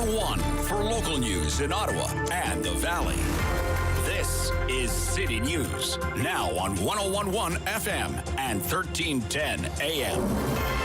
one for local news in Ottawa and the Valley. This is City News, now on 101.1 FM and 1310 AM.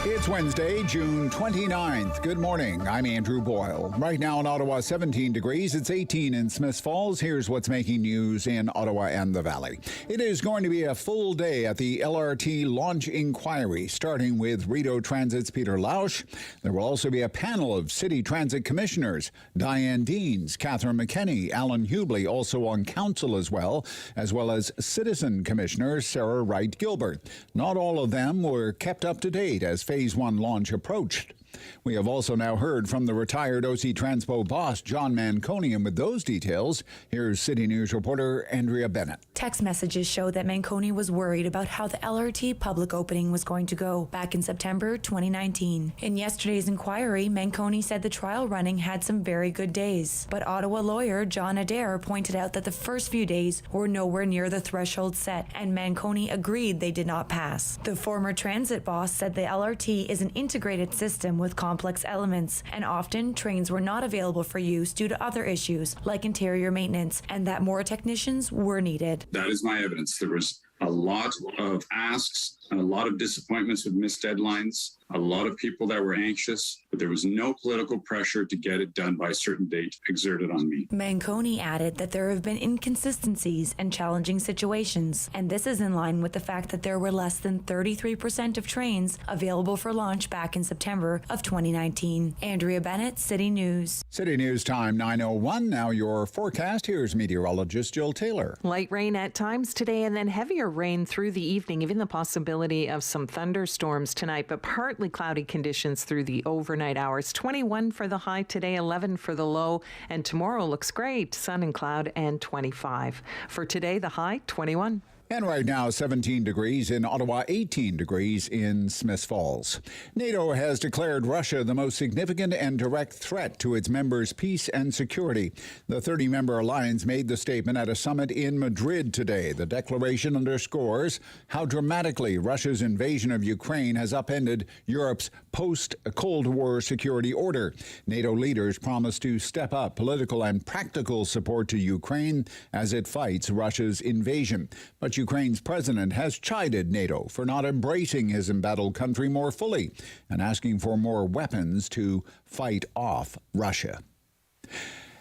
It's Wednesday, June 29th. Good morning. I'm Andrew Boyle. Right now in Ottawa, 17 degrees. It's 18 in Smiths Falls. Here's what's making news in Ottawa and the Valley. It is going to be a full day at the LRT launch inquiry, starting with Rideau Transit's Peter Lausch. There will also be a panel of City Transit Commissioners, Diane Deans, Catherine McKenney, Alan Hubley, also on council as well as Citizen Commissioner Sarah Wright-Gilbert. Not all of them were kept up to date as Phase 1 launch approached. We have also now heard from the retired OC Transpo boss, John Manconi, and with those details, here's City News reporter Andrea Bennett. Text messages show that Manconi was worried about how the LRT public opening was going to go back in September 2019. In yesterday's inquiry, Manconi said the trial running had some very good days, but Ottawa lawyer John Adair pointed out that the first few days were nowhere near the threshold set, and Manconi agreed they did not pass. The former transit boss said the LRT is an integrated system with complex elements, and often trains were not available for use due to other issues like interior maintenance, and that more technicians were needed. That is my evidence. There was a lot of asks and a lot of disappointments with missed deadlines, a lot of people that were anxious, but there was no political pressure to get it done by a certain date exerted on me. Manconi added that there have been inconsistencies and challenging situations, and this is in line with the fact that there were less than 33% of trains available for launch back in September of 2019. Andrea Bennett, City News. City News time 9:01. Now your forecast. Here's meteorologist Jill Taylor. Light rain at times today and then heavier rain through the evening, even the possibility of some thunderstorms tonight, but partly cloudy conditions through the overnight hours. 21 for the high today, 11 for the low, and tomorrow looks great. Sun and cloud and 25. For today, the high, 21. And right now, 17 degrees in Ottawa, 18 degrees in Smiths Falls. NATO has declared Russia the most significant and direct threat to its members' peace and security. The 30-member alliance made the statement at a summit in Madrid today. The declaration underscores how dramatically Russia's invasion of Ukraine has upended Europe's post-Cold War security order. NATO leaders promised to step up political and practical support to Ukraine as it fights Russia's invasion. But Ukraine's president has chided NATO for not embracing his embattled country more fully and asking for more weapons to fight off Russia.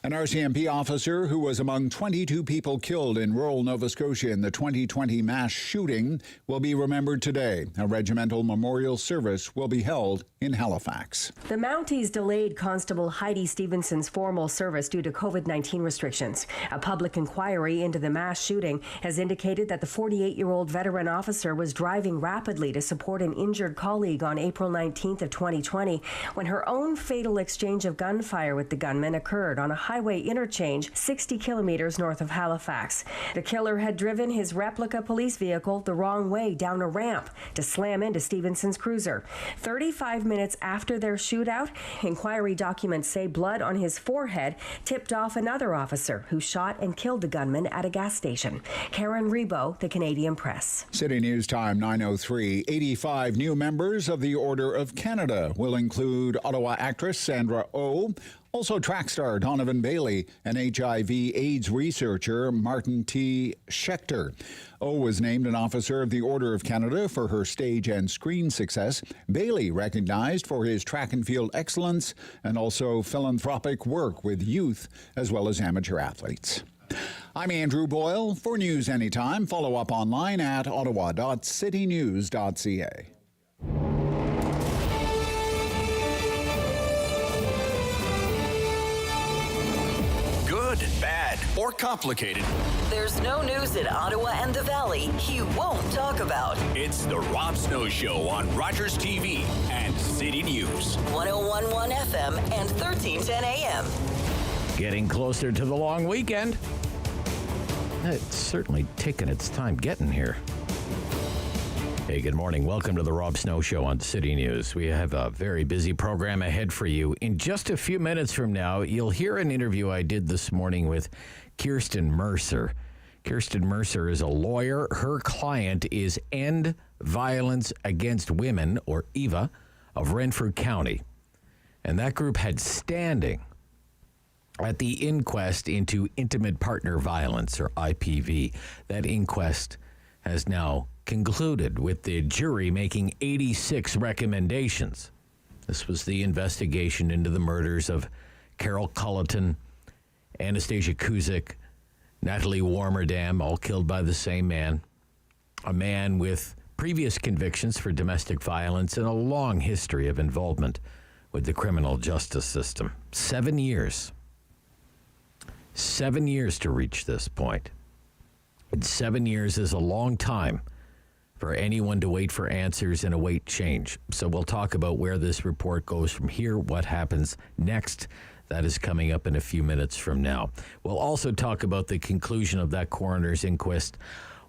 An RCMP officer who was among 22 people killed in rural Nova Scotia in the 2020 mass shooting will be remembered today. A regimental memorial service will be held in Halifax. The Mounties delayed Constable Heidi Stevenson's formal service due to COVID-19 restrictions. A public inquiry into the mass shooting has indicated that the 48-year-old veteran officer was driving rapidly to support an injured colleague on April 19th of 2020 when her own fatal exchange of gunfire with the gunman occurred on a highway interchange 60 kilometers north of Halifax. The killer had driven his replica police vehicle the wrong way down a ramp to slam into Stevenson's cruiser. 35 minutes after their shootout, inquiry documents say blood on his forehead tipped off another officer who shot and killed the gunman at a gas station. Karen Rebo, The Canadian Press. City News time 9:03. 85 new members of the Order of Canada will include Ottawa actress Sandra Oh, also track star Donovan Bailey and HIV/AIDS researcher Martin T. Schechter. O was named an Officer of the Order of Canada for her stage and screen success. Bailey recognized for his track and field excellence and also philanthropic work with youth as well as amateur athletes. I'm Andrew Boyle. For news anytime, follow up online at ottawa.citynews.ca. Good, bad, or complicated. There's no news in Ottawa and the Valley he won't talk about. It's the Rob Snow Show on Rogers TV and City News. 101.1 FM and 1310 AM. Getting closer to the long weekend. It's certainly taken its time getting here. Hey, good morning. Welcome to the Rob Snow Show on City News. We have a very busy program ahead for you. In just a few minutes from now, you'll hear an interview I did this morning with Kirsten Mercer. Kirsten Mercer is a lawyer. Her client is End Violence Against Women, or EVA, of Renfrew County. And that group had standing at the inquest into intimate partner violence, or IPV. That inquest has now concluded with the jury making 86 recommendations. This was the investigation into the murders of Carol Culleton, Anastasia Kuzyk, Natalie Warmerdam, all killed by the same man. A man with previous convictions for domestic violence and a long history of involvement with the criminal justice system. 7 years. 7 years to reach this point. And 7 years is a long time for anyone to wait for answers and await change. So we'll talk about where this report goes from here, what happens next. That is coming up in a few minutes from now. We'll also talk about the conclusion of that coroner's inquest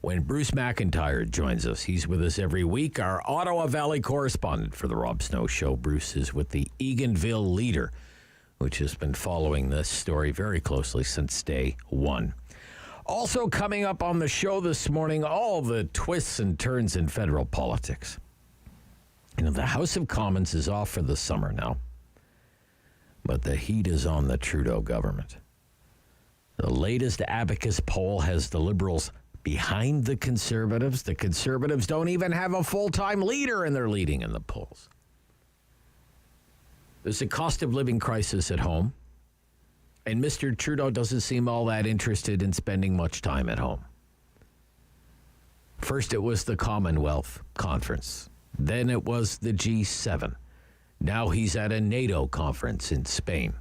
when Bruce McIntyre joins us. He's with us every week, our Ottawa Valley correspondent for the Rob Snow Show. Bruce is with the Eganville Leader, which has been following this story very closely since day one. Also coming up on the show this morning, all the twists and turns in federal politics. You know, the House of Commons is off for the summer now, but the heat is on the Trudeau government. The latest Abacus poll has the Liberals behind the Conservatives. The Conservatives don't even have a full-time leader, and they're leading in the polls. There's a cost of living crisis at home, and Mr. Trudeau doesn't seem all that interested in spending much time at home. First, it was the Commonwealth Conference. Then it was the G7. Now he's at a NATO conference in Spain.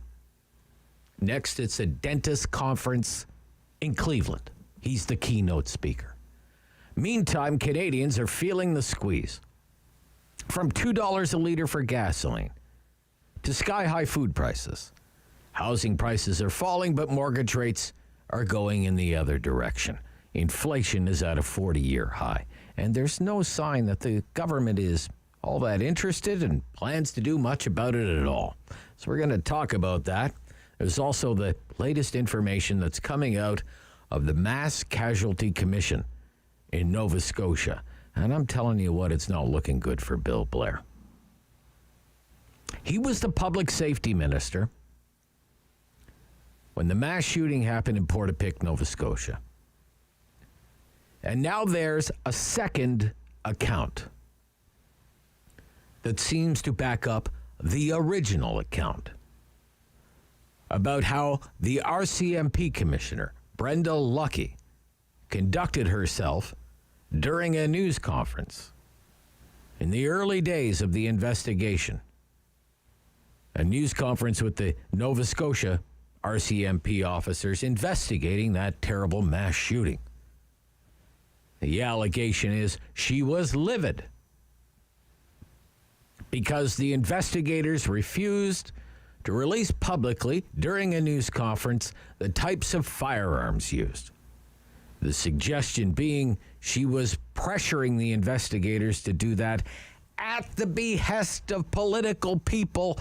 Next, it's a dentist conference in Cleveland. He's the keynote speaker. Meantime, Canadians are feeling the squeeze. From $2 a liter for gasoline to sky-high food prices. Housing prices are falling, but mortgage rates are going in the other direction. Inflation is at a 40-year high, and there's no sign that the government is all that interested and plans to do much about it at all. So we're going to talk about that. There's also the latest information that's coming out of the Mass Casualty Commission in Nova Scotia. And I'm telling you what, it's not looking good for Bill Blair. He was the public safety minister when the mass shooting happened in Portapique, Nova Scotia. And now there's a second account that seems to back up the original account about how the RCMP commissioner, Brenda Lucki, conducted herself during a news conference in the early days of the investigation. A news conference with the Nova Scotia RCMP officers investigating that terrible mass shooting. The allegation is she was livid because the investigators refused to release publicly during a news conference the types of firearms used. The suggestion being she was pressuring the investigators to do that at the behest of political people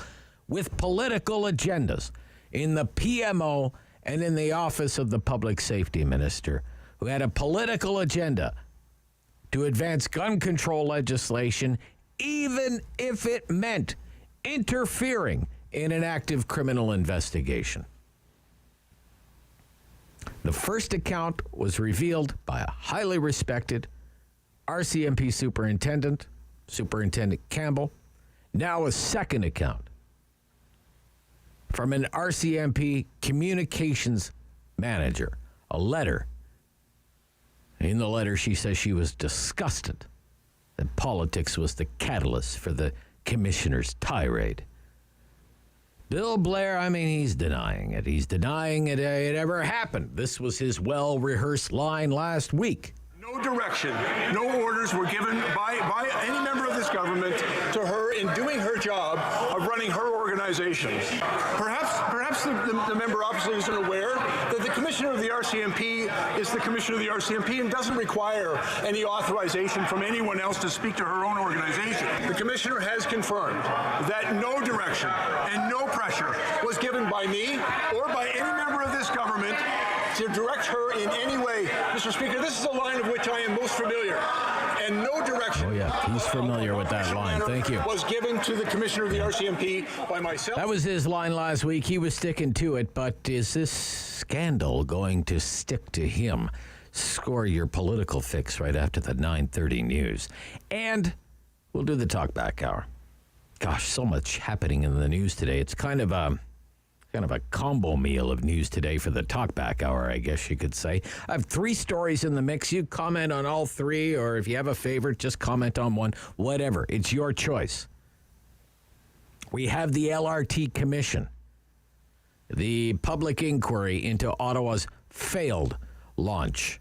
with political agendas in the PMO and in the office of the public safety minister, who had a political agenda to advance gun control legislation, even if it meant interfering in an active criminal investigation. The first account was revealed by a highly respected RCMP superintendent, Superintendent Campbell. Now a second account from an RCMP communications manager, a letter. In the letter, she says she was disgusted that politics was the catalyst for the commissioner's tirade. Bill Blair, I mean, he's denying it. He's denying it ever happened. This was his well-rehearsed line last week. No direction, no orders were given by any member of this government to her in doing her job of running her organization. Perhaps the member opposite isn't aware that the commissioner of the RCMP is the commissioner of the RCMP and doesn't require any authorization from anyone else to speak to her own organization. The commissioner has confirmed that no direction and no pressure was given by me or by any member of this government to direct her in any way. Mr. Speaker, this is a line of which I am most familiar. and no direction. Oh, yeah. He's familiar with that line. Thank you. Was given to the commissioner of the RCMP by myself. That was his line last week. He was sticking to it, but is this scandal going to stick to him? Score your political fix right after the 9:30 news. And we'll do the Talkback Hour. Gosh, so much happening in the news today. It's kind of a combo meal of news today for the Talkback Hour, I guess you could say. I have 3 stories in the mix. You comment on all 3, or if you have a favorite, just comment on one. Whatever. It's your choice. We have the LRT Commission, the public inquiry into Ottawa's failed launch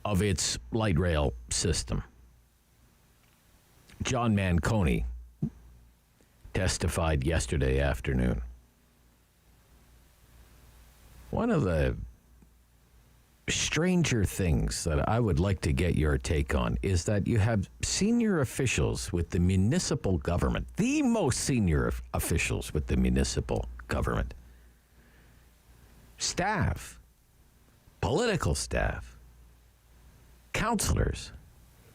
of its light rail system. John Manconi testified yesterday afternoon. One of the stranger things that I would like to get your take on is that you have senior officials with the municipal government, the most senior officials with the municipal government, staff, political staff, councillors,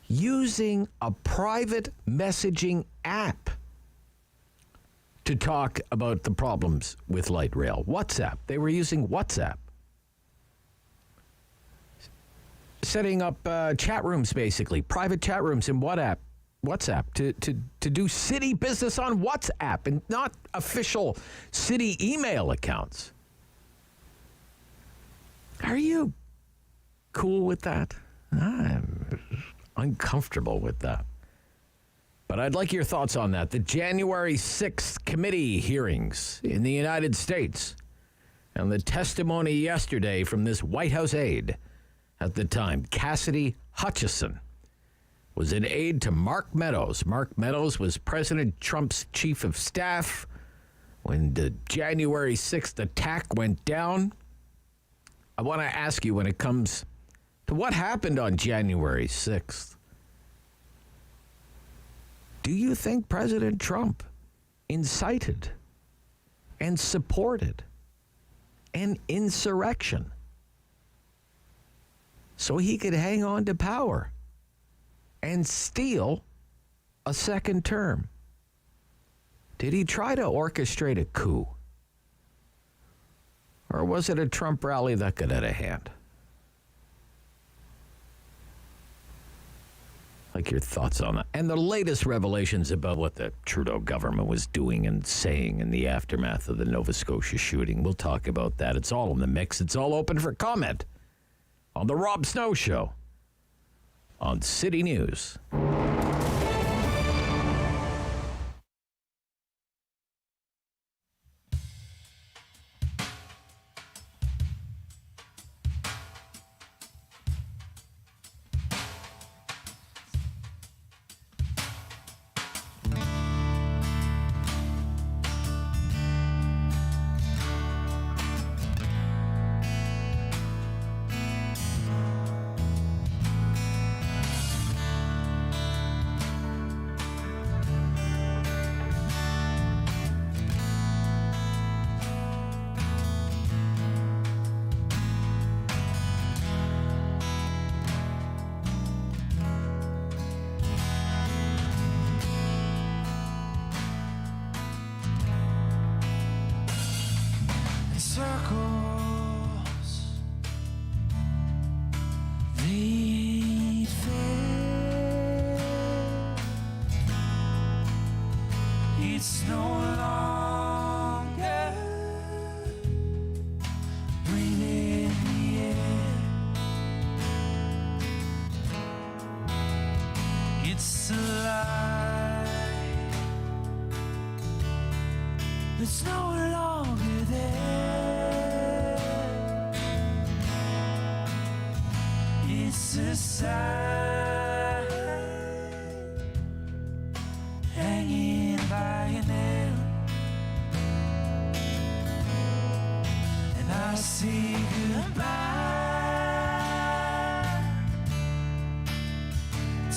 using a private messaging app to talk about the problems with light rail. WhatsApp. They were using WhatsApp. Setting up chat rooms, basically, private chat rooms in WhatsApp to do city business on WhatsApp and not official city email accounts. Are you cool with that? I'm uncomfortable with that. But I'd like your thoughts on that. The January 6th committee hearings in the United States and the testimony yesterday from this White House aide at the time, Cassidy Hutchison, was an aide to Mark Meadows. Mark Meadows was President Trump's chief of staff when the January 6th attack went down. I want to ask you, when it comes to what happened on January 6th, do you think President Trump incited and supported an insurrection so he could hang on to power and steal a second term? Did he try to orchestrate a coup? Or was it a Trump rally that got out of hand? Like your thoughts on that. And the latest revelations about what the Trudeau government was doing and saying in the aftermath of the Nova Scotia shooting. We'll talk about that. It's all in the mix. It's all open for comment on The Rob Snow Show on City News. It's no longer there. It's a sign hanging by a nail, and I say goodbye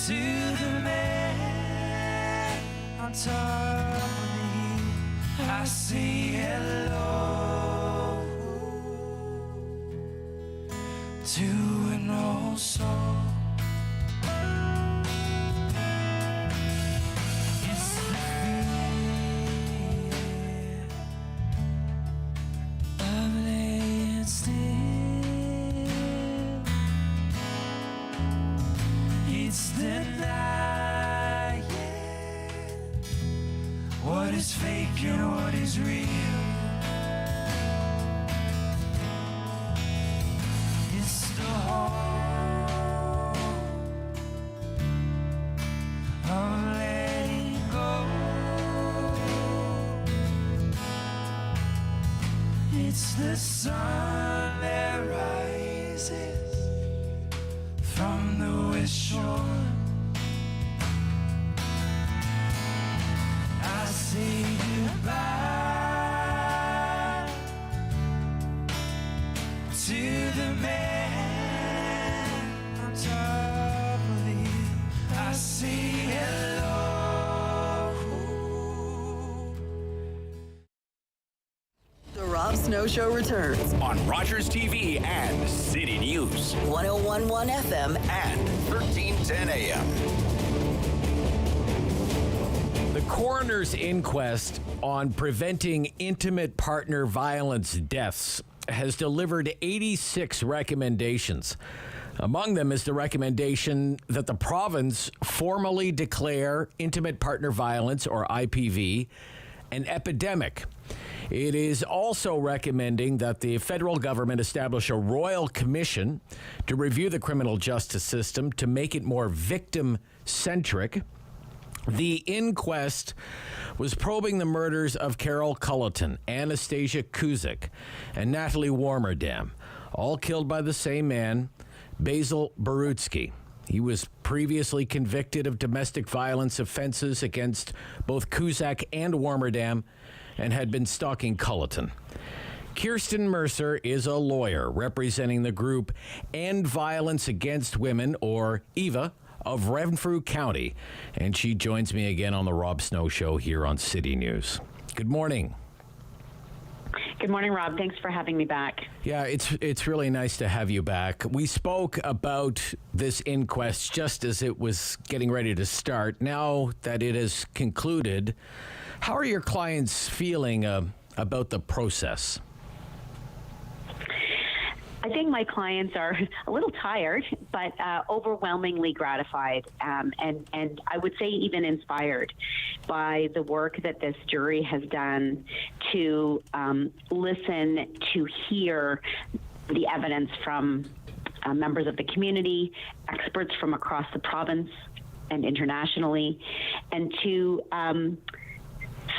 to the man on top of me. I say hello to an old soul. what is fake and what is real. It's the heart of letting go. It's the sun that rises from the west shore. I say goodbye to the man on top of the hill. I say hello. The Rob Snow Show returns On Rogers TV and City News, 101.1 FM. and 1310 AM. The coroner's inquest on preventing intimate partner violence deaths has delivered 86 recommendations. Among them is the recommendation that the province formally declare intimate partner violence, or IPV, an epidemic. It is also recommending that the federal government establish a royal commission to review the criminal justice system to make it more victim-centric. The inquest was probing the murders of Carol Culleton, Anastasia Kuzyk, and Natalie Warmerdam, all killed by the same man, Basil Barutsky. He was previously convicted of domestic violence offenses against both Kuzyk and Warmerdam and had been stalking Culleton. Kirsten Mercer is a lawyer representing the group End Violence Against Women, or EVA, of Renfrew County, and she joins me again on the Rob Snow Show here on City News. Good morning. Good morning, Rob. Thanks for having me back. Yeah, it's really nice to have you back. We spoke about this inquest just as it was getting ready to start. Now that it has concluded, how are your clients feeling about the process? I think my clients are a little tired, but overwhelmingly gratified, and I would say even inspired by the work that this jury has done to listen, to hear the evidence from members of the community, experts from across the province and internationally, and to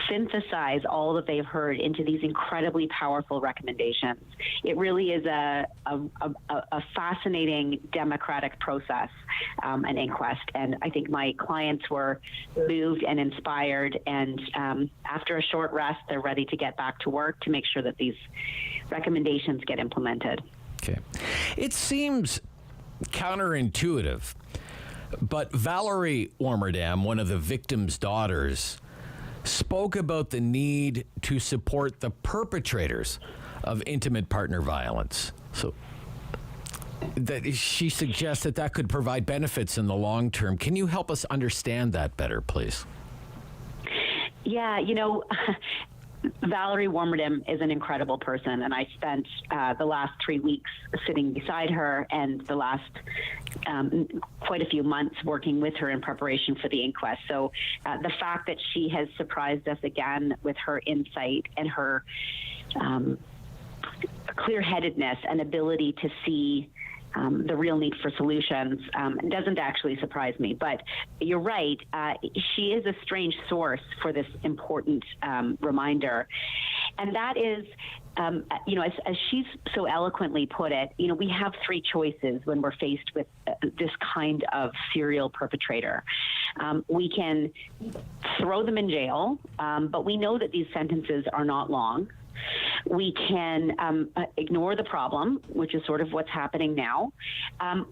synthesize all that they've heard into these incredibly powerful recommendations. It really is a fascinating democratic process, an inquest, and I think my clients were moved and inspired, and after a short rest, they're ready to get back to work to make sure that these recommendations get implemented. Okay. It seems counterintuitive, but Valerie Warmerdam, one of the victim's daughters, spoke about the need to support the perpetrators of intimate partner violence. So that she suggests that could provide benefits in the long term. Can you help us understand that better, please? Yeah, Valerie Warmerdam is an incredible person, and I spent the last 3 weeks sitting beside her and the last quite a few months working with her in preparation for the inquest. So the fact that she has surprised us again with her insight and her clear-headedness and ability to see the real need for solutions doesn't actually surprise me. But you're right, she is a strange source for this important reminder. And that is, as she's so eloquently put it, we have three choices when we're faced with this kind of serial perpetrator. We can throw them in jail, but we know that these sentences are not long. We can ignore the problem, which is sort of what's happening now,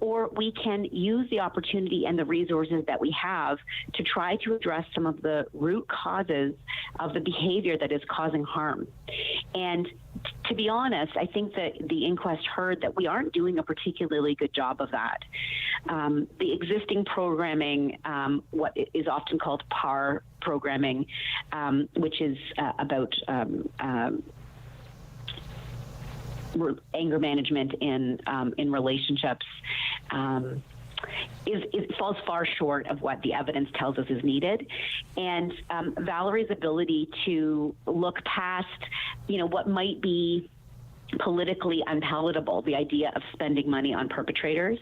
or we can use the opportunity and the resources that we have to try to address some of the root causes of the behavior that is causing harm. And to be honest, I think that the inquest heard that we aren't doing a particularly good job of that. The existing programming, what is often called PAR programming, which is about anger management in relationships, falls far short of what the evidence tells us is needed. And Valerie's ability to look past, what might be politically unpalatable, the idea of spending money on perpetrators,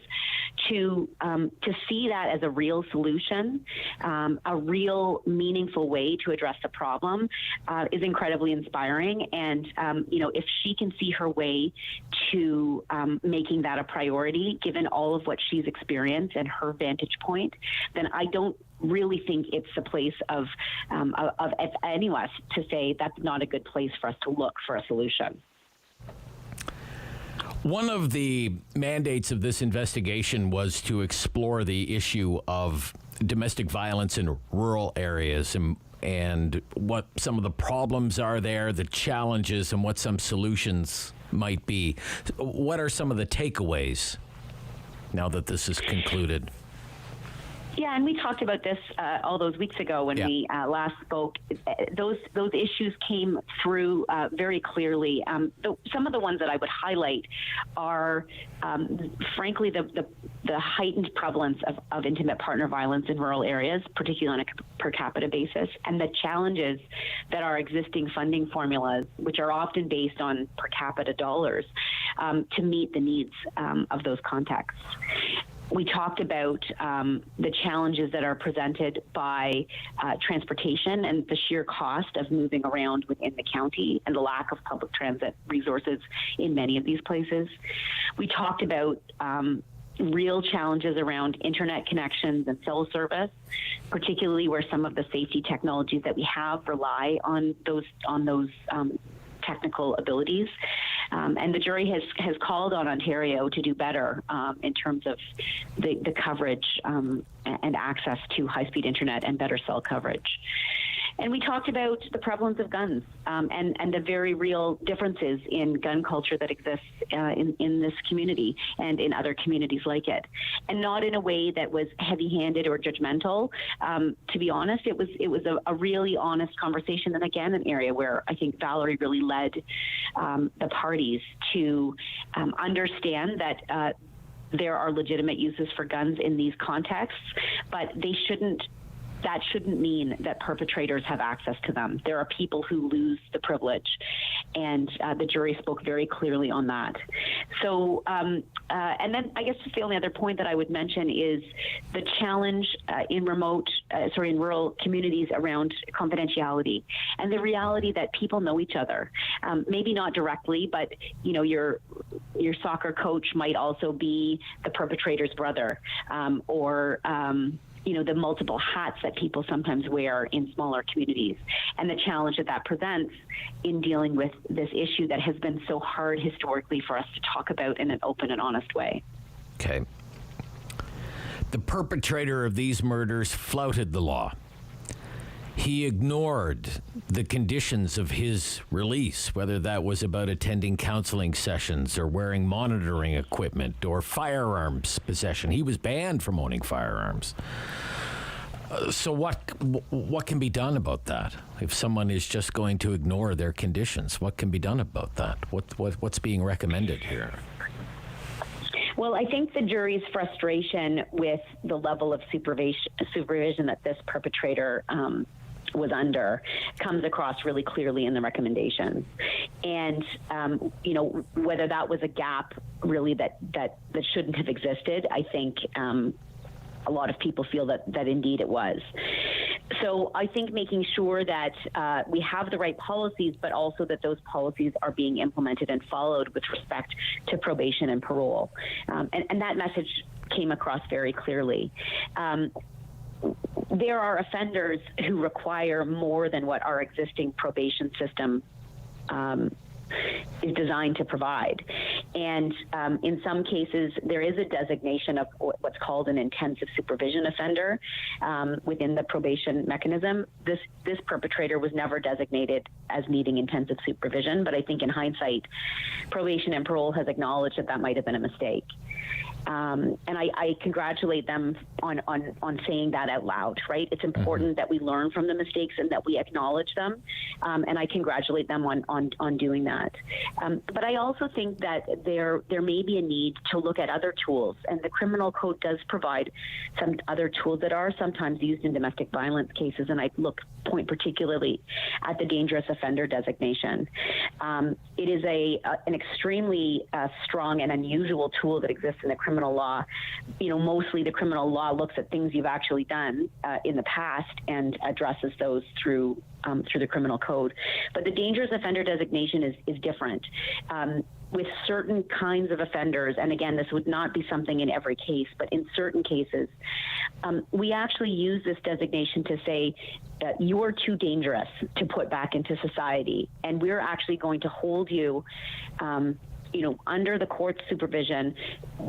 to see that as a real solution, a real meaningful way to address the problem, is incredibly inspiring. And if she can see her way to making that a priority, given all of what she's experienced and her vantage point, then I don't really think it's the place of any of us to say that's not a good place for us to look for a solution. One of the mandates of this investigation was to explore the issue of domestic violence in rural areas and what some of the problems are there, the challenges, and what some solutions might be. What are some of the takeaways now that this is concluded? Yeah, and we talked about this all those weeks ago when we last spoke. Those issues came through very clearly. Some of the ones that I would highlight are, frankly, the heightened prevalence of intimate partner violence in rural areas, particularly on a per capita basis, and the challenges that our existing funding formulas, which are often based on per capita dollars, to meet the needs of those contexts. We talked about the challenges that are presented by transportation and the sheer cost of moving around within the county and the lack of public transit resources in many of these places. We talked about real challenges around internet connections and cell service, particularly where some of the safety technologies that we have rely on those technical abilities. And the jury has called on Ontario to do better in terms of the coverage and access to high-speed internet and better cell coverage. And we talked about the prevalence of guns and the very real differences in gun culture that exists in this community and in other communities like it, and not in a way that was heavy-handed or judgmental. To be honest, it was a really honest conversation, and again, an area where I think Valerie really led the parties to understand that there are legitimate uses for guns in these contexts, but that shouldn't mean that perpetrators have access to them. There are people who lose the privilege, and the jury spoke very clearly on that. So, and then I guess the only other point that I would mention is the challenge in rural communities around confidentiality and the reality that people know each other. Maybe not directly, but your soccer coach might also be the perpetrator's brother, or the multiple hats that people sometimes wear in smaller communities, and the challenge that presents in dealing with this issue that has been so hard historically for us to talk about in an open and honest way. Okay. The perpetrator of these murders flouted the law. He ignored the conditions of his release, whether that was about attending counseling sessions or wearing monitoring equipment or firearms possession. He was banned from owning firearms. So what can be done about that? If someone is just going to ignore their conditions, what can be done about that? What's being recommended here? Well, I think the jury's frustration with the level of supervision that this perpetrator was under comes across really clearly in the recommendations. And, whether that was a gap really that shouldn't have existed, I think a lot of people feel that indeed it was. So I think making sure that we have the right policies, but also that those policies are being implemented and followed with respect to probation and parole. And that message came across very clearly. There are offenders who require more than what our existing probation system is designed to provide. And in some cases, there is a designation of what's called an intensive supervision offender within the probation mechanism. This perpetrator was never designated as needing intensive supervision, but I think in hindsight, probation and parole has acknowledged that might have been a mistake. And I congratulate them on saying that out loud, right? It's important that we learn from the mistakes and that we acknowledge them. And I congratulate them on doing that. But I also think that there may be a need to look at other tools, and the criminal code does provide some other tools that are sometimes used in domestic violence cases, and I point particularly at the dangerous offender designation. It is an extremely strong and unusual tool that exists in the criminal law. Mostly the criminal law looks at things you've actually done in the past and addresses those through the criminal code. But the dangerous offender designation is different. With certain kinds of offenders, and again, this would not be something in every case, but in certain cases, we actually use this designation to say you're too dangerous to put back into society, and we're actually going to hold you under the court's supervision,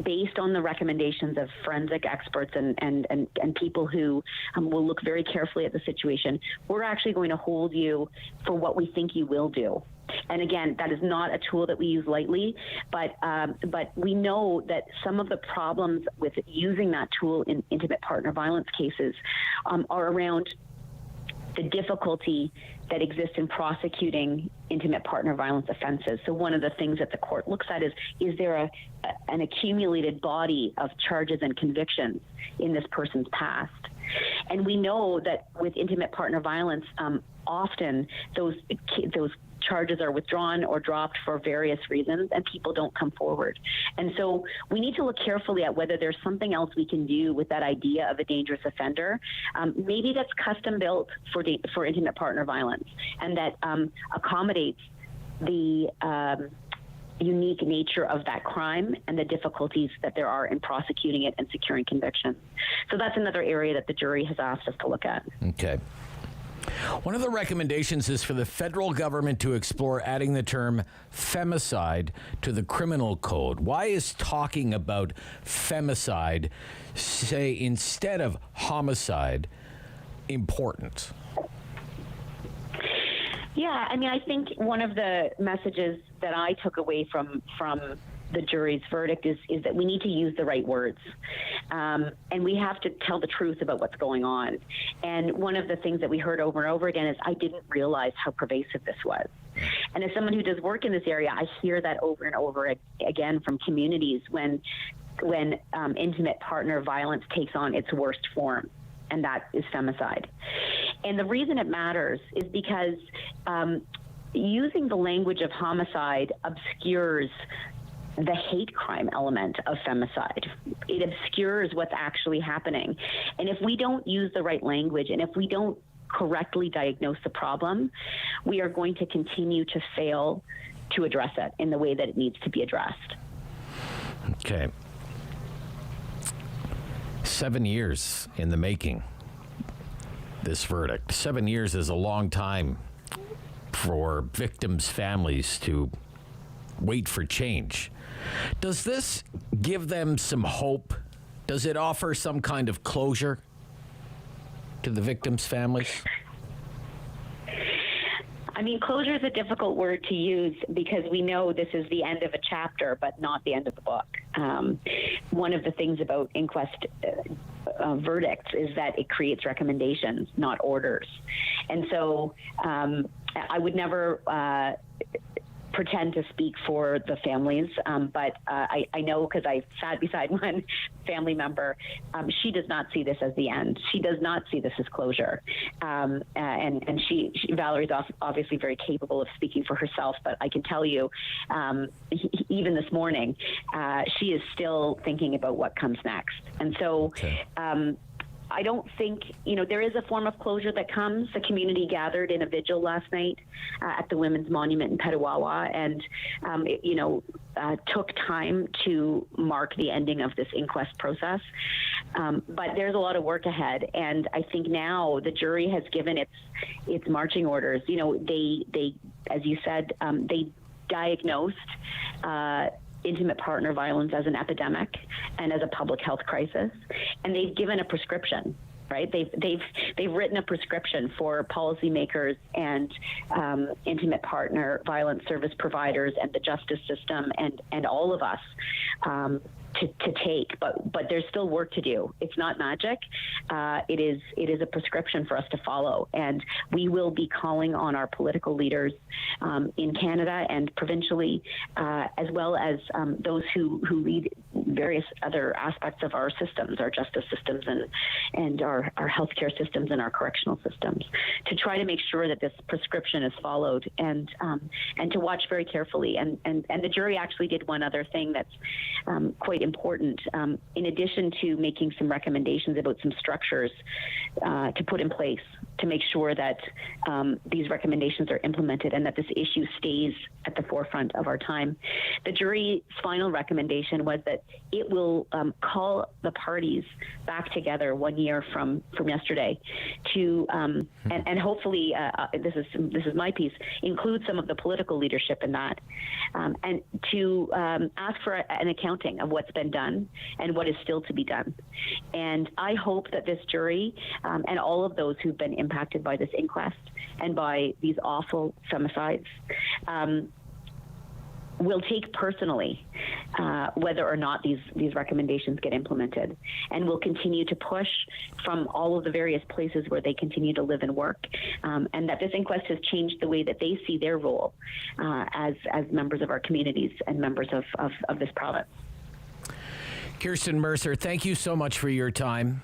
based on the recommendations of forensic experts and people who will look very carefully at the situation. We're actually going to hold you for what we think you will do. And again, that is not a tool that we use lightly, but we know that some of the problems with using that tool in intimate partner violence cases are around the difficulty that exists in prosecuting intimate partner violence offenses. So one of the things that the court looks at is there an accumulated body of charges and convictions in this person's past? And we know that with intimate partner violence, often those charges are withdrawn or dropped for various reasons, and people don't come forward. And so we need to look carefully at whether there's something else we can do with that idea of a dangerous offender. Maybe that's custom built for intimate partner violence, and that accommodates the unique nature of that crime and the difficulties that there are in prosecuting it and securing convictions. So that's another area that the jury has asked us to look at. Okay. One of the recommendations is for the federal government to explore adding the term femicide to the criminal code. Why is talking about femicide, say, instead of homicide, important? Yeah, I think one of the messages that I took away from the jury's verdict is that we need to use the right words. And we have to tell the truth about what's going on. And one of the things that we heard over and over again is, I didn't realize how pervasive this was. And as someone who does work in this area, I hear that over and over again from communities when intimate partner violence takes on its worst form, and that is femicide. And the reason it matters is because using the language of homicide obscures the hate crime element of femicide. It obscures what's actually happening. And if we don't use the right language, and if we don't correctly diagnose the problem, we are going to continue to fail to address it in the way that it needs to be addressed. Okay. 7 years in the making, this verdict. 7 years is a long time for victims' families to wait for change. Does this give them some hope? Does it offer some kind of closure to the victims' families? Closure is a difficult word to use because we know this is the end of a chapter, but not the end of the book. One of the things about inquest verdicts is that it creates recommendations, not orders. And so I would never pretend to speak for the families, but I know, because I sat beside one family member, she does not see this as the end. She does not see this as closure. And Valerie's obviously very capable of speaking for herself, but I can tell you, even this morning, she is still thinking about what comes next. And so I don't think, there is a form of closure that comes. The community gathered in a vigil last night at the Women's Monument in Petawawa and, took time to mark the ending of this inquest process. But there's a lot of work ahead. And I think now the jury has given its marching orders. They, as you said, they diagnosed intimate partner violence as an epidemic and as a public health crisis, and they've given a prescription, right? They've written a prescription for policymakers and intimate partner violence service providers and the justice system and all of us to take, but there's still work to do. It's not magic. It is a prescription for us to follow, and we will be calling on our political leaders in Canada and provincially, as well as those who lead various other aspects of our systems, our justice systems and our healthcare systems and our correctional systems, to try to make sure that this prescription is followed, and to watch very carefully. And the jury actually did one other thing that's quite important. In addition to making some recommendations about some structures to put in place to make sure that these recommendations are implemented and that this issue stays at the forefront of our time, the jury's final recommendation was that it will call the parties back together 1 year from yesterday to and hopefully this is my piece, include some of the political leadership in that, and to ask for an accounting of what's been done and what is still to be done. And I hope that this jury and all of those who've been impacted by this inquest and by these awful femicides will take personally whether or not these recommendations get implemented, and will continue to push from all of the various places where they continue to live and work, and that this inquest has changed the way that they see their role as members of our communities and members of this province. Kirsten Mercer, thank you so much for your time.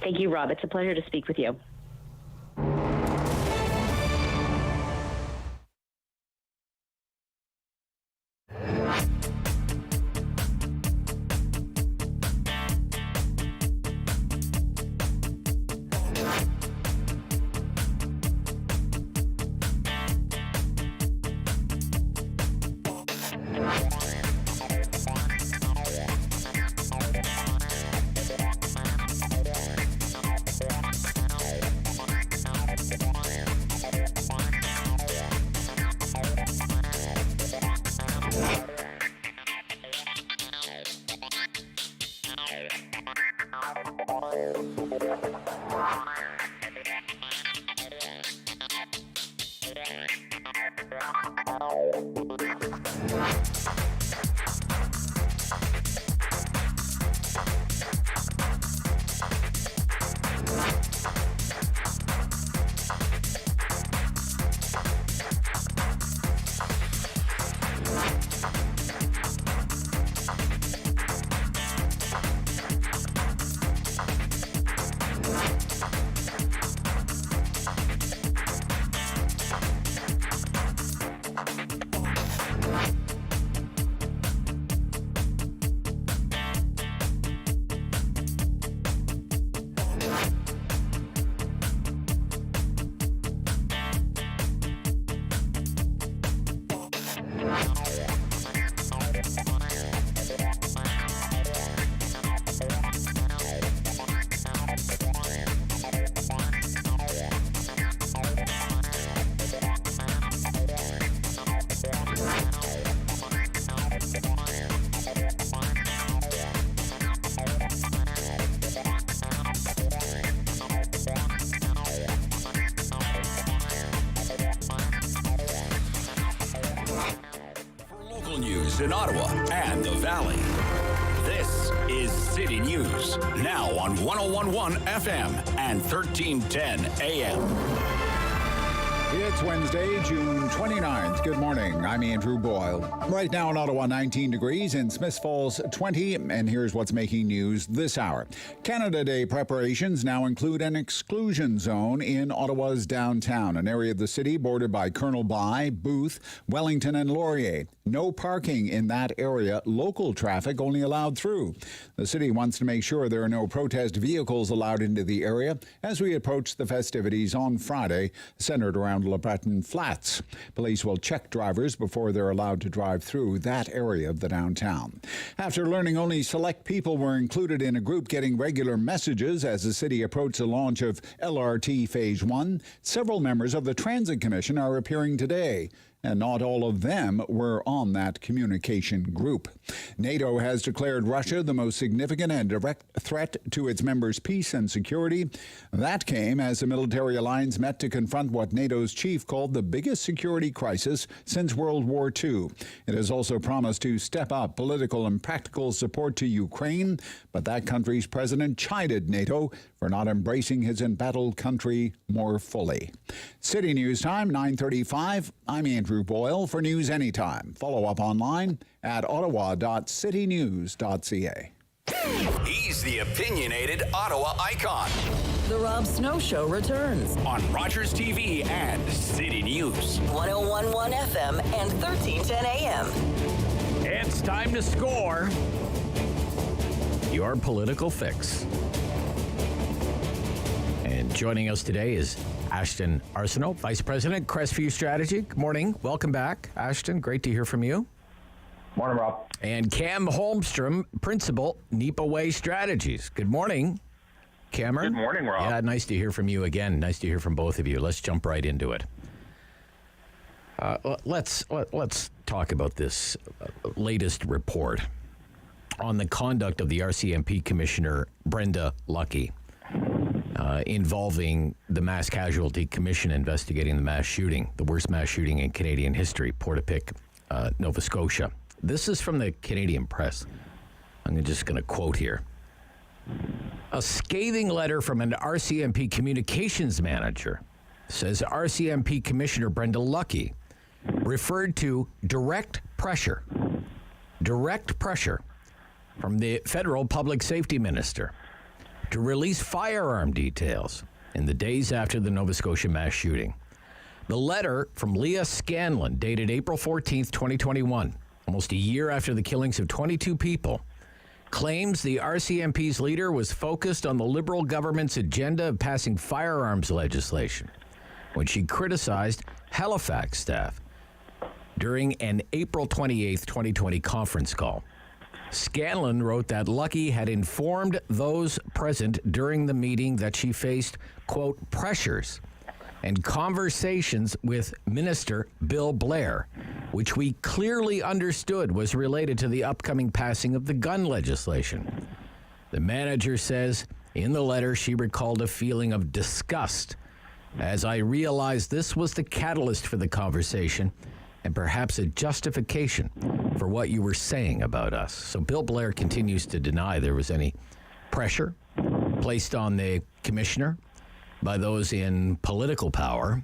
Thank you, Rob. It's a pleasure to speak with you. In Ottawa and the Valley. This is City News, now on 101.1 FM and 1310 AM. It's Wednesday, June 29th. Good morning. I'm Andrew Boyle. Right now in Ottawa, 19 degrees. In Smiths Falls, 20. And here's what's making news this hour. Canada Day preparations now include an exclusion zone in Ottawa's downtown, an area of the city bordered by Colonel By, Booth, Wellington, and Laurier. No parking in that area. Local traffic only allowed through. The city wants to make sure there are no protest vehicles allowed into the area as we approach the festivities on Friday, centered around Le Breton Flats. Police will check drivers before they're allowed to drive through that area of the downtown. After learning only select people were included in a group getting regular messages as the city approached the launch of LRT Phase 1, several members of the Transit Commission are appearing today. and not all of them were on that communication group. NATO has declared Russia the most significant and direct threat to its members' peace and security. That came as the military alliance met to confront what NATO's chief called the biggest security crisis since World War II. It has also promised to step up political and practical support to Ukraine, but that country's president chided NATO for not embracing his embattled country more fully. City News Time, 9:35. I'm Andrew Boyle for News Anytime. Follow up online at ottawa.citynews.ca. He's the opinionated Ottawa icon. The Rob Snow Show returns On Rogers TV and City News. 1011 FM and 1310 AM. It's time to score your political fix. And joining us today is Ashton Arsenault, Vice President, Crestview Strategy. Good morning. Welcome back, Ashton. Great to hear from you. Morning, Rob. And Cam Holmstrom, Principal, Nipa Way Strategies. Good morning, Cameron. Good morning, Rob. Yeah, nice to hear from you again. Nice to hear from both of you. Let's jump right into it. Let's talk about this latest report on the conduct of the RCMP Commissioner Brenda Lucki involving the Mass Casualty Commission investigating the mass shooting, the worst mass shooting in Canadian history, Portapique, Nova Scotia. This is from the Canadian Press. I'm just going to quote here. A scathing letter from an RCMP communications manager says RCMP Commissioner Brenda Lucki referred to direct pressure from the federal public safety minister to release firearm details in the days after the Nova Scotia mass shooting. The letter from Leah Scanlon, dated April 14th, 2021, almost a year after the killings of 22 people, claims the RCMP's leader was focused on the Liberal government's agenda of passing firearms legislation when she criticized Halifax staff during an April 28th, 2020 conference call. Scanlon wrote that Lucki had informed those present during the meeting that she faced, quote, pressures and conversations with Minister Bill Blair, which we clearly understood was related to the upcoming passing of the gun legislation. The manager says in the letter she recalled a feeling of disgust as I realized this was the catalyst for the conversation and perhaps a justification for what you were saying about us. So Bill Blair continues to deny there was any pressure placed on the commissioner by those in political power.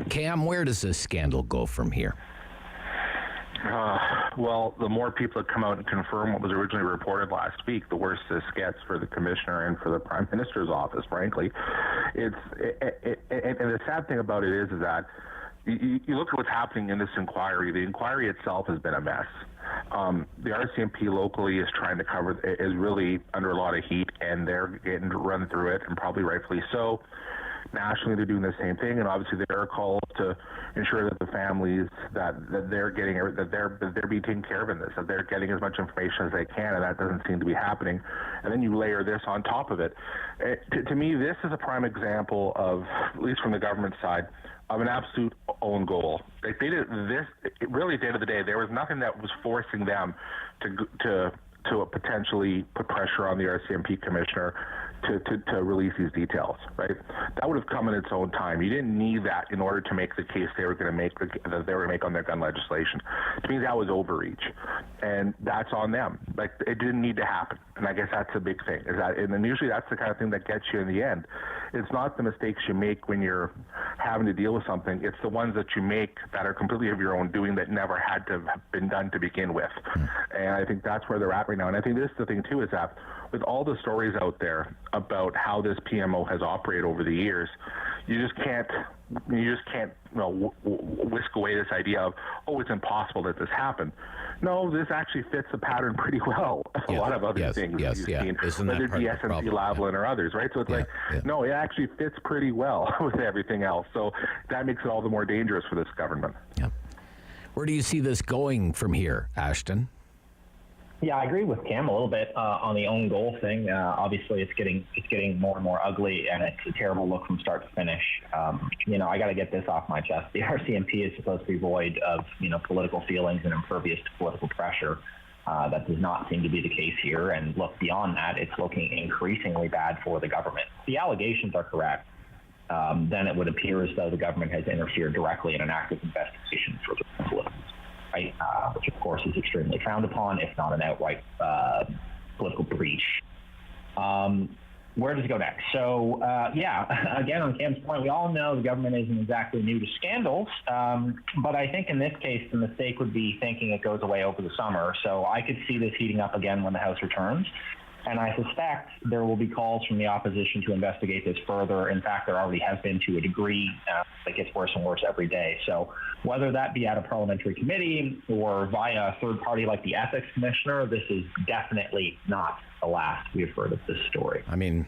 Cam, where does this scandal go from here? Well, the more people that come out and confirm what was originally reported last week, the worse this gets for the commissioner and for the prime minister's office, frankly. And the sad thing about it is that you look at what's happening in this inquiry. The inquiry itself has been a mess. The RCMP locally is trying to cover, is really under a lot of heat, and they're getting run through it, and probably rightfully so. Nationally, they're doing the same thing, and obviously there are calls to ensure that the families that they're getting, that they're being taken care of in this, that they're getting as much information as they can, and that doesn't seem to be happening. And then you layer this on top of it. To me, this is a prime example of, at least from the government side, of an absolute own goal. Like they did this, really at the end of the day, there was nothing that was forcing them to potentially put pressure on the RCMP commissioner to release these details, right? That would have come in its own time. You didn't need that in order to make the case they were going to make on their gun legislation. To me, that was overreach, and that's on them. Like, it didn't need to happen, and I guess that's a big thing. And then usually that's the kind of thing that gets you in the end. It's not the mistakes you make when you're having to deal with something. It's the ones that you make that are completely of your own doing that never had to have been done to begin with. And I think that's where they're at right now. And I think this is the thing too, is that with all the stories out there about how this PMO has operated over the years, you just can't whisk away this idea of, oh, it's impossible that this happened. No, this actually fits the pattern pretty well. A lot of other things you've seen, whether it be SNC-Lavalin or others, right? So it's no, it actually fits pretty well with everything else. So that makes it all the more dangerous for this government. Yeah. Where do you see this going from here, Ashton? Yeah, I agree with Cam a little bit on the own goal thing. Obviously, it's getting more and more ugly, and it's a terrible look from start to finish. I got to get this off my chest. The RCMP is supposed to be void of political feelings and impervious to political pressure. That does not seem to be the case here. And look, beyond that, it's looking increasingly bad for the government. If the allegations are correct, then it would appear as though the government has interfered directly in an active investigation for the political. Right, which of course is extremely frowned upon, if not an outright political breach. Where does it go next? So, again, on Cam's point, we all know the government isn't exactly new to scandals, but I think in this case, the mistake would be thinking it goes away over the summer. So I could see this heating up again when the House returns. And I suspect there will be calls from the opposition to investigate this further. In fact, there already has been to a degree. It gets worse and worse every day. So whether that be at a parliamentary committee or via a third party like the ethics commissioner, this is definitely not the last we've heard of this story. I mean,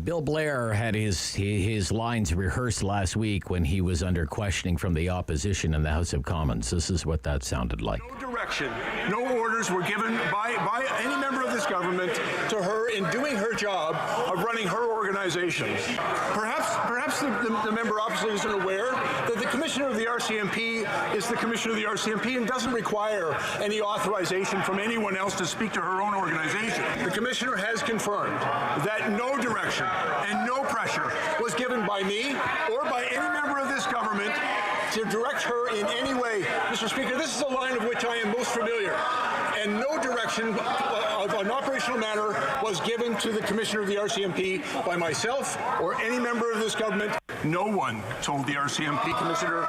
Bill Blair had his lines rehearsed last week when he was under questioning from the opposition in the House of Commons. This is what that sounded like. No direction, no orders were given by any member of this government to her in doing her job of running her organization. Perhaps the member opposite isn't aware that the commissioner of the RCMP is the commissioner of the RCMP and doesn't require any authorization from anyone else to speak to her own organization. The commissioner has confirmed that no direction and no pressure was given by me or by any member of this government to direct her in any way. Mr. Speaker, this is a line of which I am most familiar, and no direction of an operational matter was given to the Commissioner of the RCMP by myself or any member of this government. No one told the RCMP Commissioner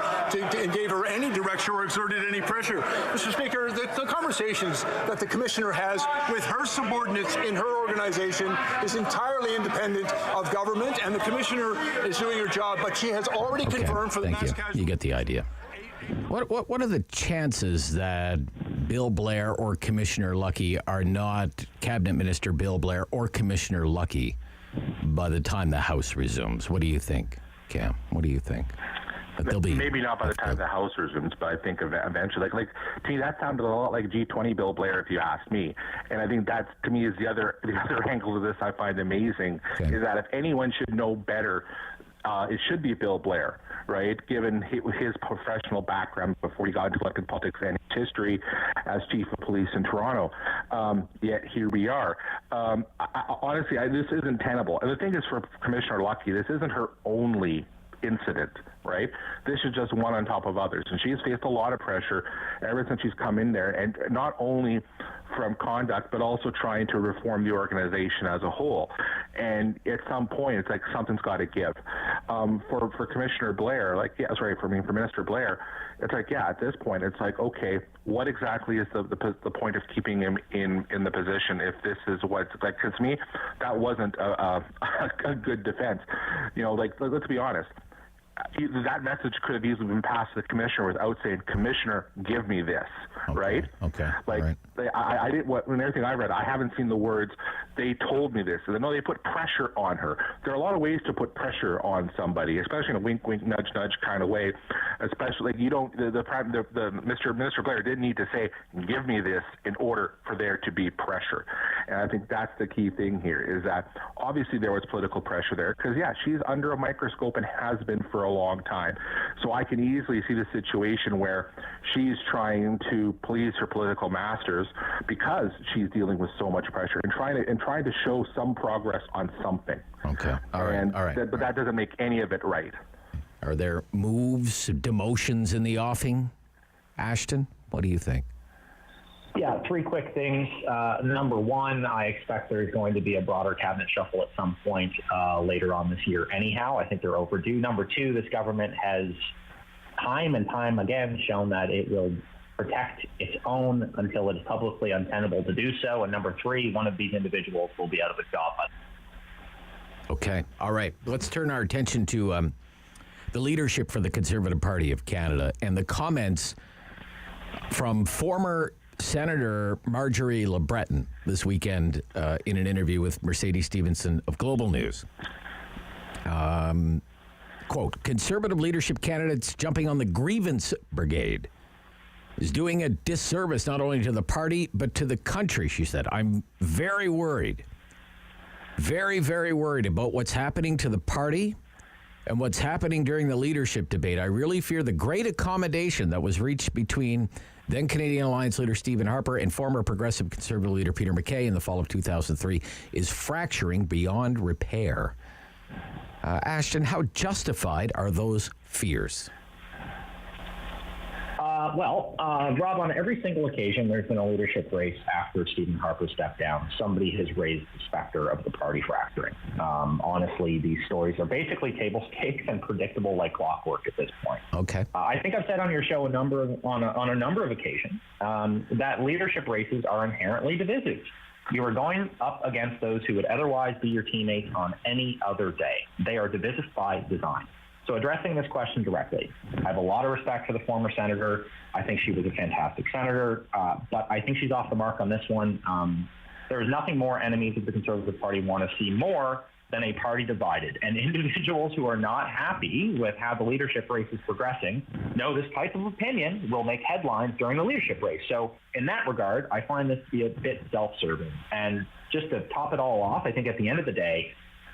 and gave her any direction or exerted any pressure. Mr. Speaker, the conversations that the Commissioner has with her subordinates in her organization is entirely independent of government, and the Commissioner is doing her job, but she has already confirmed for the mass casualty. You get the idea. What are the chances that Bill Blair or Commissioner Luckey are not Cabinet Minister Bill Blair or Commissioner Luckey by the time the House resumes? What do you think, Cam? What do you think? Maybe not by the time the House resumes, but I think eventually, like to me, that sounded a lot like G20 Bill Blair, if you ask me. And I think that's, to me, is the other angle of this I find amazing, is that if anyone should know better, it should be Bill Blair, right? Given his professional background before he got into elected politics and his history as chief of police in Toronto. Yet here we are. Honestly, this isn't tenable. And the thing is, for Commissioner Luckey, this isn't her only incident, right? This is just one on top of others. And she's faced a lot of pressure ever since she's come in there, and not only from conduct, but also trying to reform the organization as a whole. And at some point, it's like something's got to give. For Commissioner Blair, for Minister Blair, it's like, at this point, it's like, okay, what exactly is the point of keeping him in the position if this is what, like, because to me, that wasn't a good defense. Let's be honest. That message could have easily been passed to the commissioner without saying, "Commissioner, give me this," right? Okay. I didn't. In everything I read, I haven't seen the words "they told me this." No, they put pressure on her. There are a lot of ways to put pressure on somebody, especially in a wink, wink, nudge, nudge kind of way. Especially, you don't. Minister Blair didn't need to say, "Give me this," in order for there to be pressure. And I think that's the key thing here, is that obviously there was political pressure there because she's under a microscope and has been for a long time. So I can easily see the situation where she's trying to please her political masters because she's dealing with so much pressure and trying to show some progress on something. Okay. All right. But that doesn't make any of it right. Are there moves, demotions in the offing? Ashton, what do you think? Yeah, three quick things. Number one, I expect there's going to be a broader cabinet shuffle at some point later on this year anyhow. I think they're overdue. Number two, this government has time and time again shown that it will protect its own until it is publicly untenable to do so. And number three, one of these individuals will be out of a job. Okay. All right. Let's turn our attention to the leadership for the Conservative Party of Canada and the comments from former Senator Marjorie Le Breton this weekend in an interview with Mercedes Stephenson of Global News. Quote, Conservative leadership candidates jumping on the grievance brigade. is doing a disservice not only to the party, but to the country, she said. I'm very worried. Very, very worried about what's happening to the party and what's happening during the leadership debate. I really fear the great accommodation that was reached between then Canadian Alliance leader Stephen Harper and former Progressive Conservative leader Peter MacKay in the fall of 2003 is fracturing beyond repair. Ashton, how justified are those fears? Rob, on every single occasion there's been a leadership race after Stephen Harper stepped down, somebody has raised the specter of the party fracturing. Honestly, these stories are basically table stakes and predictable like clockwork at this point. Okay. I think I've said on your show on a number of occasions that leadership races are inherently divisive. You are going up against those who would otherwise be your teammates on any other day. They are divisive by design. So addressing this question directly, I have a lot of respect for the former senator. I think she was a fantastic senator, but I think she's off the mark on this one. There is nothing more enemies of the Conservative Party want to see more than a party divided. And individuals who are not happy with how the leadership race is progressing know this type of opinion will make headlines during the leadership race. So in that regard, I find this to be a bit self-serving. And just to top it all off, I think at the end of the day,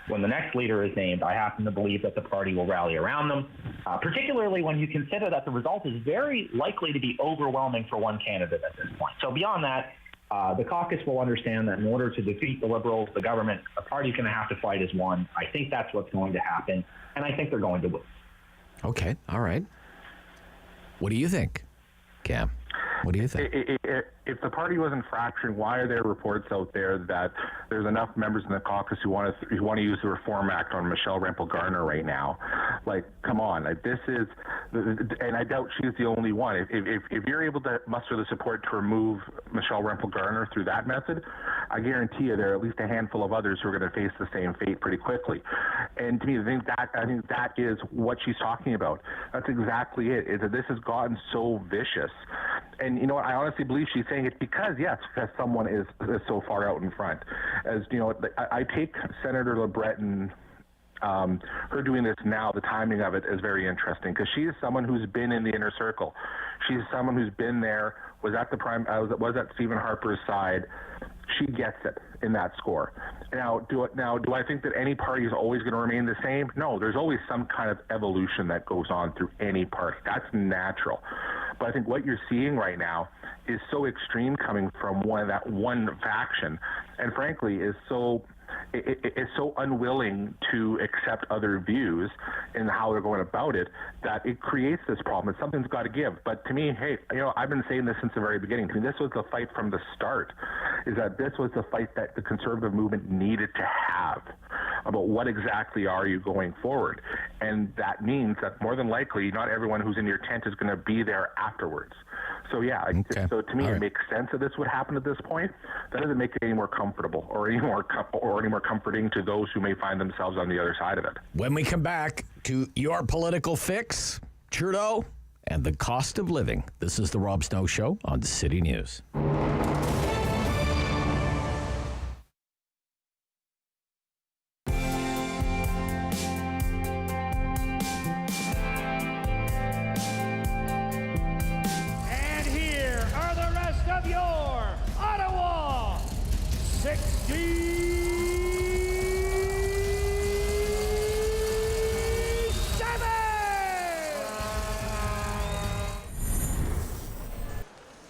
when the next leader is named, I happen to believe that the party will rally around them, particularly when you consider that the result is very likely to be overwhelming for one candidate at this point. So beyond that, the caucus will understand that in order to defeat the Liberals, the government, a party's going to have to fight as one. I think that's what's going to happen, and I think they're going to win. Okay, all right. What do you think, Cam? What do you think? If the party wasn't fracturing, why are there reports out there that there's enough members in the caucus who want to use the Reform Act on Michelle Rempel-Garner right now? Like, come on. Like, this is, and I doubt she's the only one. If you're able to muster the support to remove Michelle Rempel-Garner through that method, I guarantee you there are at least a handful of others who are going to face the same fate pretty quickly. And to me, I think that is what she's talking about. That's exactly it. Is that this has gotten so vicious. And you know what? I honestly believe she's saying it because someone is so far out in front. As you know, I take Senator LeBreton, her doing this now, the timing of it is very interesting because she is someone who's been in the inner circle. She's someone who's been there, was at Stephen Harper's side. She gets it in that score. Now, do I think that any party is always going to remain the same? No, there's always some kind of evolution that goes on through any party. That's natural. But I think what you're seeing right now is so extreme coming from one faction, and frankly is so unwilling to accept other views in how they're going about it that it creates this problem. And something's got to give. But to me, hey, I've been saying this since the very beginning. To me, this was the fight from the start, is that this was the fight that the conservative movement needed to have about what exactly are you going forward. And that means that more than likely, not everyone who's in your tent is going to be there afterwards. So yeah, okay. So to me, it makes sense that this would happen at this point. That doesn't make it any more comfortable or any more comforting to those who may find themselves on the other side of it. When we come back to your political fix, Trudeau and the cost of living. This is the Rob Snow Show on City News.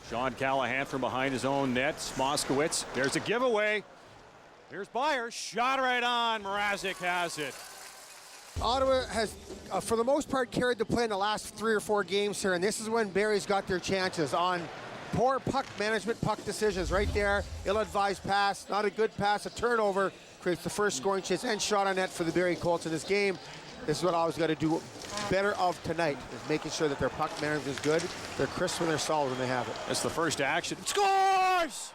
Sean Callahan from behind his own net. Moskowitz, there's a giveaway. Here's Byers, shot right on. Mrazek has it. Ottawa has, for the most part, carried the play in the last 3 or 4 games here, and this is when Barrie's got their chances on poor puck management, puck decisions right there. Ill-advised pass, not a good pass, a turnover, creates the first scoring chance and shot on net for the Barrie Colts in this game. This is what Ottawa's got to do better of tonight, is making sure that their puck management is good. They're crisp and they're solid when they have it. That's the first action. Scores!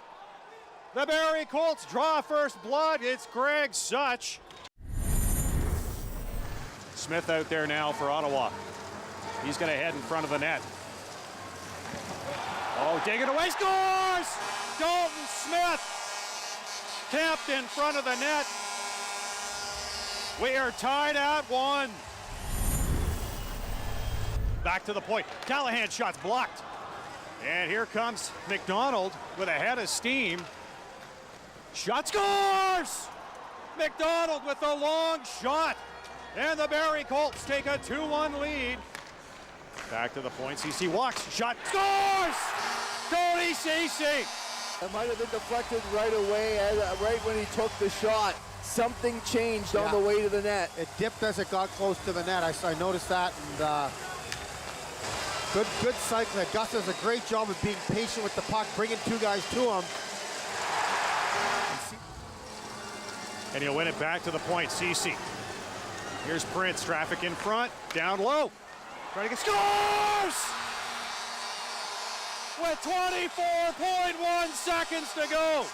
The Barrie Colts draw first blood. It's Greg Such. Smith out there now for Ottawa. He's going to head in front of the net. Oh, dig it away, scores! Dalton Smith kept in front of the net. We are tied at 1. Back to the point. Callahan shot's blocked. And here comes McDonald with a head of steam. Shot scores! McDonald with the long shot. And the Barrie Colts take a 2-1 lead. Back to the point. CC walks. Shot. Scores! Cody Ceci. It might have been deflected right away, right when he took the shot. Something changed on the way to the net. It dipped as it got close to the net. I noticed that. And good cycling. Gus does a great job of being patient with the puck, bringing two guys to him. And he'll win it back to the point. Ceci. Here's Prince. Traffic in front. Down low. Trying to get scores! With 24.1 seconds to go.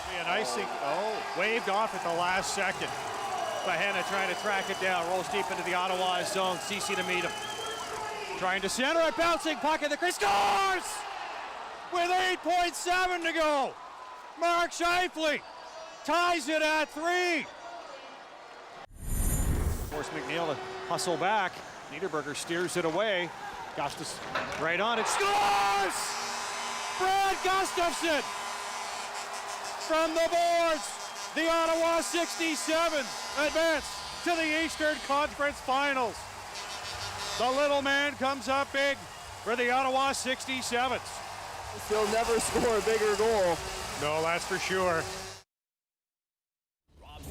Be an icing. Oh, waved off at the last second. Bahena trying to track it down. Rolls deep into the Ottawa zone. Ceci to meet him. Trying to center it. Bouncing puck in the crease. Scores! With 8.7 to go. Mark Scheifele ties it at 3. Force McNeil to hustle back. Niederberger steers it away. Gustus right on it. Scores! Brad Gustafson from the boards. The Ottawa 67 advance to the Eastern Conference Finals. The little man comes up big for the Ottawa 67s. He'll never score a bigger goal. No, that's for sure.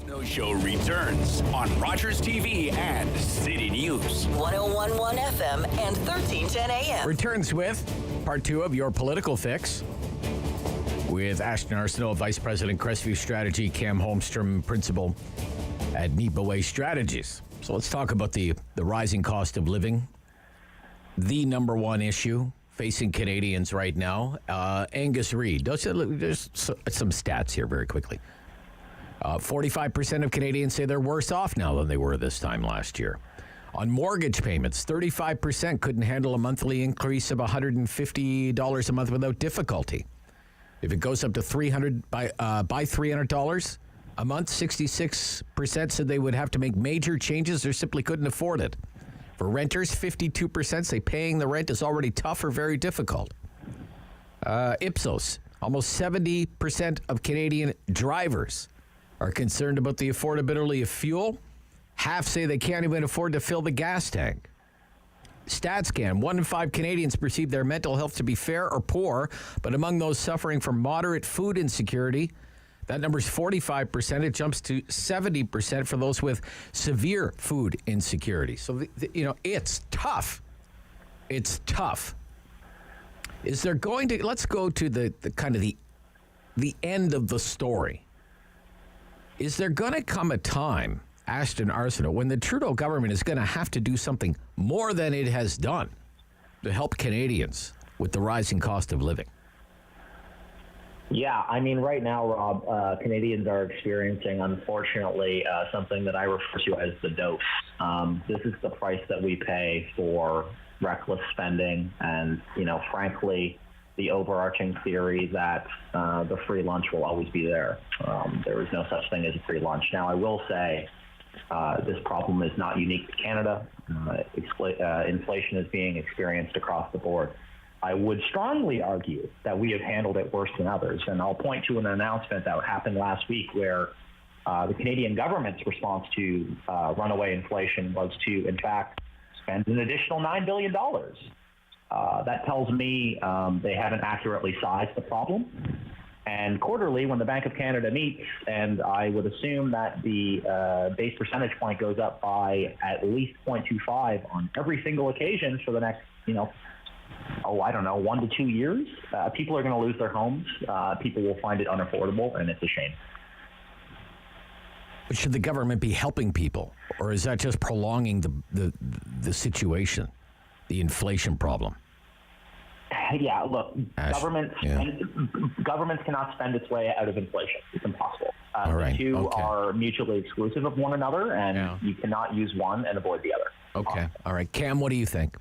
Snow Show returns on Rogers TV and City News. 101.1 FM and 1310 AM. Returns with part 2 of your political fix with Ashton Arsenault, Vice President, Crestview Strategy, Cam Holmstrom, Principal at Nipaway Strategies. So let's talk about the rising cost of living, the number one issue facing Canadians right now. Angus Reid, there's some stats here very quickly. 45% of Canadians say they're worse off now than they were this time last year. On mortgage payments, 35% couldn't handle a monthly increase of $150 a month without difficulty. If it goes up to $300 by $300 a month, 66% said they would have to make major changes or simply couldn't afford it. For renters, 52% say paying the rent is already tough or very difficult. Ipsos, almost 70% of Canadian drivers are concerned about the affordability of fuel. Half say they can't even afford to fill the gas tank. StatsCan, 1 in 5 Canadians perceive their mental health to be fair or poor, but among those suffering from moderate food insecurity, that number's 45%. It jumps to 70% for those with severe food insecurity. So, it's tough. It's tough. Is there going to, let's go to the kind of the end of the story. Is there going to come a time, Ashton Arsenault, when the Trudeau government is going to have to do something more than it has done to help Canadians with the rising cost of living? Yeah, I mean, right now, Rob, Canadians are experiencing, unfortunately, something that I refer to as the dose. This is the price that we pay for reckless spending and, frankly, the overarching theory that the free lunch will always be there. There is no such thing as a free lunch. Now, I will say this problem is not unique to Canada. Inflation is being experienced across the board. I would strongly argue that we have handled it worse than others. And I'll point to an announcement that happened last week where the Canadian government's response to runaway inflation was to, in fact, spend an additional $9 billion. That tells me they haven't accurately sized the problem. And quarterly, when the Bank of Canada meets, and I would assume that the base percentage point goes up by at least 0.25 on every single occasion for the next, 1 to 2 years, people are going to lose their homes. People will find it unaffordable, and it's a shame. But should the government be helping people, or is that just prolonging the situation, the inflation problem? Yeah, look, governments cannot spend its way out of inflation. It's impossible. The two are mutually exclusive of one another, and you cannot use one and avoid the other. Okay. All right. Cam, what do you think?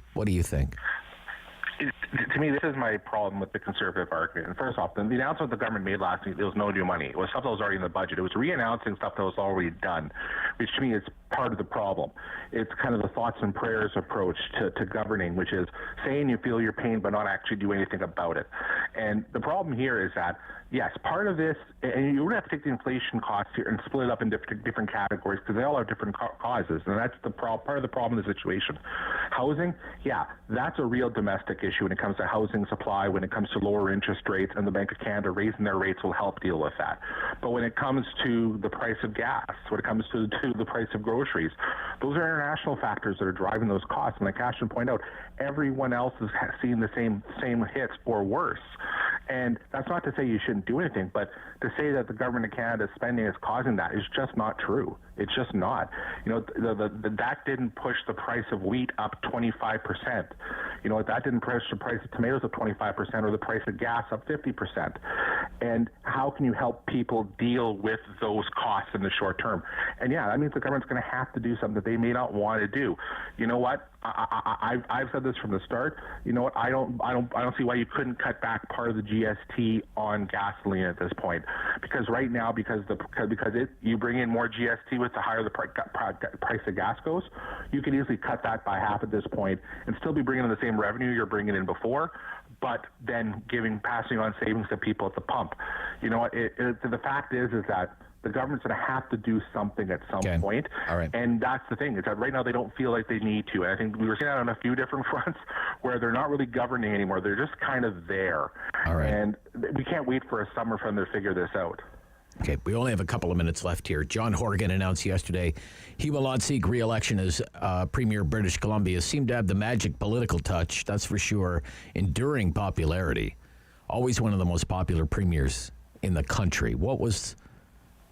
To me, this is my problem with the Conservative argument. And first off, the announcement the government made last week, there was no new money. It was stuff that was already in the budget. It was re-announcing stuff that was already done, which to me is part of the problem. It's kind of the thoughts and prayers approach to governing, which is saying you feel your pain but not actually do anything about it. And the problem here is that, yes, part of this, and you would have to take the inflation costs here and split it up in different categories because they all have different causes, and that's the part of the problem of the situation. Housing, yeah, that's a real domestic issue when it comes to housing supply, when it comes to lower interest rates, and the Bank of Canada raising their rates will help deal with that. But when it comes to the price of gas, when it comes to the price of groceries, those are international factors that are driving those costs. And like Ashton pointed out, everyone else is seeing the same hits or worse. And that's not to say you shouldn't do anything, but to say that the government of Canada's spending is causing that is just not true. It's just not. You know, that didn't push the price of wheat up 25%. You know, that didn't push the price of tomatoes up 25% or the price of gas up 50%. And how can you help people deal with those costs in the short term? And yeah, that means the government's going to have to do something that they may not want to do. You know what? I've said this from the start. You know what? I don't see why you couldn't cut back part of the GST on gasoline at this point, because right now, because you bring in more GST with the higher the price of gas goes, you could easily cut that by half at this point and still be bringing in the same revenue you're bringing in before, but then passing on savings to people at the pump. You know what? The fact is that the government's going to have to do something at some point. All right. And that's the thing, is that right now they don't feel like they need to. And I think we were seeing that on a few different fronts where they're not really governing anymore. They're just kind of there. All right. And we can't wait for a summer for them to figure this out. Okay, we only have a couple of minutes left here. John Horgan announced yesterday he will not seek re-election as Premier of British Columbia. Seemed to have the magic political touch, that's for sure. Enduring popularity. Always one of the most popular premiers in the country. What was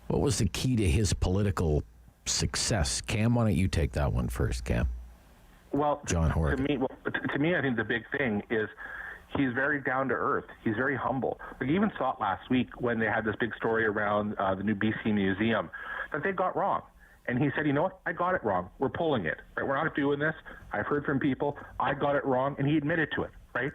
the key to his political success? Cam, why don't you take that one first, Cam? Well, John Horgan. To me, I think the big thing is he's very down to earth. He's very humble. Like, you even saw it last week when they had this big story around the new BC Museum that they got wrong. And he said, you know what? I got it wrong. We're pulling it. Right? We're not doing this. I've heard from people. I got it wrong. And he admitted to it, right?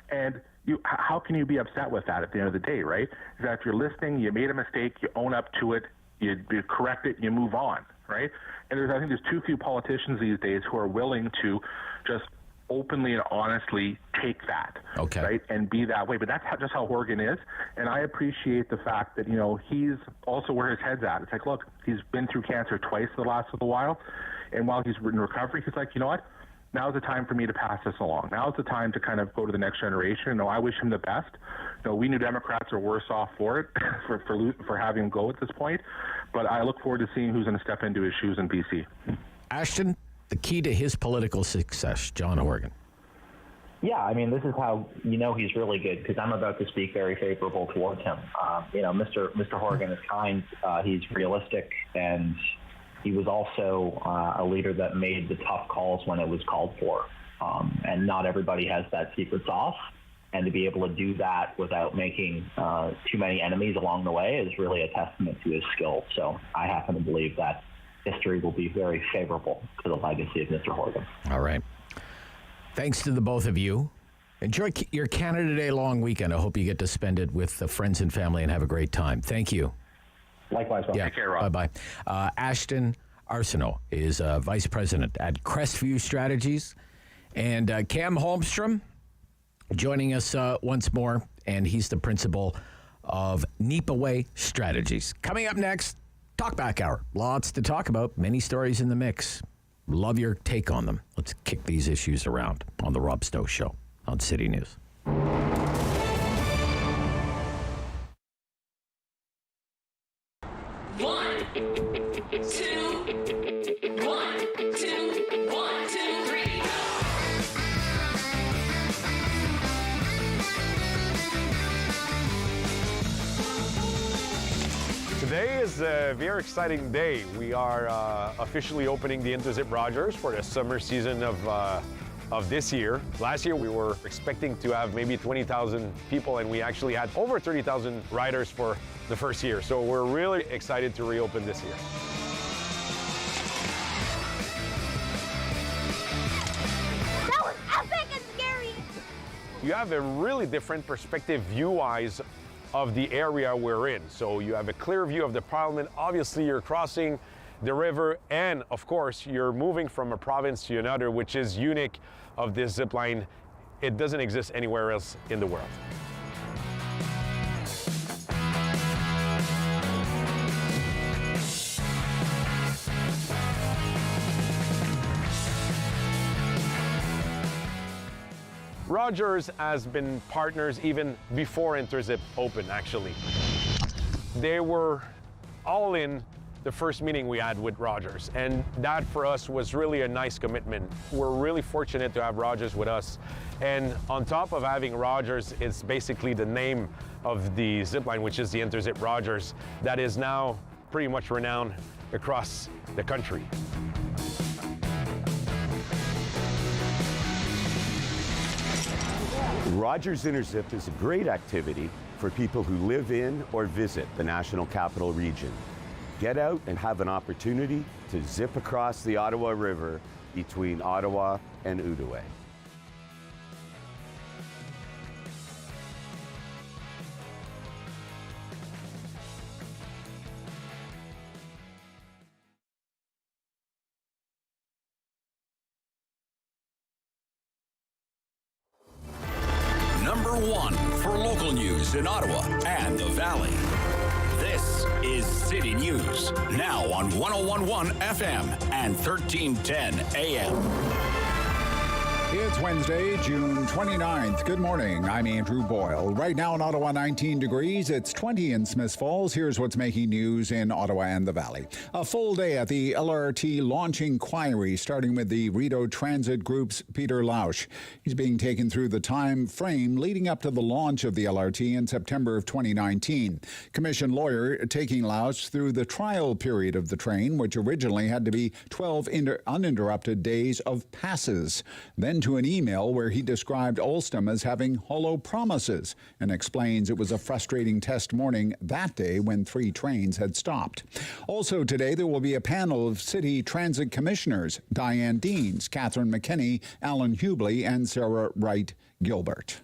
And how can you be upset with that at the end of the day, right? Is that if you're listening, you made a mistake, you own up to it, you correct it, you move on, right? And I think there's too few politicians these days who are willing to just openly and honestly take that, right, and be that way. But that's just how Horgan is, and I appreciate the fact that, you know, he's also where his head's at. It's like, look, he's been through cancer twice the last little while, and while he's in recovery, he's like, you know what? Now's the time for me to pass this along. Now's the time to kind of go to the next generation. You know, I wish him the best. You know, we New Democrats are worse off for it, for having him go at this point. But I look forward to seeing who's going to step into his shoes in BC. Ashton, the key to his political success, John Horgan. Yeah, I mean, this is how you know he's really good, because I'm about to speak very favorable towards him. You know, Mr. Horgan is kind. He's realistic, and he was also a leader that made the tough calls when it was called for. And not everybody has that secret sauce. And to be able to do that without making too many enemies along the way is really a testament to his skill. So I happen to believe that history will be very favorable to the legacy of Mr. Horgan. All right. Thanks to the both of you. Enjoy your Canada Day long weekend. I hope you get to spend it with the friends and family and have a great time. Thank you. Likewise, Rob. Yeah. Take care, Rob. Bye-bye. Ashton Arsenault is Vice President at Crestview Strategies. And Cam Holmstrom joining us once more, and he's the principal of Nipaway Strategies. Coming up next, Talkback Hour. Lots to talk about, many stories in the mix. Love your take on them. Let's kick these issues around on The Rob Snow Show on City News. Today is a very exciting day. We are officially opening the Interzip Rogers for the summer season of this year. Last year we were expecting to have maybe 20,000 people, and we actually had over 30,000 riders for the first year. So we're really excited to reopen this year. That was epic and scary! You have a really different perspective view-wise of the area we're in. So you have a clear view of the Parliament. Obviously, you're crossing the river, and of course, you're moving from a province to another, which is unique of this zip line. It doesn't exist anywhere else in the world. Rogers has been partners even before Interzip opened, actually. They were all in the first meeting we had with Rogers, and that for us was really a nice commitment. We're really fortunate to have Rogers with us, and on top of having Rogers, it's basically the name of the zipline, which is the Interzip Rogers, that is now pretty much renowned across the country. Rogers Interzip is a great activity for people who live in or visit the National Capital Region. Get out and have an opportunity to zip across the Ottawa River between Ottawa and Outaouais. Number one for local news in Ottawa and the Valley. This is City News, now on 101.1 FM and 1310 AM. It's Wednesday, June 29th. Good morning. I'm Andrew Boyle. Right now in Ottawa, 19 degrees. It's 20 in Smiths Falls. Here's what's making news in Ottawa and the Valley. A full day at the LRT launch inquiry, starting with the Rideau Transit Group's Peter Lausch. He's being taken through the time frame leading up to the launch of the LRT in September of 2019. Commission lawyer taking Lausch through the trial period of the train, which originally had to be 12 uninterrupted days of passes. Then to an email where he described Alstom as having hollow promises and explains it was a frustrating test morning that day when 3 trains had stopped. Also today, there will be a panel of city transit commissioners: Diane Deans, Catherine McKinney, Alan Hubley, and Sarah Wright Gilbert.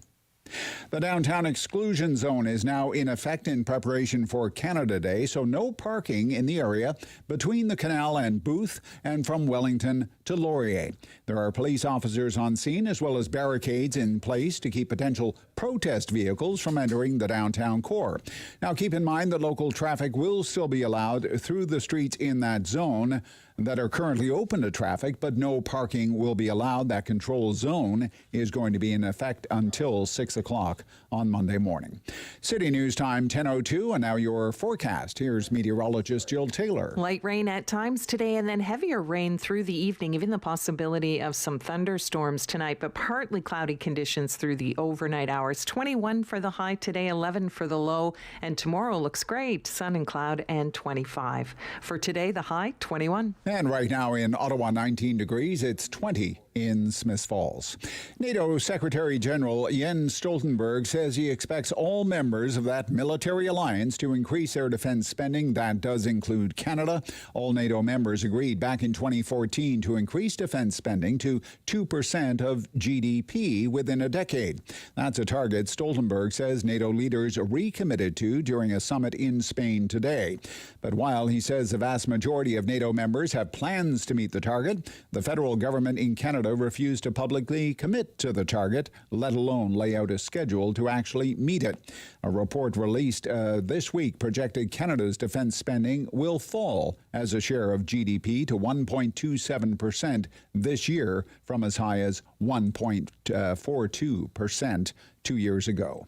The downtown exclusion zone is now in effect in preparation for Canada Day, so no parking in the area between the canal and Booth and from Wellington to Laurier. There are police officers on scene as well as barricades in place to keep potential protest vehicles from entering the downtown core. Now keep in mind that local traffic will still be allowed through the streets in that zone that are currently open to traffic, but no parking will be allowed. That control zone is going to be in effect until 6 o'clock on Monday morning. City News Time 10:02, and now your forecast. Here's meteorologist Jill Taylor. Light rain at times today and then heavier rain through the evening, even the possibility of some thunderstorms tonight, but partly cloudy conditions through the overnight hours. 21 for the high today, 11 for the low, and tomorrow looks great. Sun and cloud and 25. For today, the high, 21. And right now in Ottawa, 19 degrees. It's 20 in Smiths Falls. NATO Secretary General Jens Stoltenberg says he expects all members of that military alliance to increase their defense spending. That does include Canada. All NATO members agreed back in 2014 to increase defense spending to 2% of GDP within a decade. That's a target Stoltenberg says NATO leaders recommitted to during a summit in Spain today. But while he says the vast majority of NATO members have plans to meet the target, the federal government in Canada refused to publicly commit to the target, let alone lay out a schedule to actually meet it. A report released this week projected Canada's defense spending will fall as a share of GDP to 1.27% this year from as high as 1.42% 2 years ago.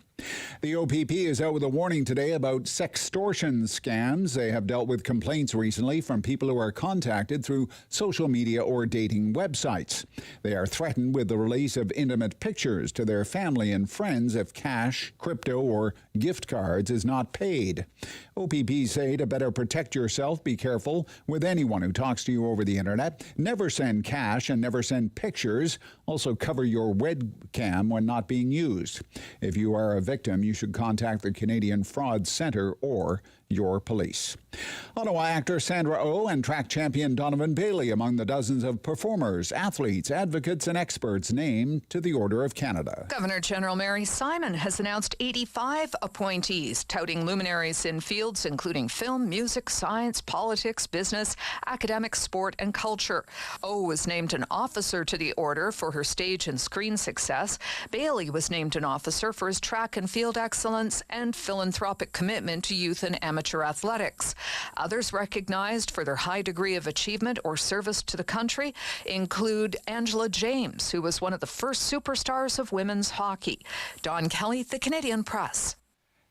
The OPP is out with a warning today about sextortion scams. They have dealt with complaints recently from people who are contacted through social media or dating websites. They are threatened with the release of intimate pictures to their family and friends if cash, crypto, or gift cards is not paid. OPP say to better protect yourself, be careful with anyone who talks to you over the internet. Never send cash and never send pictures. Also cover your webcam when not being used. If you are a victim, you should contact the Canadian Fraud Centre or your police. Ottawa actor Sandra Oh and track champion Donovan Bailey among the dozens of performers, athletes, advocates, and experts named to the Order of Canada. Governor General Mary Simon has announced 85 appointees, touting luminaries in fields including film, music, science, politics, business, academics, sport, and culture. Oh was named an officer to the order for her stage and screen success. Bailey was named an officer for his track and field excellence and philanthropic commitment to youth and amateur athletics. Others recognized for their high degree of achievement or service to the country include Angela James, who was one of the first superstars of women's hockey. Don Kelly, The Canadian Press.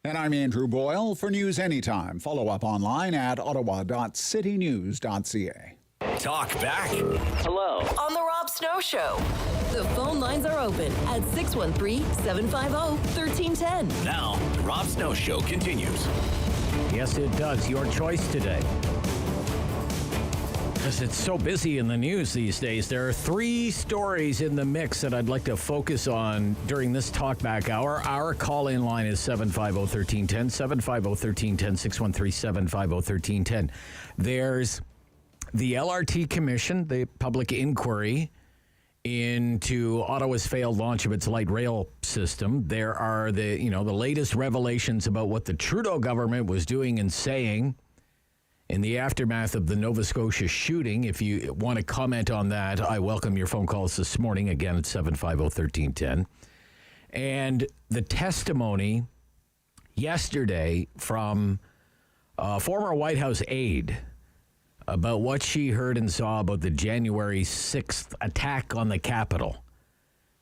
And I'm Andrew Boyle for News Anytime. Follow up online at ottawa.citynews.ca. Talk back. Hello. On the Rob Snow Show. The phone lines are open at 613-750-1310. Now, the Rob Snow Show continues. Yes, it does. Your choice today. Because it's so busy in the news these days, there are 3 stories in the mix that I'd like to focus on during this talkback hour. Our call-in line is 750-1310, 750-1310, 613-750-1310. There's the LRT Commission, the public inquiry into Ottawa's failed launch of its light rail system. There are the latest revelations about what the Trudeau government was doing and saying in the aftermath of the Nova Scotia shooting. If you want to comment on that, I welcome your phone calls this morning, again at 750-1310. And the testimony yesterday from a former White House aide about what she heard and saw about the January 6th attack on the Capitol.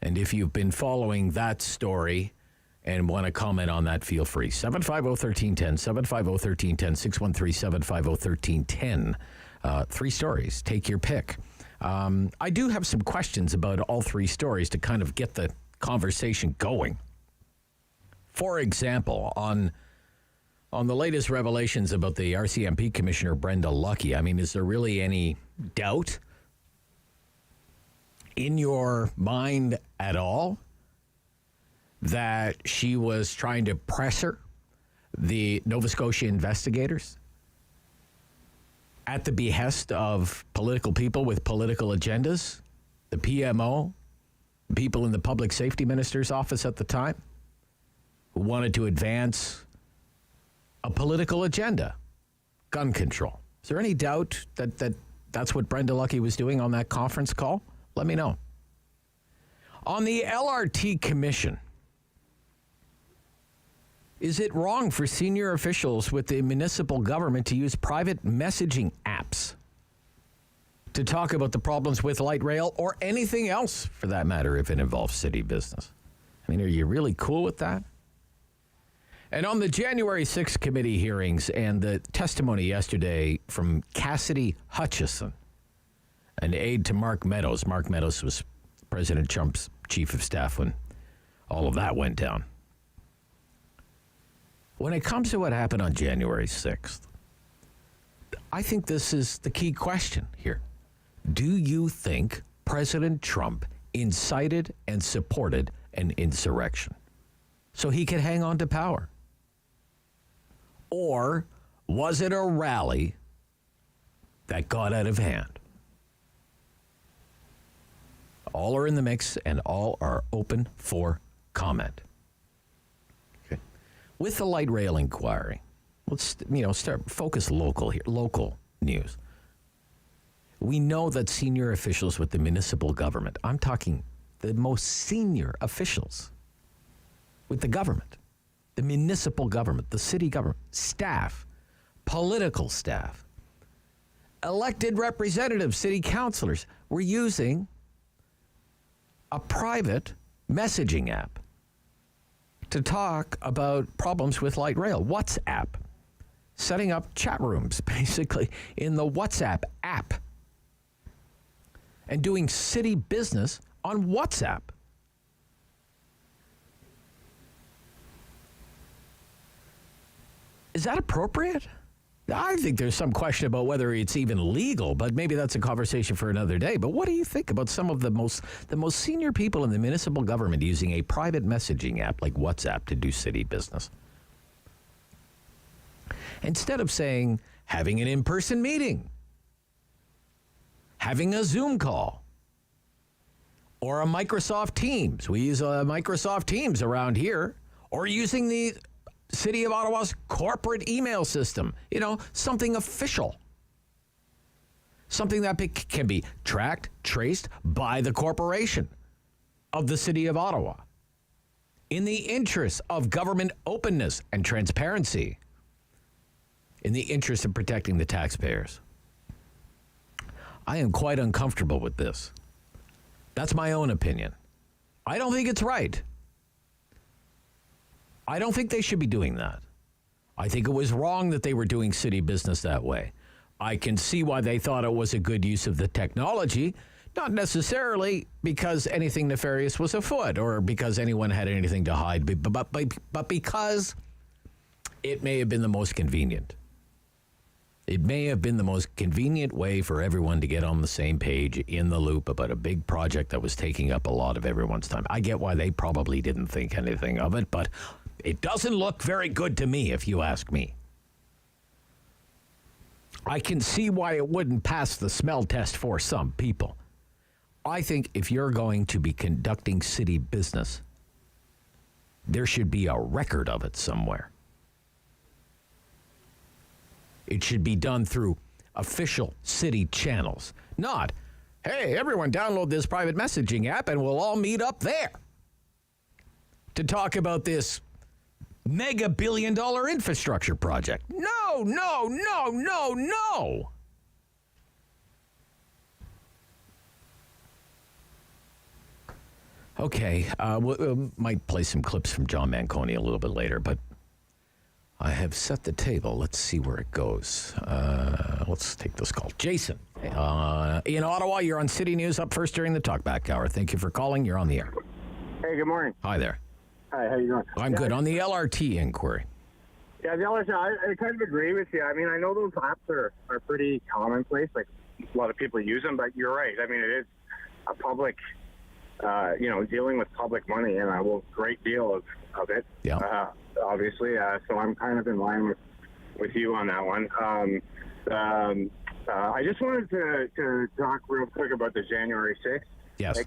And if you've been following that story and want to comment on that, feel free. 750-1310, 750-1310, 613-750-1310. 3 stories. Take your pick. I do have some questions about all 3 stories to kind of get the conversation going. For example, on the latest revelations about the RCMP Commissioner Brenda Lucki, I mean, is there really any doubt in your mind at all that she was trying to pressure the Nova Scotia investigators at the behest of political people with political agendas, the PMO, people in the Public Safety Minister's office at the time, who wanted to advance a political agenda, gun control? Is there any doubt that that's what Brenda Lucki was doing on that conference call? Let me know. On the LRT Commission, is it wrong for senior officials with the municipal government to use private messaging apps to talk about the problems with light rail or anything else, for that matter, if it involves city business? I mean, are you really cool with that? And on the January 6th committee hearings and the testimony yesterday from Cassidy Hutchison, an aide to Mark Meadows. Mark Meadows was President Trump's chief of staff when all of that went down. When it comes to what happened on January 6th, I think this is the key question here. Do you think President Trump incited and supported an insurrection so he could hang on to power? Or was it a rally that got out of hand? All are in the mix and all are open for comment. Okay. With the light rail inquiry, let's focus local here, local news. We know that senior officials with the municipal government, I'm talking the most senior officials with the government, the municipal government, the city government, staff, political staff, elected representatives, city councilors, were using a private messaging app to talk about problems with light rail. WhatsApp. Setting up chat rooms, basically, in the WhatsApp app. And doing city business on WhatsApp. Is that appropriate? I think there's some question about whether it's even legal, but maybe that's a conversation for another day. But what do you think about some of the most senior people in the municipal government using a private messaging app like WhatsApp to do city business? Instead of saying, having an in-person meeting, having a Zoom call, or a Microsoft Teams. We use Microsoft Teams around here, or using the City of Ottawa's corporate email system. You know, something official. Something that can be tracked, traced by the corporation of the City of Ottawa. In the interest of government openness and transparency. In the interest of protecting the taxpayers. I am quite uncomfortable with this. That's my own opinion. I don't think it's right. I don't think they should be doing that. I think it was wrong that they were doing city business that way. I can see why they thought it was a good use of the technology, not necessarily because anything nefarious was afoot or because anyone had anything to hide, but because it may have been the most convenient. It may have been the most convenient way for everyone to get on the same page in the loop about a big project that was taking up a lot of everyone's time. I get why they probably didn't think anything of it, but it doesn't look very good to me, if you ask me. I can see why it wouldn't pass the smell test for some people. I think if you're going to be conducting city business, there should be a record of it somewhere. It should be done through official city channels, not, hey, everyone download this private messaging app and we'll all meet up there to talk about this mega billion-dollar infrastructure project. No, no, no, no, no. Okay, we might play some clips from John Manconi a little bit later, but I have set the table. Let's see where it goes. Let's take this call. Jason, in Ottawa, you're on City News, up first during the Talkback Hour. Thank you for calling. You're on the air. Hey, good morning. Hi there. Hi, how you doing? I'm good. On the LRT inquiry. Yeah, the LRT, I kind of agree with you. I mean, I know those apps are pretty commonplace. Like, a lot of people use them, but you're right. I mean, it is a public, dealing with public money, and a great deal of it. Yeah. Obviously, so I'm kind of in line with you on that one. I just wanted to talk real quick about the January 6th. Yes.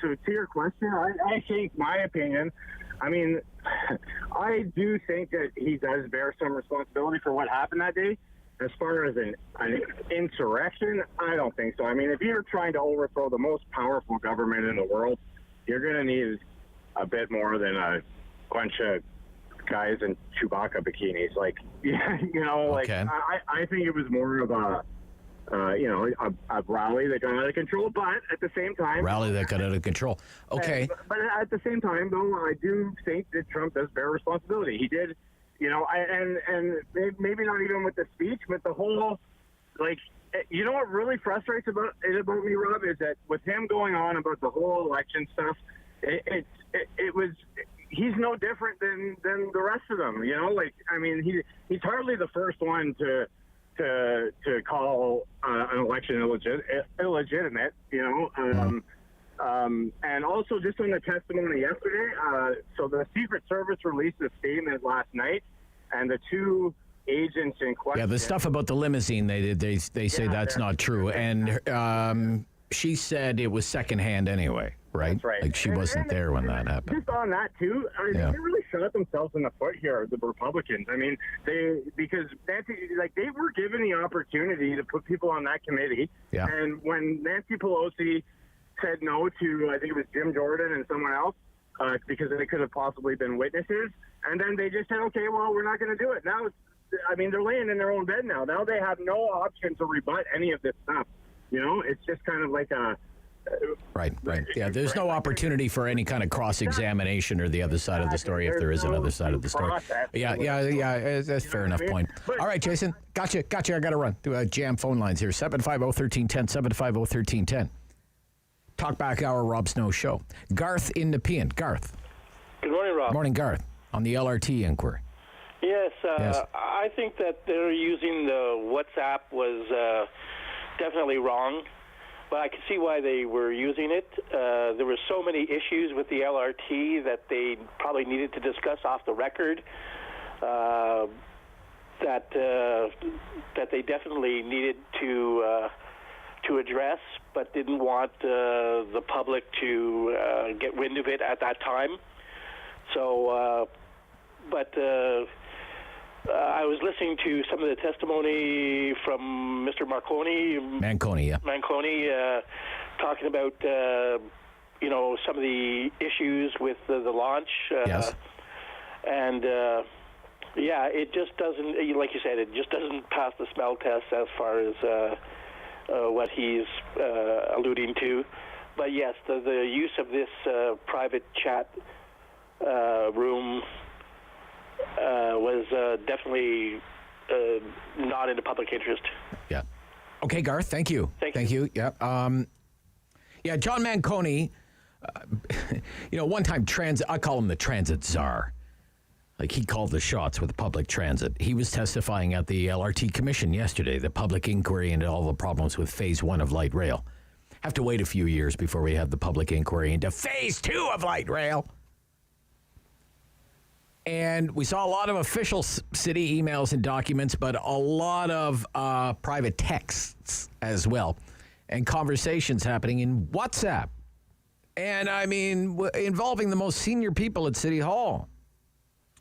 So to your question, I think my opinion, I mean, I do think that he does bear some responsibility for what happened that day. As far as an insurrection, I don't think so. I mean, if you're trying to overthrow the most powerful government in the world, you're going to need a bit more than a bunch of guys in Chewbacca bikinis. Like, okay. I think it was more of a rally that got out of control, but at the same time... Rally that got out of control. Okay. But at the same time, though, I do think that Trump does bear responsibility. He did, and maybe not even with the speech, but the whole, what really frustrates about me, Rob, is that with him going on about the whole election stuff, he's no different than the rest of them, he's hardly the first one to call an election illegitimate, and also just on the testimony yesterday, so the Secret Service released a statement last night, and the two agents in question... Yeah, the stuff about the limousine, they say that's not true, and she said it was secondhand anyway, right? That's right. Like she wasn't there when that happened. Just on that too, they really shot themselves in the foot here, the Republicans. I mean, because Nancy, they were given the opportunity to put people on that committee, and when Nancy Pelosi said no to, I think it was Jim Jordan and someone else, because they could have possibly been witnesses, and then they just said, okay, well, we're not going to do it. Now, they're laying in their own bed now. Now they have no option to rebut any of this stuff. It's just kind of like a... Right. Yeah, there's no opportunity for any kind of cross-examination or the other side of the story if there is another side of the story. Yeah, that's a fair enough point. All right, Jason, gotcha. I got to run. Do jam phone lines here. 750-1310, 750-1310. Talkback Hour, Rob Snow Show. Garth in Nepean. Garth. Good morning, Rob. Morning, Garth. On the LRT inquiry. Yes, I think that they're using the WhatsApp was definitely wrong, but I can see why they were using it. There were so many issues with the LRT that they probably needed to discuss off the record. that they definitely needed to address, but didn't want the public to get wind of it at that time. So, I was listening to some of the testimony from Mr. Manconi, talking about some of the issues with the launch. Yes. And it just doesn't, like you said, it just doesn't pass the smell test as far as what he's alluding to. But yes, the use of this private chat room was definitely not in the public interest. Yeah. Okay, Garth, thank you. Thank you. Yeah. John Manconi, one time I call him the transit czar. Like, he called the shots with public transit. He was testifying at the LRT Commission yesterday, the public inquiry into all the problems with Phase 1 of light rail. Have to wait a few years before we have the public inquiry into Phase 2 of light rail. And we saw a lot of official city emails and documents, but a lot of private texts as well, and conversations happening in WhatsApp. And, I mean, involving the most senior people at City Hall.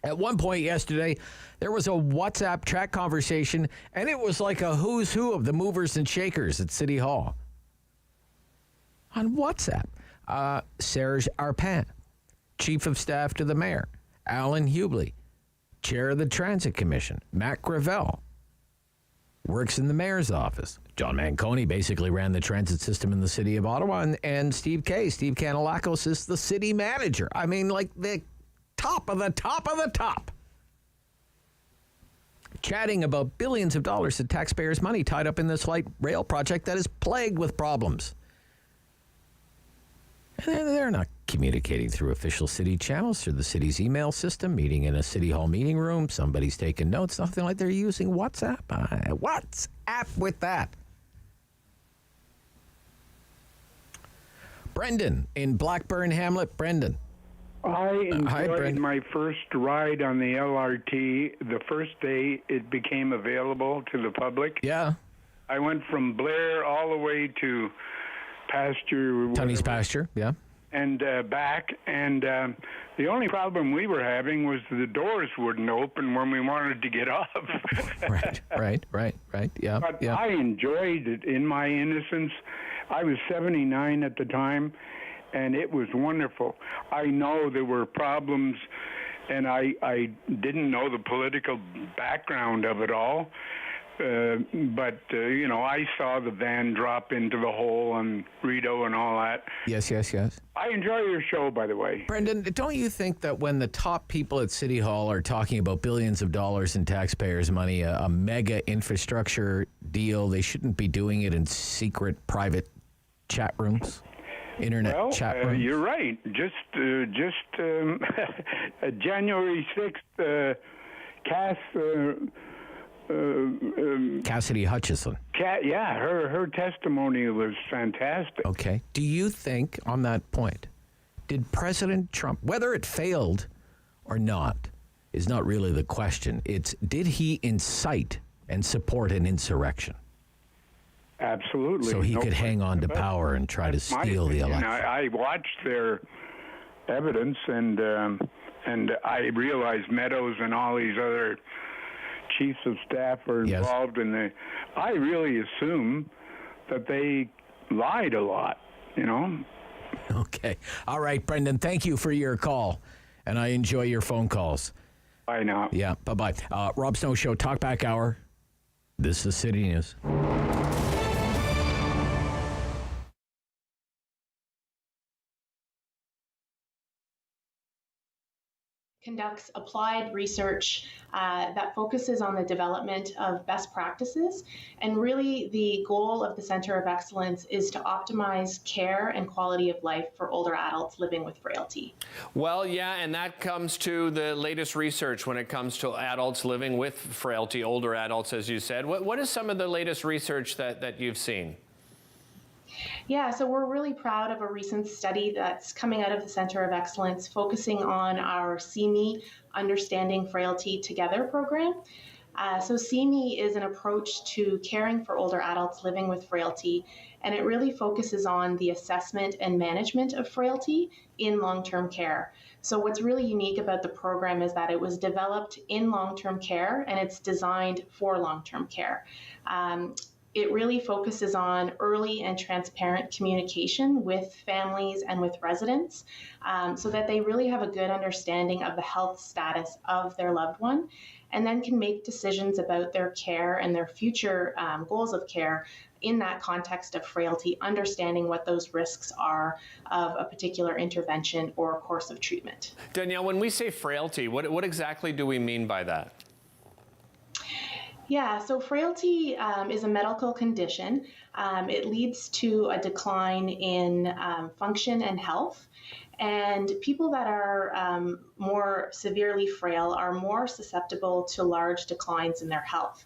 At one point yesterday, there was a WhatsApp chat conversation, and it was like a who's who of the movers and shakers at City Hall. On WhatsApp, Serge Arpin, Chief of Staff to the Mayor, Alan Hubly, Chair of the Transit Commission, Matt Gravel, works in the Mayor's office. John Manconi basically ran the transit system in the city of Ottawa, and Steve Kanellakos is the city manager. I mean, like the top of the top of the top. Chatting about billions of dollars of taxpayers' money tied up in this light rail project that is plagued with problems. And they're not communicating through official city channels, through the city's email system, meeting in a city hall meeting room. Somebody's taking notes, nothing like they're using WhatsApp. WhatsApp with that. Brendan in Blackburn Hamlet. Brendan. I enjoyed my first ride on the LRT the first day it became available to the public. Yeah. I went from Blair all the way to Pasture. Tunney's Pasture, yeah. And back. And the only problem we were having was the doors wouldn't open when we wanted to get off. Right. Yeah. But I enjoyed it in my innocence. I was 79 at the time, and it was wonderful. I know there were problems, and I didn't know the political background of it all. But I saw the van drop into the hole on Rideau and all that. Yes. I enjoy your show, by the way. Brendan, don't you think that when the top people at City Hall are talking about billions of dollars in taxpayers' money, a mega infrastructure deal, they shouldn't be doing it in secret, private chat rooms? Internet chat rooms? You're right. Just January 6th, Cassidy Hutchison. Her testimony was fantastic. Okay. Do you think, on that point, did President Trump, whether it failed or not, is not really the question. It's, did he incite and support an insurrection? Absolutely. So he could hang on to power and try to steal the election. I watched their evidence, and I realized Meadows and all these other chiefs of staff are involved in the. I really assume that they lied a lot, Okay. All right, Brendan, thank you for your call, and I enjoy your phone calls. Bye now. Yeah, bye-bye. Rob Snow Show, Talkback Hour. This is City News. Conducts applied research that focuses on the development of best practices. And really the goal of the Center of Excellence is to optimize care and quality of life for older adults living with frailty. Well, yeah, and that comes to the latest research when it comes to adults living with frailty, older adults, as you said. What is some of the latest research that you've seen? Yeah, so we're really proud of a recent study that's coming out of the Center of Excellence focusing on our CME Understanding Frailty Together program. So CME is an approach to caring for older adults living with frailty, and it really focuses on the assessment and management of frailty in long-term care. So what's really unique about the program is that it was developed in long-term care and it's designed for long-term care. It really focuses on early and transparent communication with families and with residents so that they really have a good understanding of the health status of their loved one, and then can make decisions about their care and their future goals of care in that context of frailty, understanding what those risks are of a particular intervention or course of treatment. Danielle, when we say frailty, what exactly do we mean by that? Yeah, so frailty is a medical condition. It leads to a decline in function and health. And people that are more severely frail are more susceptible to large declines in their health.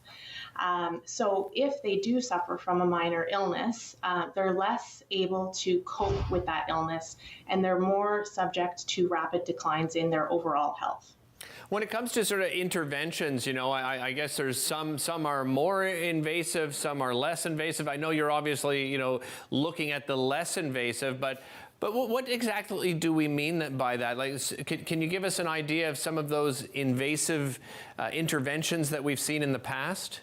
So if they do suffer from a minor illness, they're less able to cope with that illness, and they're more subject to rapid declines in their overall health. When it comes to sort of interventions, you know, I guess there's some are more invasive, some are less invasive. I know you're obviously, you know, looking at the less invasive, but what exactly do we mean by that? Like, can you give us an idea of some of those invasive interventions that we've seen in the past?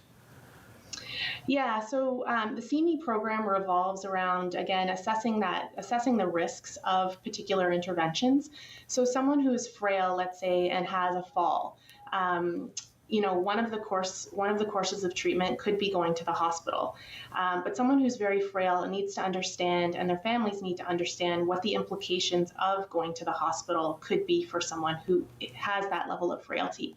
Yeah, so the CME program revolves around, again, assessing the risks of particular interventions. So someone who is frail, let's say, and has a fall, you know, one of the courses of treatment could be going to the hospital. But someone who's very frail needs to understand, and their families need to understand, what the implications of going to the hospital could be for someone who has that level of frailty.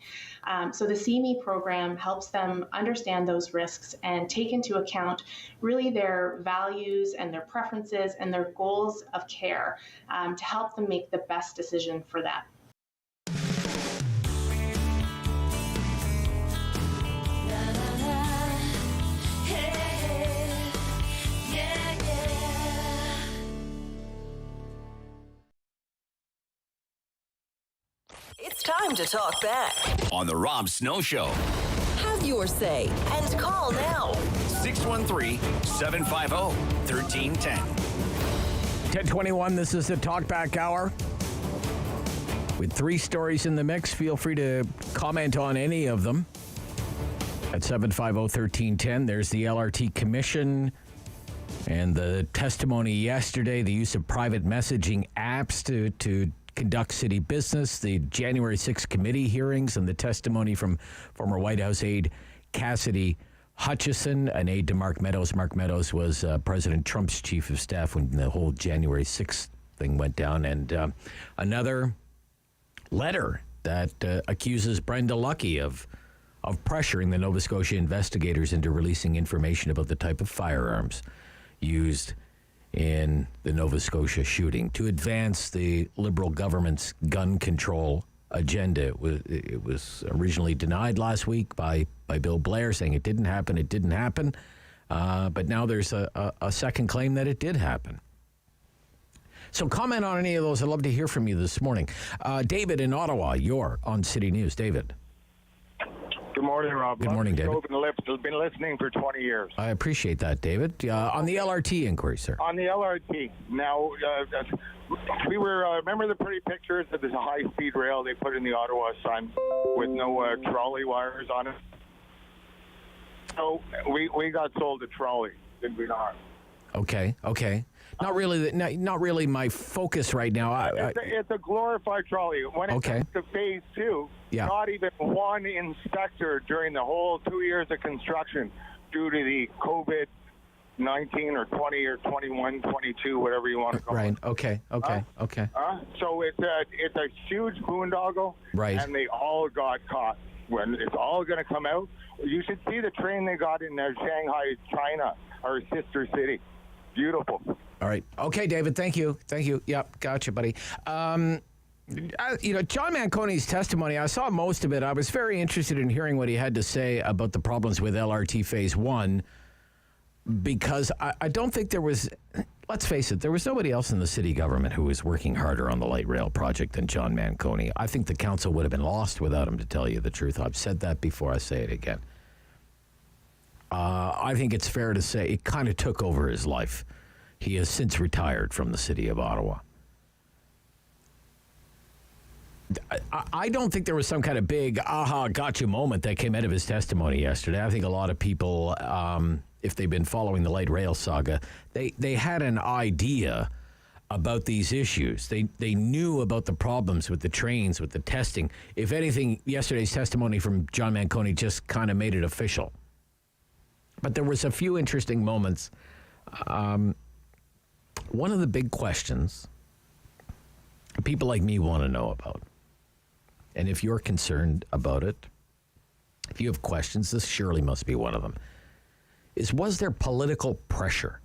So the CME program helps them understand those risks and take into account really their values and their preferences and their goals of care to help them make the best decision for them. It's time to talk back on the Rob Snow Show. Have your say and call now. 613-750-1310. 10:21, this is the Talk Back Hour. With 3 stories in the mix, feel free to comment on any of them. At 750-1310, there's the LRT Commission and the testimony yesterday, the use of private messaging apps to conduct city business, the January 6th committee hearings, and the testimony from former White House aide Cassidy Hutchison, an aide to Mark Meadows. Mark Meadows was President Trump's chief of staff when the whole January 6th thing went down. And another letter that accuses Brenda Lucki of pressuring the Nova Scotia investigators into releasing information about the type of firearms used in the Nova Scotia shooting to advance the Liberal government's gun control agenda. It was originally denied last week by Bill Blair, saying it didn't happen. But now there's a second claim that it did happen. So comment on any of those. I'd love to hear from you this morning. David in Ottawa, you're on City News. David. Good morning, Rob. Good morning, David. I've been listening for 20 years. I appreciate that, David. On the LRT inquiry, sir. On the LRT. Now, we were, remember the pretty pictures of this high-speed rail they put in the Ottawa Sun with no trolley wires on it? So we got sold a trolley, did we not? Okay. Not really my focus right now. It's a glorified trolley. When it comes to phase 2, not even one inspector during the whole 2 years of construction due to the COVID-19 or 20 or 21, 22, whatever you want to call it. Right. Okay. So it's a huge boondoggle, right? And they all got caught. When it's all going to come out, you should see the train they got in Shanghai, China, our sister city. Beautiful. All right. Okay, David. Thank you. Yep. Gotcha, buddy. John Manconi's testimony, I saw most of it. I was very interested in hearing what he had to say about the problems with LRT Phase 1, because I don't think there was, let's face it, there was nobody else in the city government who was working harder on the light rail project than John Manconi. I think the council would have been lost without him, to tell you the truth. I've said that before, I say it again. I think it's fair to say it kind of took over his life. He has since retired from the city of Ottawa. I don't think there was some kind of big aha gotcha moment that came out of his testimony yesterday. I think a lot of people, if they've been following the light rail saga, they had an idea about these issues. They knew about the problems with the trains, with the testing. If anything, yesterday's testimony from John Manconi just kind of made it official. But there was a few interesting moments. One of the big questions people like me want to know about, and if you're concerned about it, if you have questions, this surely must be one of them, is was there political pressure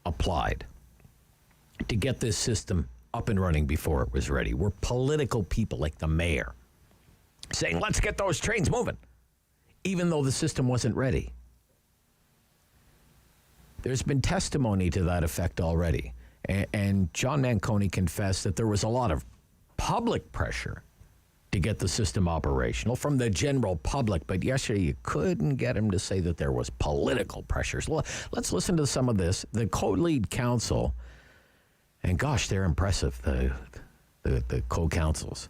applied to get this system up and running before it was ready? Were political people like the mayor saying, let's get those trains moving, even though the system wasn't ready? There's been testimony to that effect already. And John Manconi confessed that there was a lot of public pressure to get the system operational from the general public. But yesterday, you couldn't get him to say that there was political pressures. Let's listen to some of this. The co-lead council, and gosh, they're impressive, the co-councils,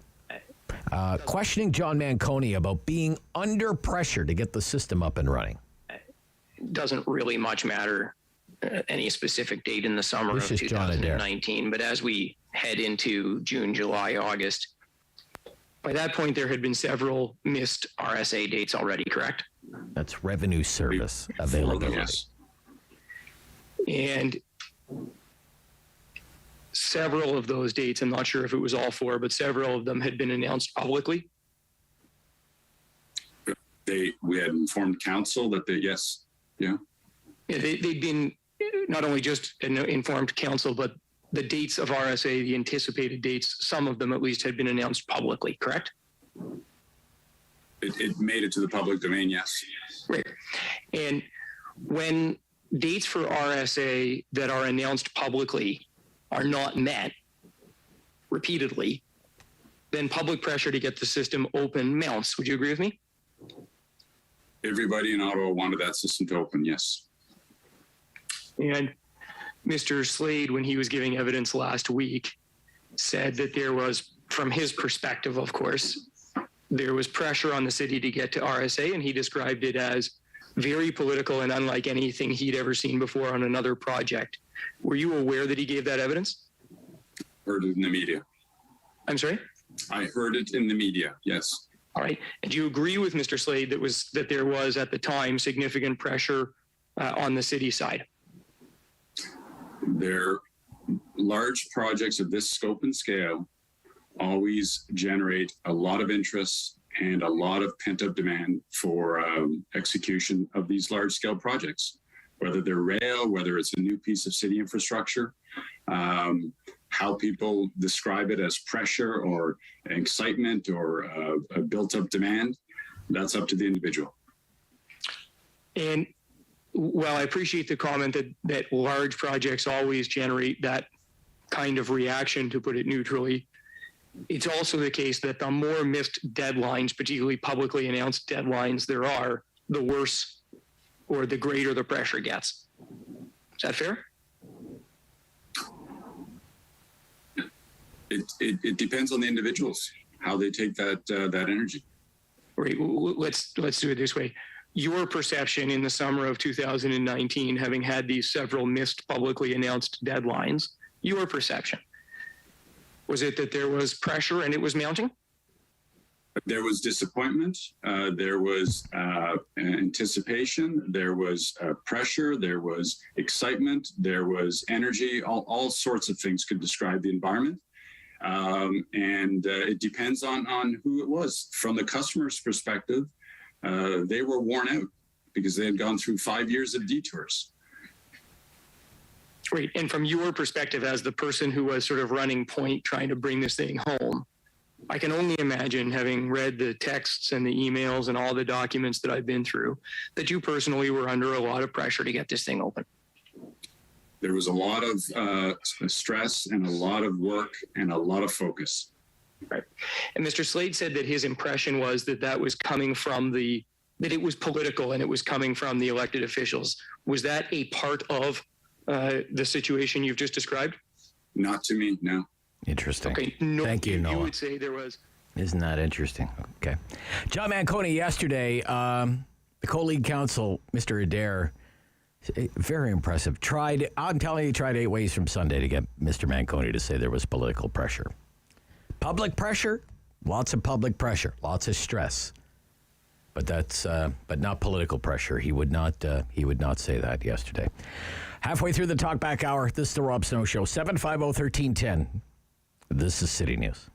questioning John Manconi about being under pressure to get the system up and running. Doesn't really much matter any specific date in the summer of 2019, but as we head into June, July, August, by that point there had been several missed RSA dates already, correct? That's revenue service availability. Yes. And several of those dates, I'm not sure if it was all four, but several of them had been announced publicly. We had informed council that yes. They'd been not only just informed council, but the dates of RSA, the anticipated dates, some of them at least had been announced publicly, correct? It made it to the public domain, yes. Right. And when dates for RSA that are announced publicly are not met repeatedly, then public pressure to get the system open mounts. Would you agree with me? Everybody in Ottawa wanted that system to open, yes. And Mr. Slade, when he was giving evidence last week, said that there was, from his perspective, of course, there was pressure on the city to get to RSA, and he described it as very political and unlike anything he'd ever seen before on another project. Were you aware that he gave that evidence? Heard it in the media. I'm sorry? I heard it in the media, yes. All right. And do you agree with Mr. Slade that there was at the time significant pressure on the city side? Their large projects of this scope and scale always generate a lot of interest and a lot of pent-up demand for execution of these large-scale projects, whether they're rail, whether it's a new piece of city infrastructure. How people describe it as pressure or excitement or a built-up demand, that's up to the individual. And while I appreciate the comment that large projects always generate that kind of reaction, to put it neutrally, it's also the case that the more missed deadlines, particularly publicly announced deadlines there are, the worse or the greater the pressure gets. Is that fair? It depends on the individuals, how they take that energy. Right. Let's do it this way. Your perception in the summer of 2019, having had these several missed publicly announced deadlines, your perception, was it that there was pressure and it was mounting? There was disappointment. There was anticipation. There was pressure. There was excitement. There was energy. All sorts of things could describe the environment. And it depends on who it was. From the customer's perspective, they were worn out because they had gone through 5 years of detours. Right. And from your perspective as the person who was sort of running point trying to bring this thing home, I can only imagine, having read the texts and the emails and all the documents that I've been through, that you personally were under a lot of pressure to get this thing open. There was a lot of stress and a lot of work and a lot of focus. Right. And Mr. Slade said that his impression was that was coming from that it was political and it was coming from the elected officials. Was that a part of the situation you've just described? Not to me, no. Interesting. Okay. No, Thank you, Noah. You would say there was. Isn't that interesting? Okay. John Manconi yesterday, the co-lead counsel, Mr. Adair, very impressive. I'm telling you, tried 8 ways from Sunday to get Mr. Manconi to say there was political pressure. Public pressure, lots of public pressure, lots of stress. But but not political pressure. He would not say that yesterday. Halfway through the Talkback Hour, this is the Rob Snow Show, 750-1310. This is City News.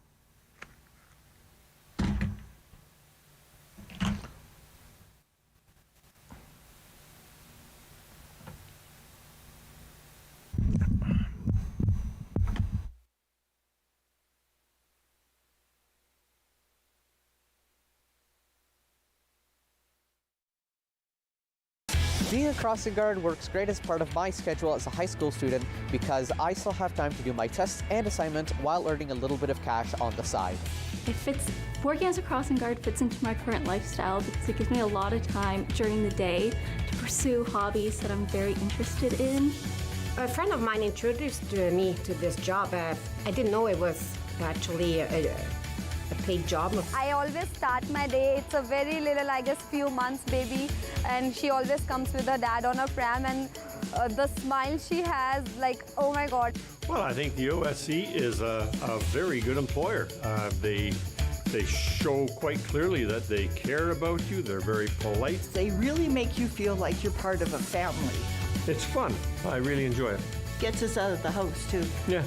Being a crossing guard works great as part of my schedule as a high school student because I still have time to do my tests and assignments while earning a little bit of cash on the side. Working as a crossing guard fits into my current lifestyle because it gives me a lot of time during the day to pursue hobbies that I'm very interested in. A friend of mine introduced me to this job. I didn't know it was actually a paid job. I always start my day. It's a very little, I guess, few months baby, and she always comes with her dad on a pram, and the smile she has, like, oh my God. Well, I think the OSC is a very good employer. They show quite clearly that they care about you. They're very polite. They really make you feel like you're part of a family. It's fun. I really enjoy it. Gets us out of the house, too. Yeah.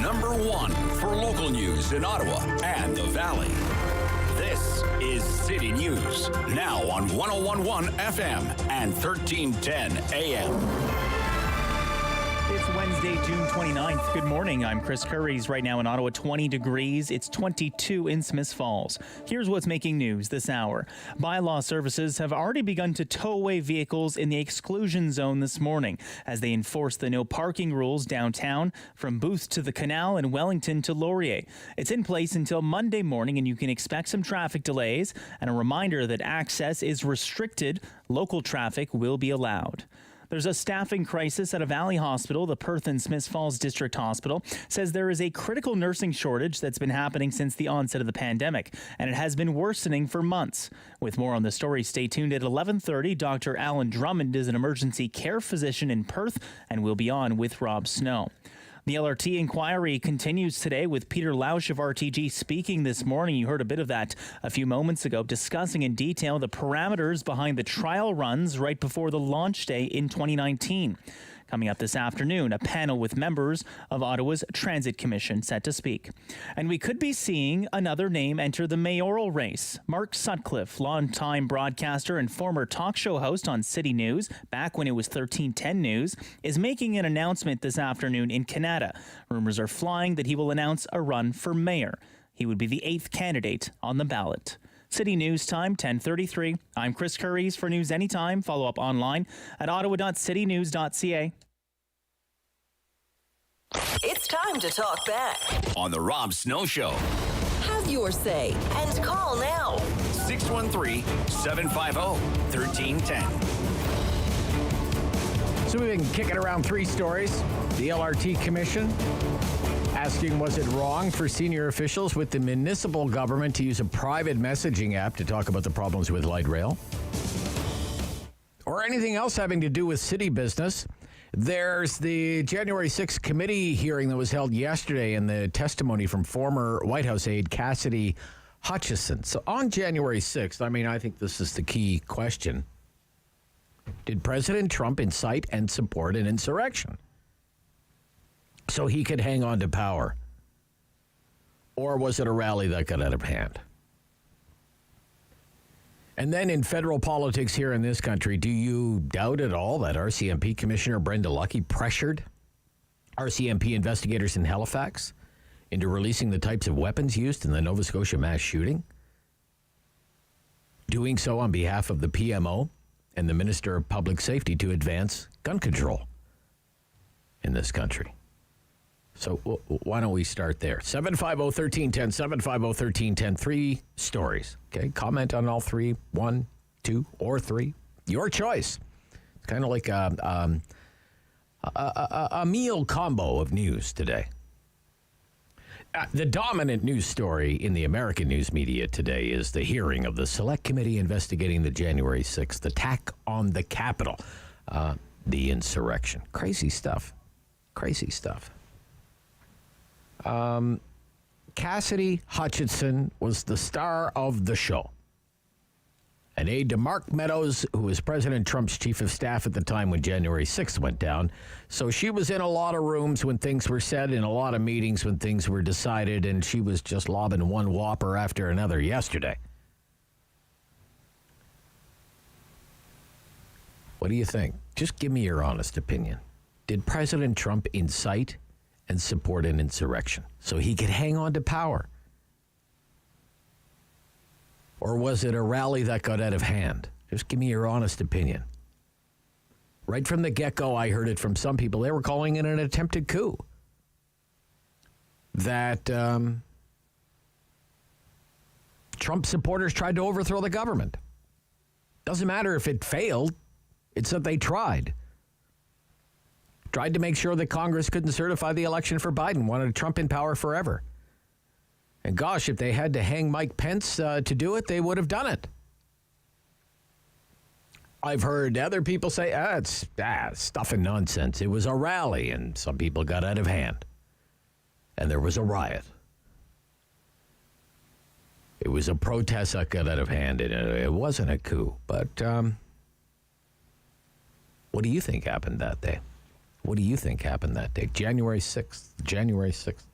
Number one for local news in Ottawa and the Valley. This is City News, now on 101.1 FM and 1310 AM. It's Wednesday, June 29th. Good morning. I'm Chris Curries. Right now in Ottawa, 20 degrees. It's 22 in Smiths Falls. Here's what's making news this hour. Bylaw services have already begun to tow away vehicles in the exclusion zone this morning as they enforce the no parking rules downtown from Booth to the Canal and Wellington to Laurier. It's in place until Monday morning, and you can expect some traffic delays and a reminder that access is restricted. Local traffic will be allowed. There's a staffing crisis at a Valley hospital. The Perth and Smiths Falls District Hospital says there is a critical nursing shortage that's been happening since the onset of the pandemic, and it has been worsening for months. With more on the story, stay tuned at 11:30. Dr. Alan Drummond is an emergency care physician in Perth and will be on with Rob Snow. The LRT inquiry continues today with Peter Lausch of RTG speaking this morning. You heard a bit of that a few moments ago, discussing in detail the parameters behind the trial runs right before the launch day in 2019. Coming up this afternoon, a panel with members of Ottawa's Transit Commission set to speak. And we could be seeing another name enter the mayoral race. Mark Sutcliffe, longtime broadcaster and former talk show host on City News, back when it was 1310 News, is making an announcement this afternoon in Canada. Rumors are flying that he will announce a run for mayor. He would be the 8th candidate on the ballot. City News Time, 10:33. I'm Chris Curries for News Anytime. Follow up online at ottawa.citynews.ca. It's time to talk back On the Rob Snow Show. Have your say and call now. 613-750-1310. So we've been kicking around three stories. The LRT Commission asking, was it wrong for senior officials with the municipal government to use a private messaging app to talk about the problems with light rail? Or anything else having to do with city business? There's the January 6th committee hearing that was held yesterday and the testimony from former White House aide Cassidy Hutchinson. So on January 6th, I think this is the key question. Did President Trump incite and support an insurrection so he could hang on to power? Or was it a rally that got out of hand? And then in federal politics here in this country, do you doubt at all that RCMP Commissioner Brenda Lucki pressured RCMP investigators in Halifax into releasing the types of weapons used in the Nova Scotia mass shooting? Doing so on behalf of the PMO and the Minister of Public Safety to advance gun control in this country. So why don't we start there? 750-1310, 750-1310, 3 stories. Okay, comment on all 3, 1, 2, or 3. Your choice. It's kind of like a meal combo of news today. The dominant news story in the American news media today is the hearing of the Select Committee investigating the January 6th attack on the Capitol, the insurrection. Crazy stuff. Crazy stuff. Cassidy Hutchinson was the star of the show. An aide to Mark Meadows, who was President Trump's chief of staff at the time when January 6th went down. So she was in a lot of rooms when things were said, in a lot of meetings when things were decided, and she was just lobbing one whopper after another yesterday. What do you think? Just give me your honest opinion. Did President Trump incite and support an insurrection so he could hang on to power? Or was it a rally that got out of hand? Just give me your honest opinion. Right from the get-go, I heard it from some people. They were calling it an attempted coup. That Trump supporters tried to overthrow the government. Doesn't matter if it failed. It's that they tried. Tried to make sure that Congress couldn't certify the election for Biden. Wanted Trump in power forever. And gosh, if they had to hang Mike Pence to do it, they would have done it. I've heard other people say, it's stuff and nonsense. It was a rally, and some people got out of hand. And there was a riot. It was a protest that got out of hand, and it wasn't a coup. But what do you think happened that day? What do you think happened that day? January 6th.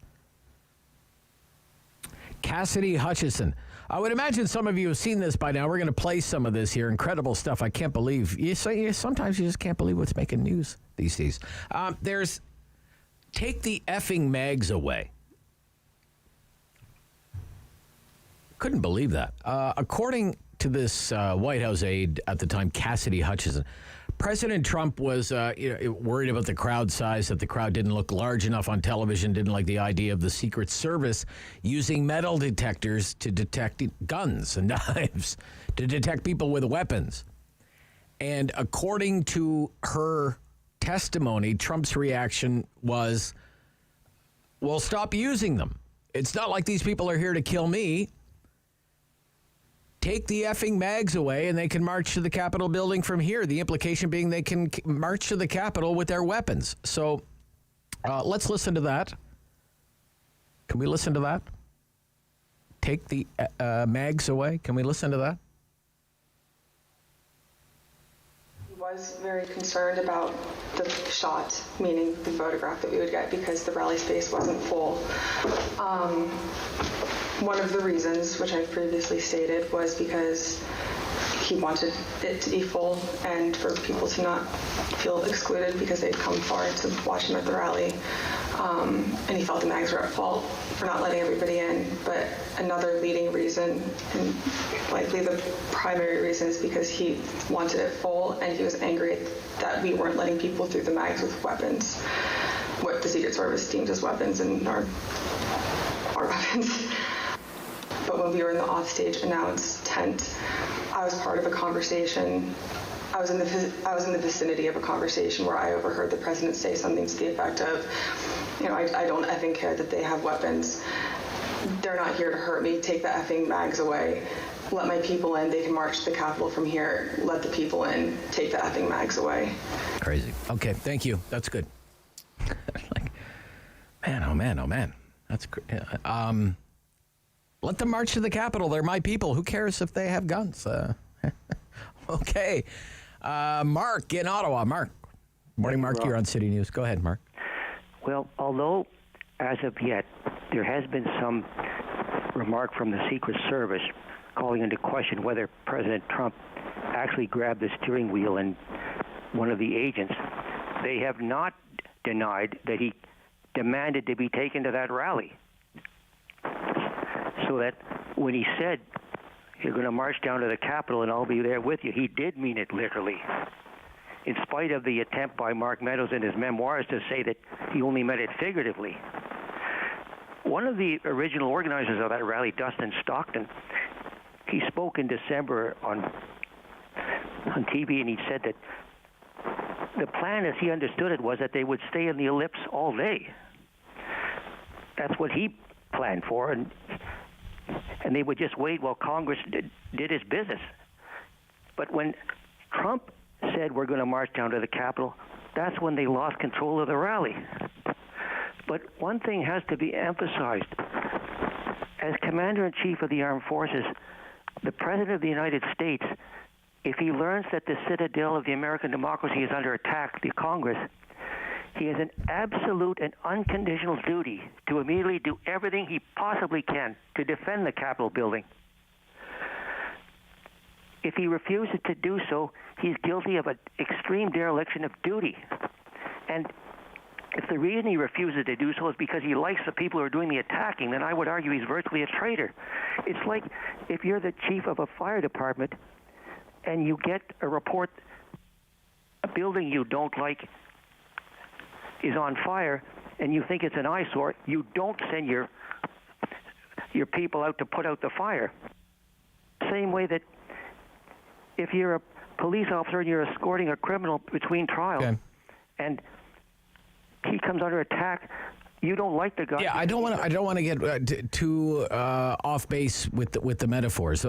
Cassidy Hutchinson. I would imagine some of you have seen this by now. We're going to play some of this here. Incredible stuff. I can't believe. Sometimes you just can't believe what's making news these days. There's Take the Effing Mags Away. Couldn't believe that. According to this White House aide at the time, Cassidy Hutchinson, President Trump was worried about the crowd size, that the crowd didn't look large enough on television, didn't like the idea of the Secret Service using metal detectors to detect guns and knives, to detect people with weapons. And according to her testimony, Trump's reaction was, well, stop using them. It's not like these people are here to kill me. Take the effing mags away and they can march to the Capitol building from here. The implication being they can march to the Capitol with their weapons. So let's listen to that. Can we listen to that? Take the mags away. Can we listen to that? He was very concerned about the shot, meaning the photograph that we would get, because the rally space wasn't full. One of the reasons, which I've previously stated, was because he wanted it to be full and for people to not feel excluded because they'd come far to watch him at the rally. And he felt the MAGs were at fault for not letting everybody in. But another leading reason, and likely the primary reason, is because he wanted it full and he was angry that we weren't letting people through the MAGs with weapons, what the Secret Service deemed as weapons and our weapons. But when we were in the offstage announce tent, I was part of a conversation. I was in the vicinity of a conversation where I overheard the president say something to the effect of, I don't effing care that they have weapons. They're not here to hurt me. Take the effing MAGs away. Let my people in. They can march to the Capitol from here. Let the people in. Take the effing MAGs away. Crazy. Okay, thank you. That's good. Oh man. That's let them march to the Capitol. They're my people. Who cares if they have guns? Okay. Mark in Ottawa. Mark. Morning, Mark. You're on City News. Go ahead, Mark. Well, although as of yet there has been some remark from the Secret Service calling into question whether President Trump actually grabbed the steering wheel and one of the agents, they have not denied that he demanded to be taken to that rally. So that when he said, "You're going to march down to the Capitol and I'll be there with you," he did mean it literally. In spite of the attempt by Mark Meadows in his memoirs to say that he only meant it figuratively. One of the original organizers of that rally, Dustin Stockton, he spoke in December on TV, and he said that the plan, as he understood it, was that they would stay in the ellipse all day. That's what he planned for, and they would just wait while Congress did his business. But when Trump said we're going to march down to the Capitol, that's when they lost control of the rally. But one thing has to be emphasized. As Commander-in-Chief of the Armed Forces, the President of the United States, if he learns that the citadel of the American democracy is under attack, the Congress, he has an absolute and unconditional duty to immediately do everything he possibly can to defend the Capitol building. If he refuses to do so, he's guilty of an extreme dereliction of duty. And if the reason he refuses to do so is because he likes the people who are doing the attacking, then I would argue he's virtually a traitor. It's like if you're the chief of a fire department and you get a report, a building you don't like is on fire, and you think it's an eyesore, you don't send your people out to put out the fire. Same way that if you're a police officer and you're escorting a criminal between trials, and he comes under attack, you don't like the guy. Yeah, I don't want to get too off base with the metaphors.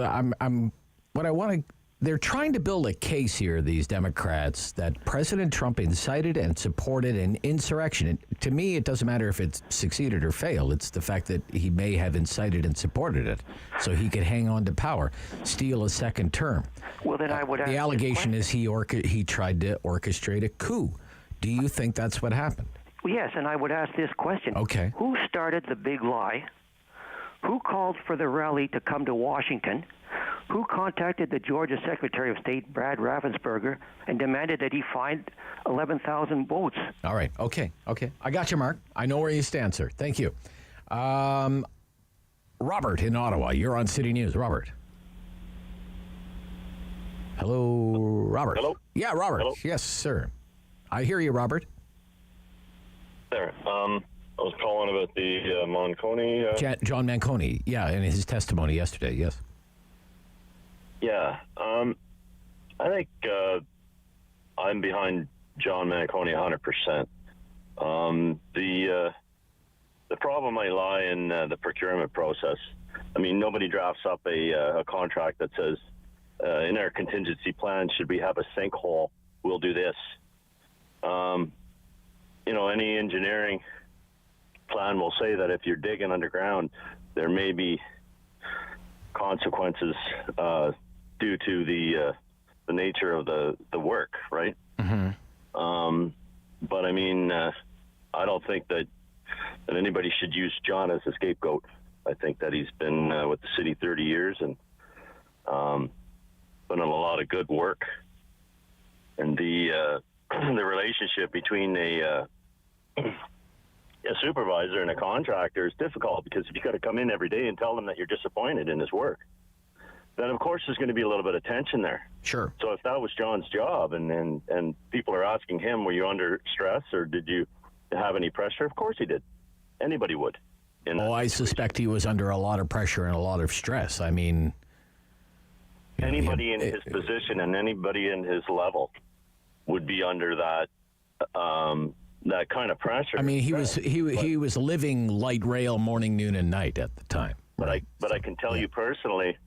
They're trying to build a case here, these Democrats, that President Trump incited and supported an insurrection. And to me, it doesn't matter if it succeeded or failed. It's the fact that he may have incited and supported it so he could hang on to power, steal a second term. Well, then I would ask the allegation is he tried to orchestrate a coup. Do you think that's what happened? Yes, and I would ask this question. Okay. Who started the big lie? Who called for the rally to come to Washington? Who contacted the Georgia Secretary of State, Brad Raffensperger, and demanded that he find 11,000 votes? All right. Okay. I got you, Mark. I know where you stand, sir. Thank you. Robert in Ottawa. You're on City News. Robert. Hello, Robert. Hello? Yeah, Robert. Hello? Yes, sir. I hear you, Robert. There. I was calling about the Manconi. John Manconi. Yeah, in his testimony yesterday. Yes. Yeah. I think I'm behind John Manconi 100%. The problem might lie in the procurement process. I mean, nobody drafts up a contract that says, in our contingency plan, should we have a sinkhole, we'll do this. Any engineering plan will say that if you're digging underground, there may be consequences due to the nature of the work, right? Mm-hmm. But I mean, I don't think that anybody should use John as a scapegoat. I think that he's been with the city 30 years, and put in a lot of good work. And the the relationship between a supervisor and a contractor is difficult, because if you got to come in every day and tell them that you're disappointed in his work, then of course there's going to be a little bit of tension there. Sure. So if that was John's job and people are asking him, were you under stress or did you have any pressure? Of course he did. Anybody would. I suspect he was under a lot of pressure and a lot of stress. I mean, anybody in his position and anybody in his level would be under that that kind of pressure. I mean, he was living light rail morning, noon, and night at the time. But I can tell you personally,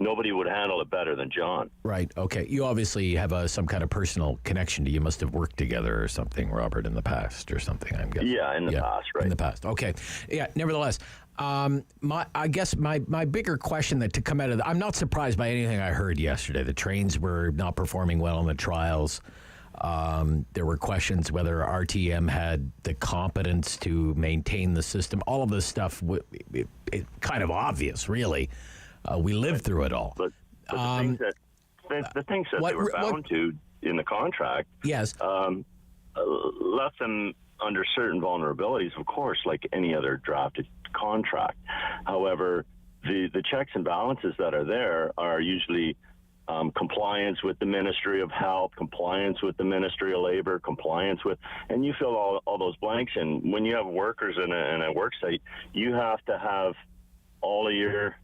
nobody would handle it better than John. Right. Okay. You obviously have some kind of personal connection to. You must have worked together or something, Robert, in the past or something. I'm guessing. Yeah, in the past, right? In the past. Okay. Yeah. Nevertheless, I guess my bigger question that to come out of I'm not surprised by anything I heard yesterday. The trains were not performing well in the trials. There were questions whether RTM had the competence to maintain the system. All of this stuff, it kind of obvious, really. We lived through it all. But the things that they were bound to in the contract, yes, left them under certain vulnerabilities, of course, like any other drafted contract. However, the checks and balances that are there are usually compliance with the Ministry of Health, compliance with the Ministry of Labor, compliance with, and you fill all those blanks in. When you have workers in a work site, you have to have all of your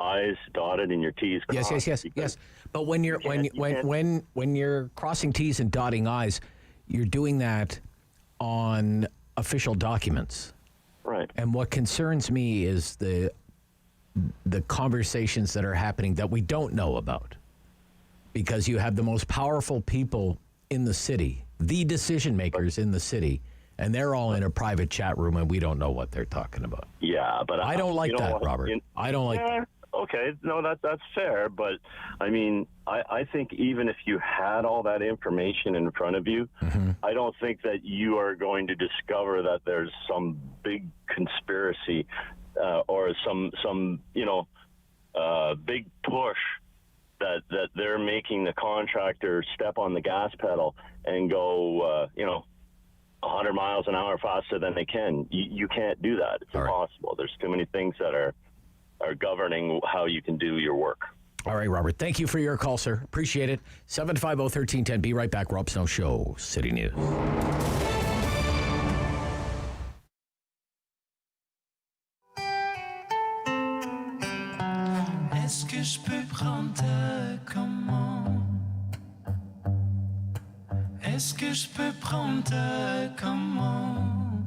I's dotted and your T's crossed. Yes. But when you're crossing T's and dotting I's, you're doing that on official documents. Right. And what concerns me is the conversations that are happening that we don't know about, because you have the most powerful people in the city, the decision makers in the city, and they're all in a private chat room and we don't know what they're talking about. Yeah, but I don't like that, Robert. I don't like that. Okay, no, that's fair, but I mean, I think even if you had all that information in front of you, I don't think that you are going to discover that there's some big conspiracy or some big push that they're making the contractor step on the gas pedal and go 100 miles an hour faster than they can. You can't do that. It's impossible. There's too many things that are governing how you can do your work. All right, Robert. Thank you for your call, sir. Appreciate it. 750-1310. Be right back. Rob Snow Show, City News. Est-ce que je peux prendre ta commande? Est-ce que je peux prendre ta commande?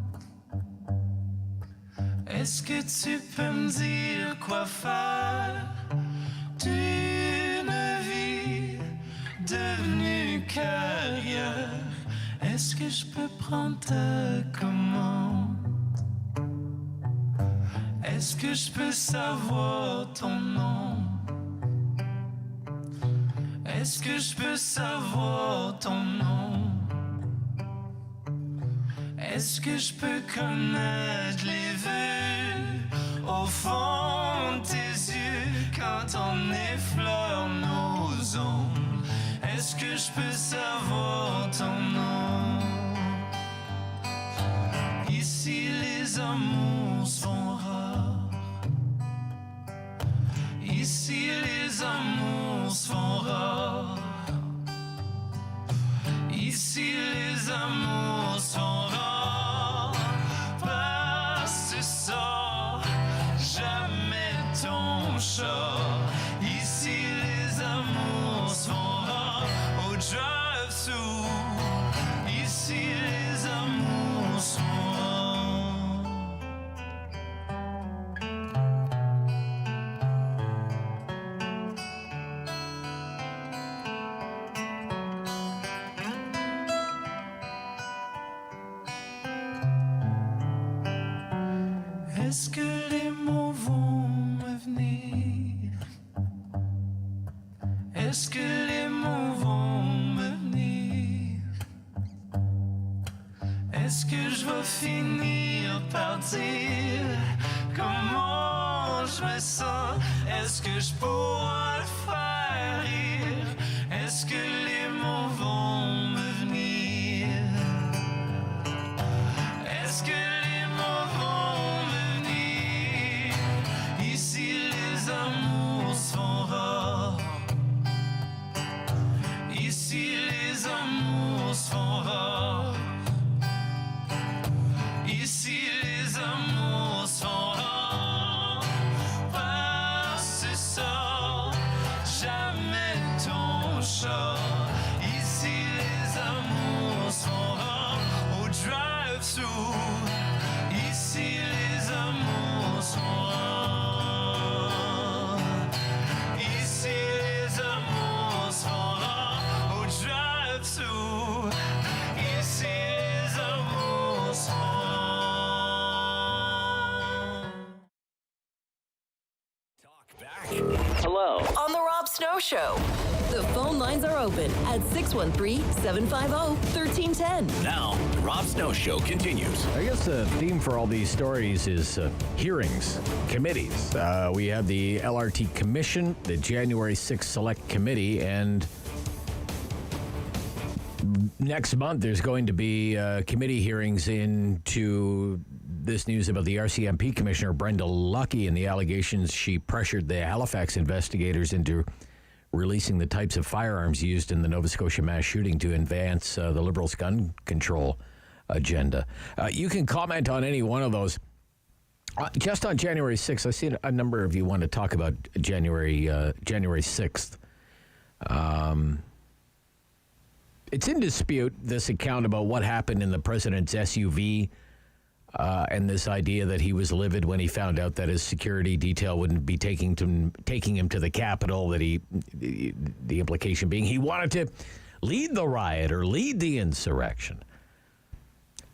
Est-ce que tu peux me dire quoi faire d'une vie devenue carrière? Est-ce que je peux prendre ta commande? Est-ce que je peux savoir ton nom? Est-ce que je peux savoir ton nom? Est-ce que je peux connaître les vœux au fond de tes yeux quand on effleure nos ombres? Est-ce que je peux savoir ton nom? Ici les amours sont rares. Ici les amours sont rares. Ici les amours sont rares. Parce que tu sors jamais ton char. Ici les amours sont rares. Au drive-thru. Ici les amours sont rares. Est-ce que les mots vont me venir? Est-ce que les mots vont me venir? Est-ce que je vais finir par dire comment je me sens? Est-ce que je pourrais le faire? rire? Est-ce que les mots vont me venir? Est-ce que les mots vont me venir? Ici les amours sont rares. Ici les amours sont rares. Ici les amours sont rares. Passe ça, jamais ton chat. Ici les amours sont rares. Au drive-thru. Ici les amours sont rares. Ici les amours sont rares. Au drive-thru. Ici les amours sont rares. Hello. On the Rob Snow Show. The phone lines are open at 613-750-1310. Now, the Rob Snow Show continues. I guess the theme for all these stories is hearings, committees. We have the LRT Commission, the January 6th Select Committee, and next month there's going to be committee hearings into this news about the RCMP Commissioner Brenda Lucki and the allegations she pressured the Halifax investigators into releasing the types of firearms used in the Nova Scotia mass shooting to advance the Liberals' gun control agenda. You can comment on any one of those. Just on January 6th, I've seen a number of you want to talk about January 6th. It's in dispute, this account about what happened in the president's SUV, and this idea that he was livid when he found out that his security detail wouldn't be taking him to the Capitol, that the implication being he wanted to lead the riot or lead the insurrection.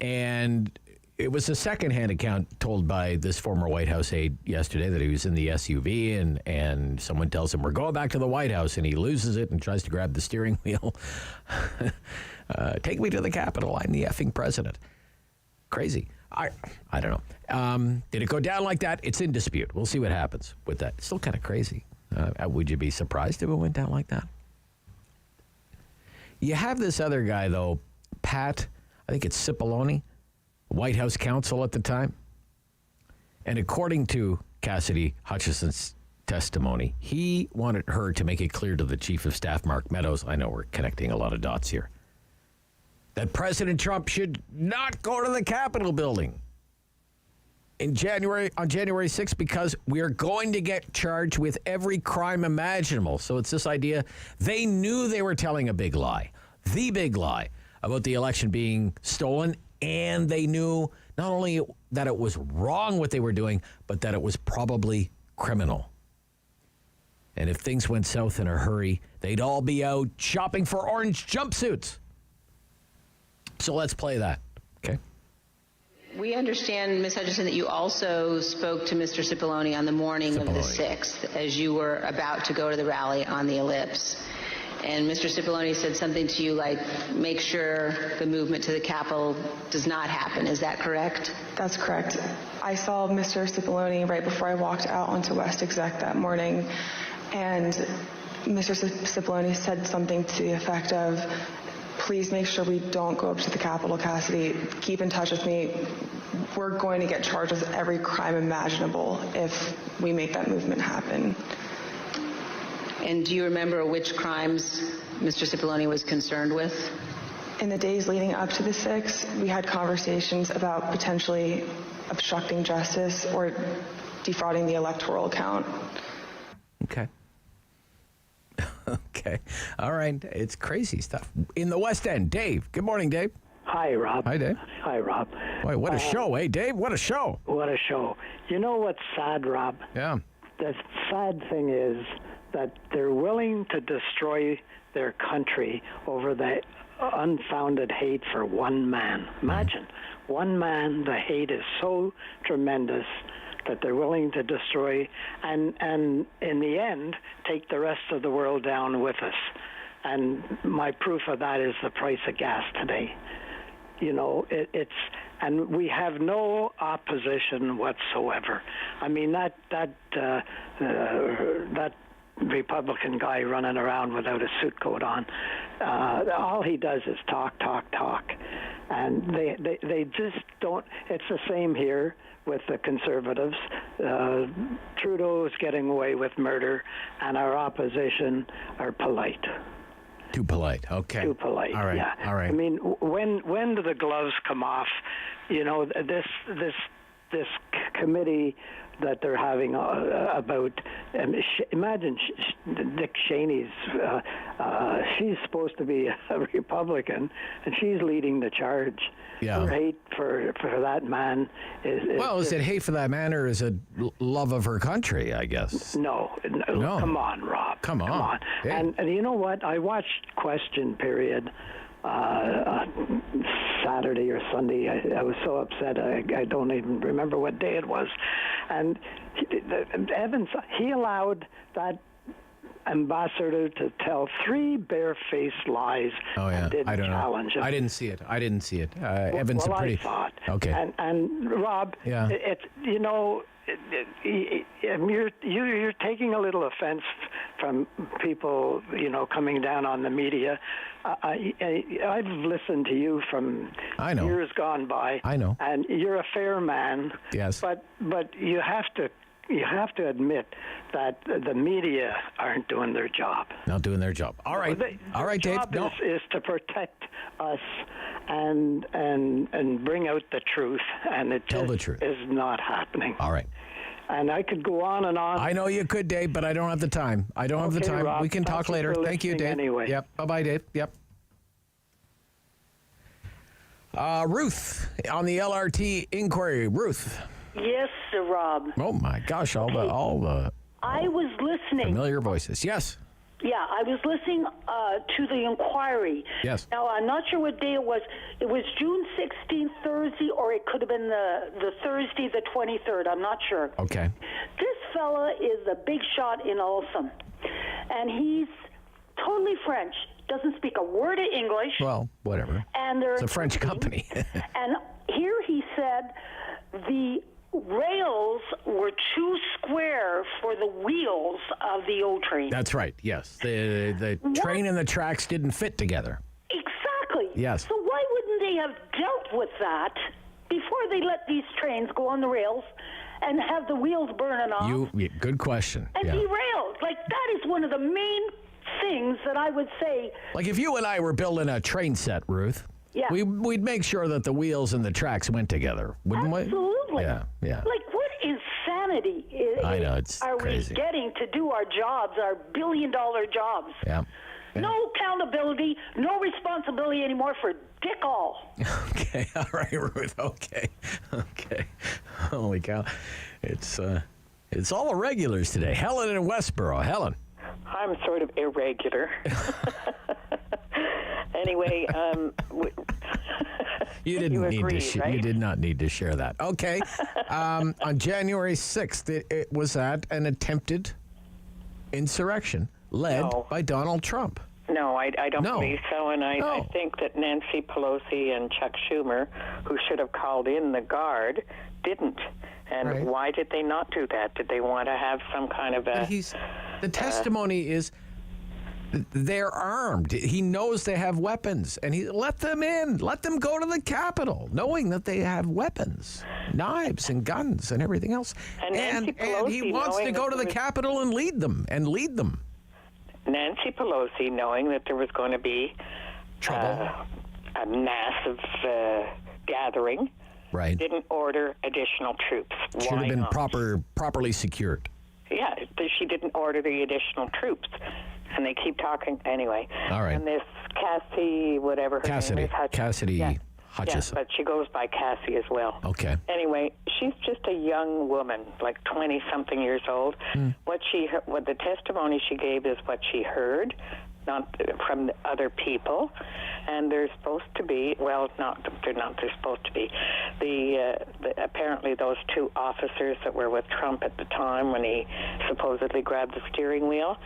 And it was a secondhand account told by this former White House aide yesterday that he was in the SUV and someone tells him, we're going back to the White House, and he loses it and tries to grab the steering wheel. Take me to the Capitol. I'm the effing president. Crazy. I don't know. Did it go down like that? It's in dispute. We'll see what happens with that. It's still kind of crazy. Would you be surprised if it went down like that? You have this other guy, though, Pat, I think it's Cipollone, White House counsel at the time. And according to Cassidy Hutchison's testimony, he wanted her to make it clear to the Chief of Staff, Mark Meadows, I know we're connecting a lot of dots here, that President Trump should not go to the Capitol building on January 6th because we are going to get charged with every crime imaginable. So it's this idea they knew they were telling a big lie, the big lie about the election being stolen, and they knew not only that it was wrong what they were doing, but that it was probably criminal. And if things went south in a hurry, they'd all be out shopping for orange jumpsuits. So let's play that, okay? We understand, Ms. Hutchison, that you also spoke to Mr. Cipollone on the morning of the 6th as you were about to go to the rally on the Ellipse. And Mr. Cipollone said something to you like, make sure the movement to the Capitol does not happen. Is that correct? That's correct. I saw Mr. Cipollone right before I walked out onto West Exec that morning, and Mr. Cipollone said something to the effect of, please make sure we don't go up to the Capitol, Cassidy. Keep in touch with me. We're going to get charged with every crime imaginable if we make that movement happen. And do you remember which crimes Mr. Cipollone was concerned with? In the days leading up to the 6th, we had conversations about potentially obstructing justice or defrauding the electoral count. Okay. Okay. All right. It's crazy stuff. In the West End, Dave. Good morning, Dave. Hi, Rob. Hi, Dave. Hi, Rob. Boy, what a show, eh, Dave? What a show. What a show. You know what's sad, Rob? Yeah. The sad thing is that they're willing to destroy their country over the unfounded hate for one man. Imagine, one man, the hate is so tremendous that they're willing to destroy and in the end take the rest of the world down with us. And my proof of that is the price of gas today. You know, and we have no opposition whatsoever. I mean, that Republican guy running around without a suit coat on. All he does is talk, and they just don't. It's the same here with the Conservatives. Trudeau's getting away with murder, and our opposition are polite. Too polite. Okay. Too polite. All right. Yeah. All right. I mean, when do the gloves come off? You know, this committee that they're having about. Imagine Dick Cheney's. She's supposed to be a Republican, and she's leading the charge. Yeah. Her hate for that man is Is it hate for that man, or is it love of her country? I guess. No. Come on, Rob. Come on. Hey. And you know what? I watched Question Period. Saturday or Sunday. I was so upset I don't even remember what day it was. And Evans, he allowed that ambassador to tell 3 barefaced lies. Oh yeah, and didn't I don't challenge know. him. I didn't see it. Evans, well, a pretty. I saw it. Okay. And Rob, Yeah. You're taking a little offense from people, coming down on the media. I've listened to you from years gone by. I know. And you're a fair man. Yes. But you have to admit that the media aren't doing their job. Not doing their job. All right. All right, Dave. Their job is to protect us and bring out the truth, and it Tell the truth. is not happening. All right. And I could go on and on. I know you could, Dave, but I don't have the time. Okay, Rob, we can talk thank you later. for Thank you, listening Dave. anyway. Yep. Bye-bye, Dave. Yep. Ruth on the LRT inquiry. Ruth. Yes, Sir Rob. Oh my gosh! All the I was listening. familiar voices. Yes. Yeah, I was listening to the inquiry. Yes. Now, I'm not sure what day it was. It was June 16th, Thursday, or it could have been the Thursday, the 23rd. I'm not sure. Okay. This fella is a big shot in Ulsan, and he's totally French. Doesn't speak a word of English. Well, whatever. And they're It's a French company. And here he said the rails were too square for the wheels of the O train. That's right. Yes. The train and the tracks didn't fit together. Exactly. Yes. So why wouldn't they have dealt with that before they let these trains go on the rails and have the wheels burning off? Good question. And Yeah. derailed. Like, that is one of the main things that I would say. Like if you and I were building a train set, Ruth. Yeah. We'd make sure that the wheels and the tracks went together, wouldn't we? Absolutely. Yeah. Like, what insanity I know, it's are crazy. we getting to do our jobs, our billion-dollar jobs? Yeah. No accountability, no responsibility anymore for dick all. Okay. All right, Ruth. Okay. Holy cow. It's all the regulars today. Helen in Westboro. Helen. I'm sort of irregular. Anyway, you didn't need agreed, to. right? You did not need to share that. Okay. On January 6th, it was at an attempted insurrection led by Donald Trump. No, I don't No. believe so, and I No. think that Nancy Pelosi and Chuck Schumer, who should have called in the Guard, didn't. And Right. why did they not do that? Did they want to have some kind of a... The testimony is they're armed. He knows they have weapons, and he let them in. Let them go to the Capitol, knowing that they have weapons, knives and guns and everything else. And Nancy and he Pelosi wants to knowing go that to the there was- Capitol and lead them. Nancy Pelosi, knowing that there was going to be a massive gathering, right? Didn't order additional troops. Should Why have been not? properly secured. Yeah, she didn't order the additional troops, and they keep talking anyway. All right. And this Cassie, whatever her name is, Cassidy Hutchison. Yeah, but she goes by Cassie as well. Okay. Anyway, she's just a young woman, like 20-something years old. What the testimony she gave is what she heard, not from other people. And they're supposed to be, well, they're supposed to be. Apparently those two officers that were with Trump at the time when he supposedly grabbed the steering wheel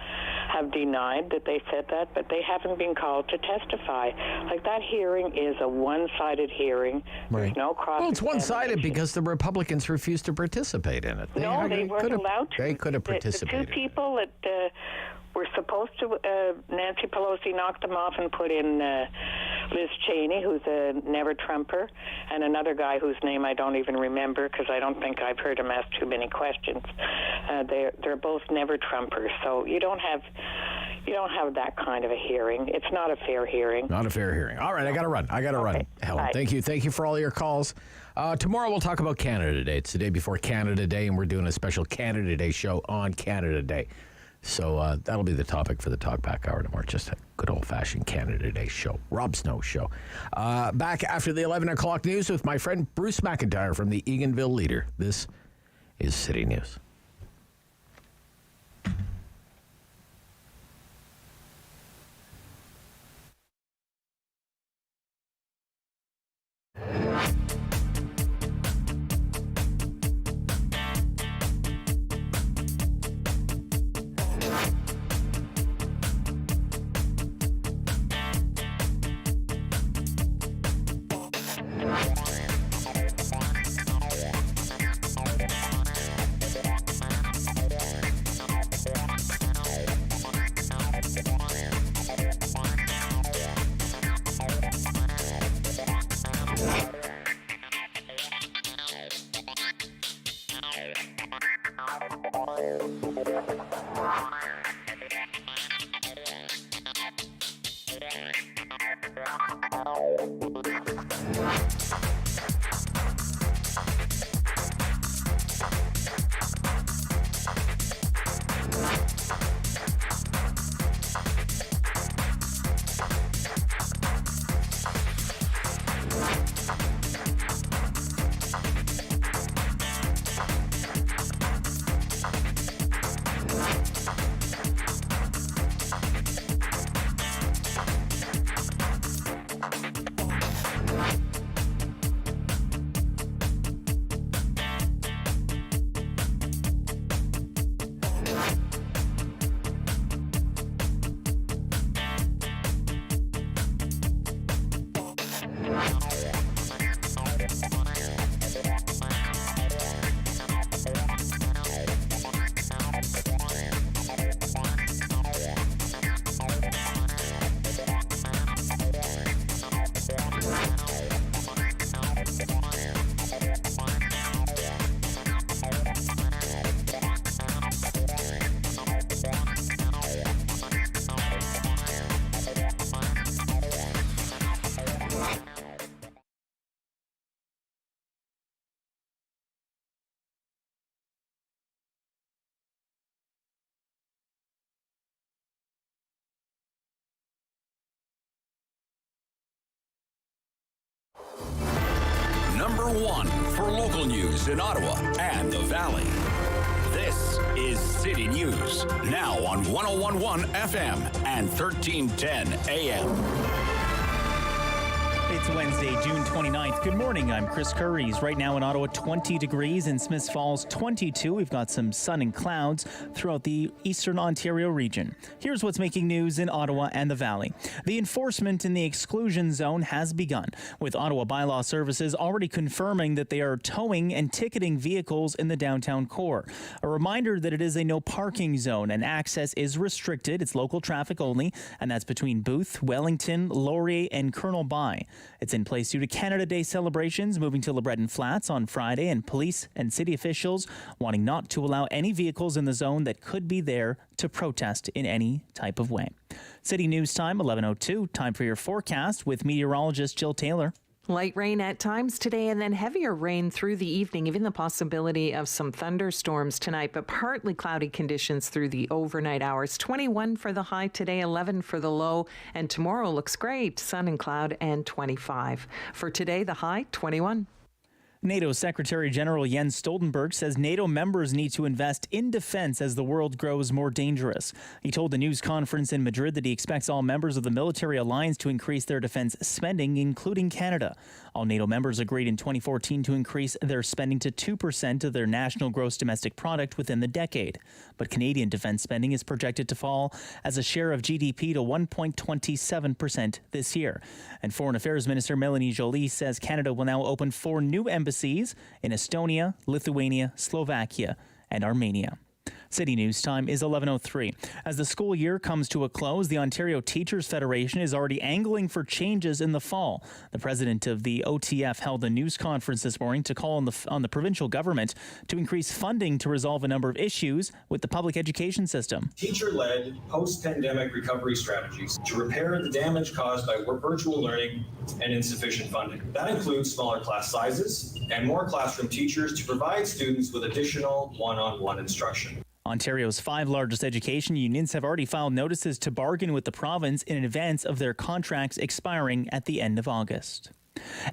have denied that they said that, but they haven't been called to testify. Like, that hearing is a one-sided hearing. Right. There's no cross. Well, it's one-sided because the Republicans refused to participate in it. They weren't allowed to. They could have participated. The two people that were supposed to, Nancy Pelosi knocked them off and put in Liz Cheney, who's a never-Trumper, and another guy whose name I don't even remember because I don't think I've heard him ask too many questions. They're both never-Trumpers, so you don't have that kind of a hearing. It's not a fair hearing. Not a fair hearing. All right, I got to run. Helen, bye. Thank you for all your calls. Tomorrow we'll talk about Canada Day. It's the day before Canada Day, and we're doing a special Canada Day show on Canada Day. So that'll be the topic for the Talkback Hour tomorrow. Just a good old-fashioned Canada Day show. Rob Snow Show. Back after the 11 o'clock news with my friend Bruce McIntyre from the Eganville Leader. This is City News. Number one for local news in Ottawa and the Valley. This is City News, now on 101.1 FM and 1310 AM. It's Wednesday, June 29th. Good morning. I'm Chris Curries. Right now in Ottawa, 20 degrees. In Smiths Falls, 22. We've got some sun and clouds throughout the eastern Ontario region. Here's what's making news in Ottawa and the Valley. The enforcement in the exclusion zone has begun, with Ottawa Bylaw Services already confirming that they are towing and ticketing vehicles in the downtown core. A reminder that it is a no parking zone and access is restricted. It's local traffic only, and that's between Booth, Wellington, Laurier, and Colonel By. It's in place due to Canada Day celebrations moving to LeBreton Flats on Friday, and police and city officials wanting not to allow any vehicles in the zone that could be there to protest in any type of way. City News time, 11:02. Time for your forecast with meteorologist Jill Taylor. Light rain at times today and then heavier rain through the evening, even the possibility of some thunderstorms tonight, but partly cloudy conditions through the overnight hours. 21 for the high today, 11 for the low, and tomorrow looks great. Sun and cloud and 25. For today, the high, 21. NATO Secretary General Jens Stoltenberg says NATO members need to invest in defense as the world grows more dangerous. He told the news conference in Madrid that he expects all members of the military alliance to increase their defense spending, including Canada. All NATO members agreed in 2014 to increase their spending to 2% of their national gross domestic product within the decade. But Canadian defense spending is projected to fall as a share of GDP to 1.27% this year. And Foreign Affairs Minister Melanie Joly says Canada will now open 4 new embassies in Estonia, Lithuania, Slovakia, and Armenia. City News time is 11:03. As the school year comes to a close, the Ontario Teachers Federation is already angling for changes in the fall. The president of the OTF held a news conference this morning to call on the provincial government to increase funding to resolve a number of issues with the public education system. Teacher-led post-pandemic recovery strategies to repair the damage caused by virtual learning and insufficient funding. That includes smaller class sizes and more classroom teachers to provide students with additional one-on-one instruction. Ontario's 5 largest education unions have already filed notices to bargain with the province in advance of their contracts expiring at the end of August.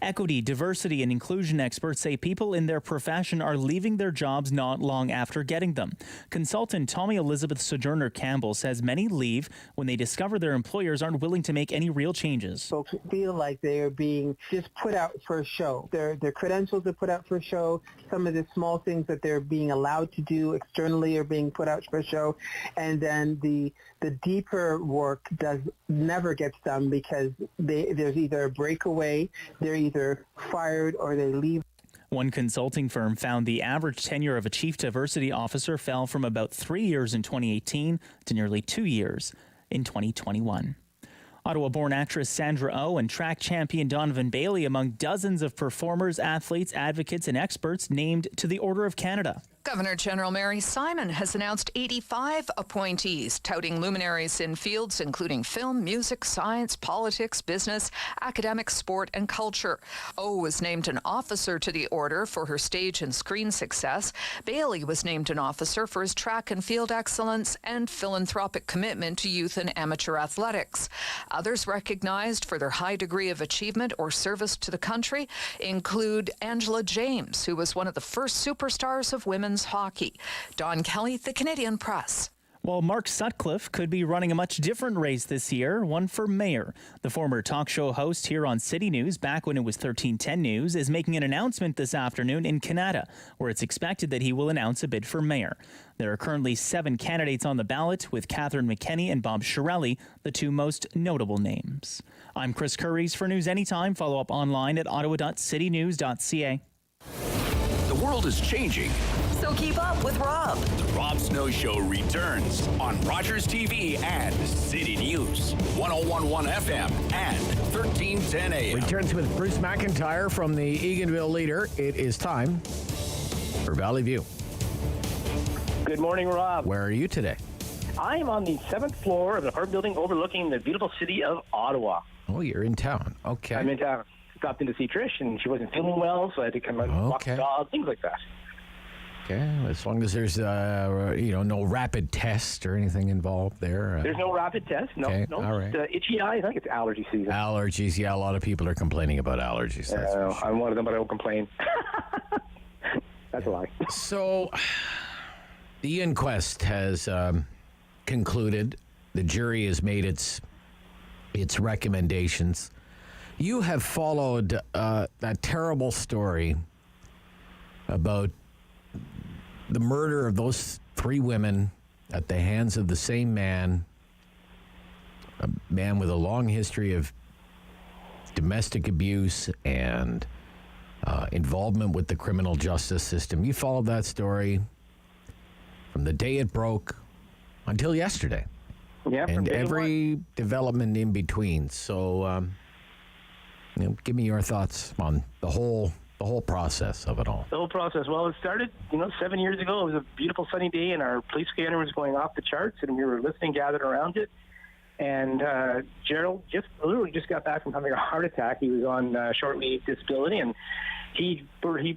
Equity, diversity, and inclusion experts say people in their profession are leaving their jobs not long after getting them. Consultant Tommy Elizabeth Sojourner Campbell says many leave when they discover their employers aren't willing to make any real changes. Folks feel like they are being just put out for a show. Their credentials are put out for a show. Some of the small things that they're being allowed to do externally are being put out for a show. And then the deeper work never gets done because there's either a breakaway, they're either fired or they leave. One consulting firm found the average tenure of a chief diversity officer fell from about 3 years in 2018 to nearly 2 years in 2021. Ottawa-born actress Sandra Oh and track champion Donovan Bailey among dozens of performers, athletes, advocates, and experts named to the Order of Canada. Governor General Mary Simon has announced 85 appointees, touting luminaries in fields including film, music, science, politics, business, academics, sport, and culture. O was named an officer to the order for her stage and screen success. Bailey was named an officer for his track and field excellence and philanthropic commitment to youth and amateur athletics. Others recognized for their high degree of achievement or service to the country include Angela James, who was one of the first superstars of women's hockey. Don Kelly, The Canadian Press. While Mark Sutcliffe could be running a much different race this year, one for mayor. The former talk show host here on City News, back when it was 1310 News, is making an announcement this afternoon in Canada, where it's expected that he will announce a bid for mayor. There are currently 7 candidates on the ballot, with Catherine McKenney and Bob Shirelli the 2 most notable names. I'm Chris Curries for News Anytime. Follow up online at ottawa.citynews.ca. The world is changing. So keep up with Rob. The Rob Snow Show returns on Rogers TV and City News, 101.1 FM and 1310 AM. Returns with Bruce McIntyre from the Eganville Leader. It is time for Valley View. Good morning, Rob. Where are you today? I am on the 7th floor of the apartment building overlooking the beautiful city of Ottawa. Oh, you're in town. Okay. I'm in town. Stopped in to see Trish, and she wasn't feeling well, so I had to come out and walk the dog, things like that. Okay, as long as there's no rapid test or anything involved there. There's no rapid test. No, okay. no. All right. Itchy eye. I think it's allergy season. Allergies. Yeah, a lot of people are complaining about allergies. That's for sure. I'm one of them, but I don't complain. That's a lie. So, the inquest has concluded. The jury has made its recommendations. You have followed that terrible story about the murder of those 3 women at the hands of the same man, a man with a long history of domestic abuse and involvement with the criminal justice system. You followed that story from the day it broke until yesterday. Yeah, and every development in between. So, give me your thoughts on the whole process of it all. The whole process. Well, it started, 7 years ago. It was a beautiful sunny day, and our police scanner was going off the charts, and we were listening, gathered around it. And Gerald literally just got back from having a heart attack. He was on short-leave disability, and he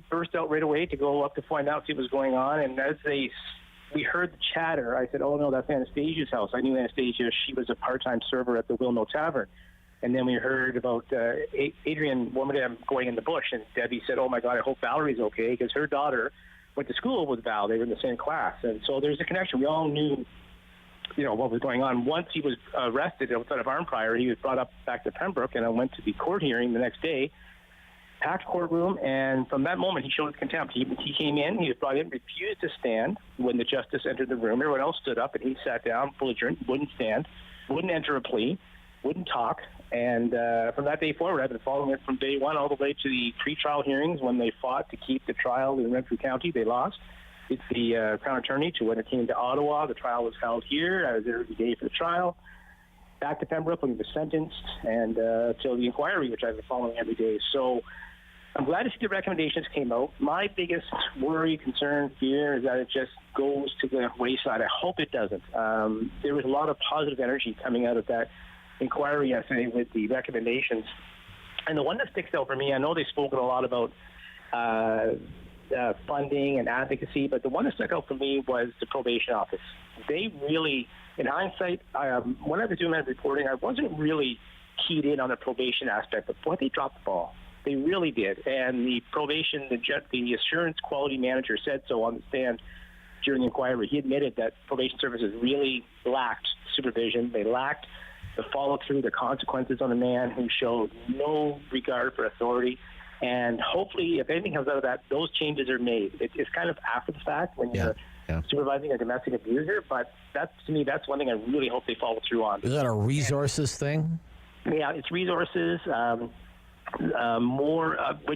burst out right away to go up to find out, see what was going on. And as we heard the chatter, I said, "Oh no, that's Anastasia's house." I knew Anastasia; she was a part-time server at the Wilno Tavern. And then we heard about Adrienne Warmadam going in the bush, and Debbie said, "Oh my God, I hope Valerie's okay," because her daughter went to school with Val. They were in the same class, and so there's a connection. We all knew, what was going on. Once he was arrested outside of Arnprior, he was brought up back to Pembroke, and I went to the court hearing the next day. Packed courtroom, and from that moment, he showed his contempt. He came in, he was brought in, refused to stand when the justice entered the room. Everyone else stood up, and he sat down, belligerent, wouldn't stand, wouldn't enter a plea, wouldn't talk. And from that day forward, I've been following it from day one all the way to the pre-trial hearings when they fought to keep the trial in Renfrew County. They lost. It's the Crown Attorney to when it came to Ottawa. The trial was held here. I was there every day for the trial. Back to Pembroke when he was sentenced, and till the inquiry, which I've been following every day. So I'm glad to see the recommendations came out. My biggest worry, concern, fear is that it just goes to the wayside. I hope it doesn't. There was a lot of positive energy coming out of that inquiry yesterday with the recommendations. And the one that sticks out for me, I know they've spoken a lot about funding and advocacy, but the one that stuck out for me was the probation office. They really, in hindsight, when I was doing my reporting, I wasn't really keyed in on the probation aspect, but boy, they dropped the ball. They really did. And the probation, the assurance quality manager said so on the stand during the inquiry. He admitted that probation services really lacked supervision. They lacked the follow-through, the consequences on a man who showed no regard for authority. And hopefully, if anything comes out of that, those changes are made. It's kind of after the fact when you're supervising a domestic abuser, but to me, that's one thing I really hope they follow through on. Is that a resources thing? Yeah, it's resources. When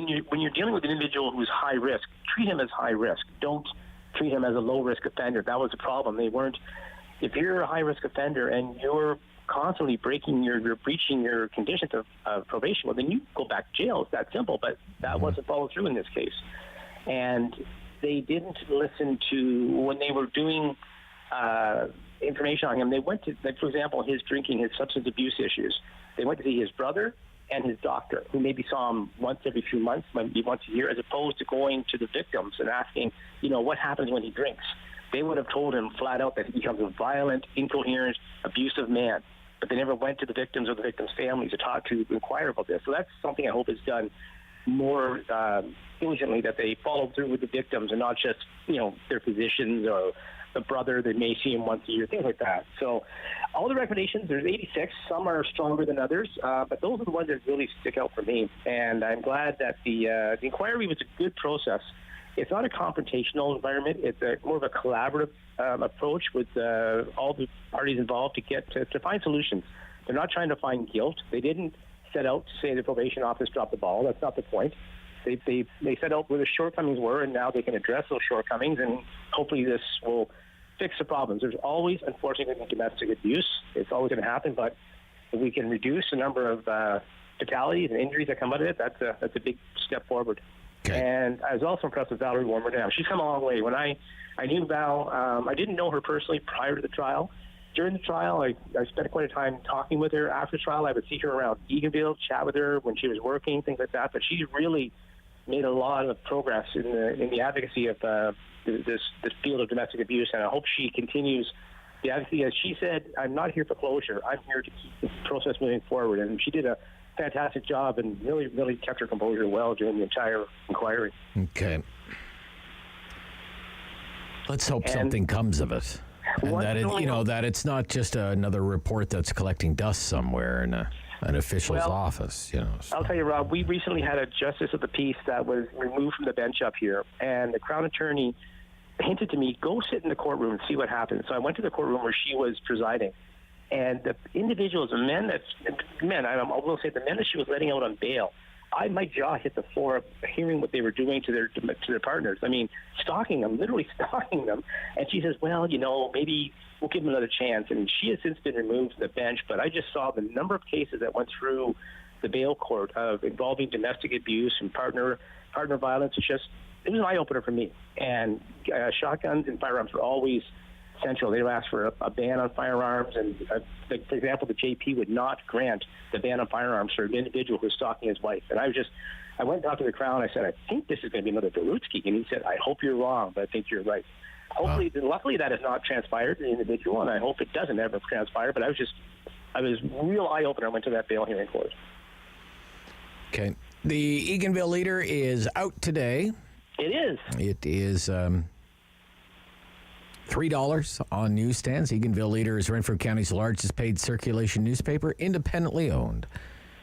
you're dealing with an individual who's high risk, treat him as high risk. Don't treat him as a low risk offender. That was the problem. If you're a high risk offender and you're constantly breaching your conditions of probation, well, then you go back to jail. It's that simple. But that wasn't followed through in this case, and they didn't listen to when they were doing information on him. They went to, for example, his drinking, his substance abuse issues. They went to see his brother and his doctor, who maybe saw him once every few months, maybe once a year, as opposed to going to the victims and asking, what happens when he drinks. They would have told him flat out that he becomes a violent, incoherent, abusive man. But they never went to the victims or the victims' families to inquire about this. So that's something I hope is done more diligently, that they follow through with the victims and not just, their physicians or the brother that may see him once a year, things like that. So all the recommendations, there's 86. Some are stronger than others, but those are the ones that really stick out for me. And I'm glad that the inquiry was a good process. It's not a confrontational environment. It's more of a collaborative approach with all the parties involved to get to find solutions. They're not trying to find guilt. They didn't set out to say the probation office dropped the ball. That's not the point. They set out where the shortcomings were, and now they can address those shortcomings, and hopefully this will fix the problems. There's always, unfortunately, domestic abuse. It's always going to happen, but if we can reduce the number of fatalities and injuries that come out of it, that's a big step forward. Okay. And I was also impressed with Valerie Warmadam. She's come a long way. When I knew Val, I didn't know her personally prior to the trial. During the trial, I spent quite a time talking with her. After the trial, I would see her around Eganville, chat with her when she was working, things like that. But she really made a lot of progress in the advocacy of this field of domestic abuse, and I hope she continues the advocacy. As she said, I'm not here for closure. I'm here to keep the process moving forward, and she did a fantastic job and really, really kept her composure well during the entire inquiry. Okay. Let's hope something comes of it. And that it's not just another report that's collecting dust somewhere in an official's office. I'll tell you, Rob, we recently had a justice of the peace that was removed from the bench up here, and the Crown Attorney hinted to me, go sit in the courtroom and see what happens. So I went to the courtroom where she was presiding, and the individuals, the men that she was letting out on bail, my jaw hit the floor hearing what they were doing to their partners. I mean, stalking them, literally stalking them. And she says, well, maybe we'll give them another chance. And she has since been removed from the bench, but I just saw the number of cases that went through the bail court of involving domestic abuse and partner violence. It was an eye-opener for me. And shotguns and firearms were always central. They asked for a ban on firearms, and for example, the JP would not grant the ban on firearms for an individual who was stalking his wife. And I went and talked to the Crown. I said, I think this is going to be another Berutsky. And he said, I hope you're wrong, but I think you're right. Hopefully, luckily that has not transpired, the individual, and I hope it doesn't ever transpire. But I I was real eye-opener. I went to that bail hearing for it. Okay. The Eganville Leader is out today. It is. It is $3 on newsstands. Eganville Leader is Renfrew County's largest paid circulation newspaper, independently owned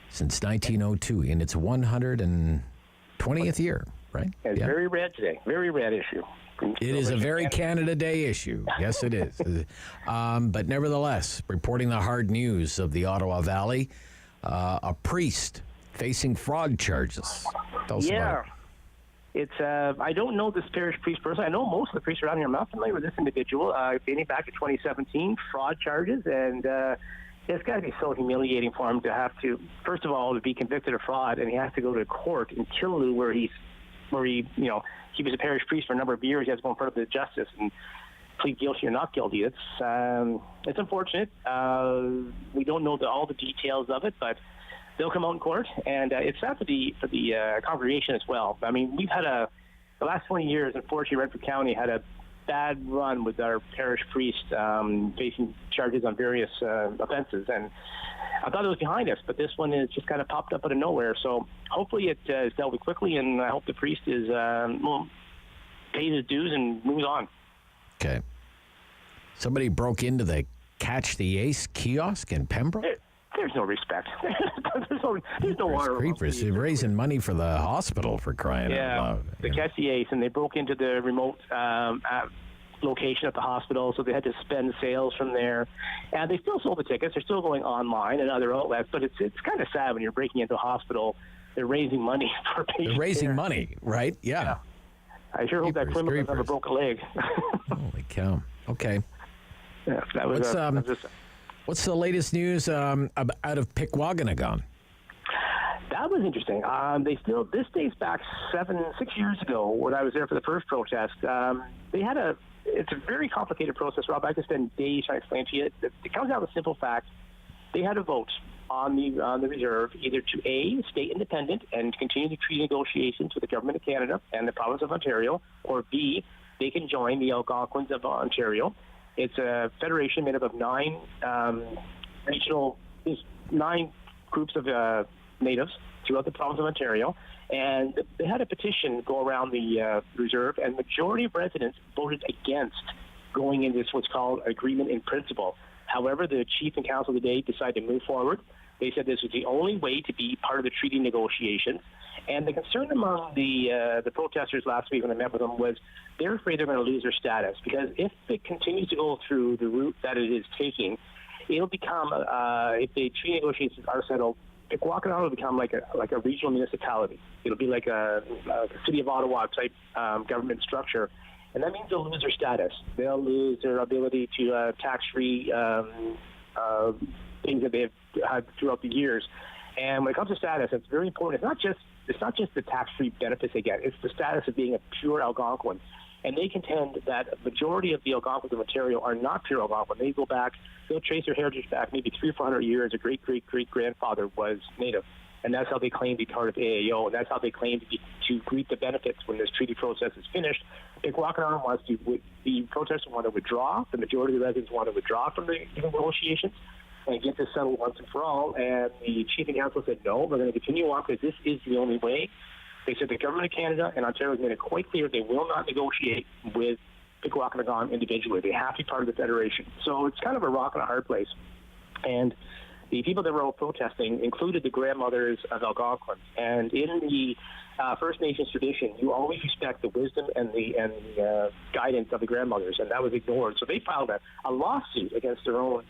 since 1902 in its 120th year, right? It's very red today. Very red issue. It is a very Canada Day issue. Yes, it is. But nevertheless, reporting the hard news of the Ottawa Valley, a priest facing fraud charges. Tell us about it. It's, I don't know this parish priest personally. I know most of the priests around here. I'm not familiar with this individual. Dating back to 2017, fraud charges, and it's got to be so humiliating for him to have to, first of all, to be convicted of fraud, and he has to go to court in Killaloe where he, you know, he was a parish priest for a number of years. He has to go in front of the justice and plead guilty or not guilty. It's unfortunate. We don't know all the details of it, but they'll come out in court, and it's sad for the congregation as well. I mean, we've had the last 20 years, unfortunately, Renfrew County had a bad run with our parish priest facing charges on various offenses, and I thought it was behind us, but this one is just kind of popped up out of nowhere. So hopefully it is dealt with quickly, and I hope the priest is pays his dues and moves on. Okay. Somebody broke into the Catch the Ace kiosk in Pembroke? There's no respect. there's no water. Creepers. They're raising money for the hospital, for crying out loud. They Catch the Ace, and they broke into the remote location at the hospital, so they had to suspend sales from there. And they still sold the tickets. They're still going online and other outlets, but it's kind of sad when you're breaking into a hospital. They're raising money for patients. They're raising money, right? Yeah. I sure hope that criminal never broke a leg. Holy cow. Okay. Yeah, that was what's the latest news out of Pikwakanagan? That was interesting. This dates back 6 years ago when I was there for the first protest. It's a very complicated process, Rob. I could spend days trying to explain to you. It comes down to the simple fact: they had a vote on the reserve either to A, stay independent and continue the treaty negotiations with the Government of Canada and the Province of Ontario, or B, they can join the Algonquins of Ontario. It's a federation made up of 9 groups of natives throughout the province of Ontario, and they had a petition go around the reserve, and majority of residents voted against going into this what's called agreement in principle. However, the chief and council today decided to move forward. They said this was the only way to be part of the treaty negotiations. And the concern among the protesters last week when I met with them was they're afraid they're going to lose their status, because if it continues to go through the route that it is taking, it'll become, if the treaty negotiations are settled, Pikwakanagan will become like a regional municipality. It'll be like a city of Ottawa type government structure. And that means they'll lose their status. They'll lose their ability to tax-free things that they've had throughout the years. And when it comes to status, it's very important. It's not just the tax-free benefits they get. It's the status of being a pure Algonquin. And they contend that a majority of the Algonquins of Ontario are not pure Algonquin. They go back, they'll trace their heritage back maybe 300 or 400 years. A great-great-great-grandfather was Native. And that's how they claim to be part of AAO, and that's how they claim to reap the benefits when this treaty process is finished. Pikwakanagan wants to, the protesters want to withdraw. The majority of the residents want to withdraw from the negotiations and get this settled once and for all. And the chief and council said, no, we're going to continue on because this is the only way. They said the Government of Canada and Ontario has made it quite clear they will not negotiate with Pikwakanagan individually. They have to be part of the federation. So it's kind of a rock and a hard place. And the people that were all protesting included the grandmothers of Algonquin. And in the First Nations tradition, you always respect the wisdom and the guidance of the grandmothers, and that was ignored. So they filed a lawsuit against their own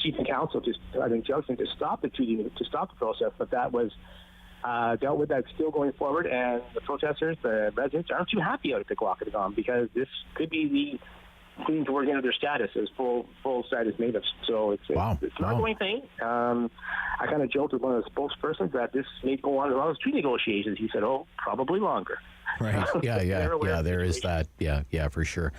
chief and council, injunction to stop the treaty, to stop the process, but that was dealt with. That's still going forward, and the protesters, the residents, aren't too happy out at Pikwakanagan because this could be the leading towards the end of their status as full status natives. So it's not an ongoing thing. I kind of joked with one of the spokespersons that this may go on as long as treaty negotiations. He said, "Oh, probably longer." Right. Yeah. There is that. Yeah, for sure.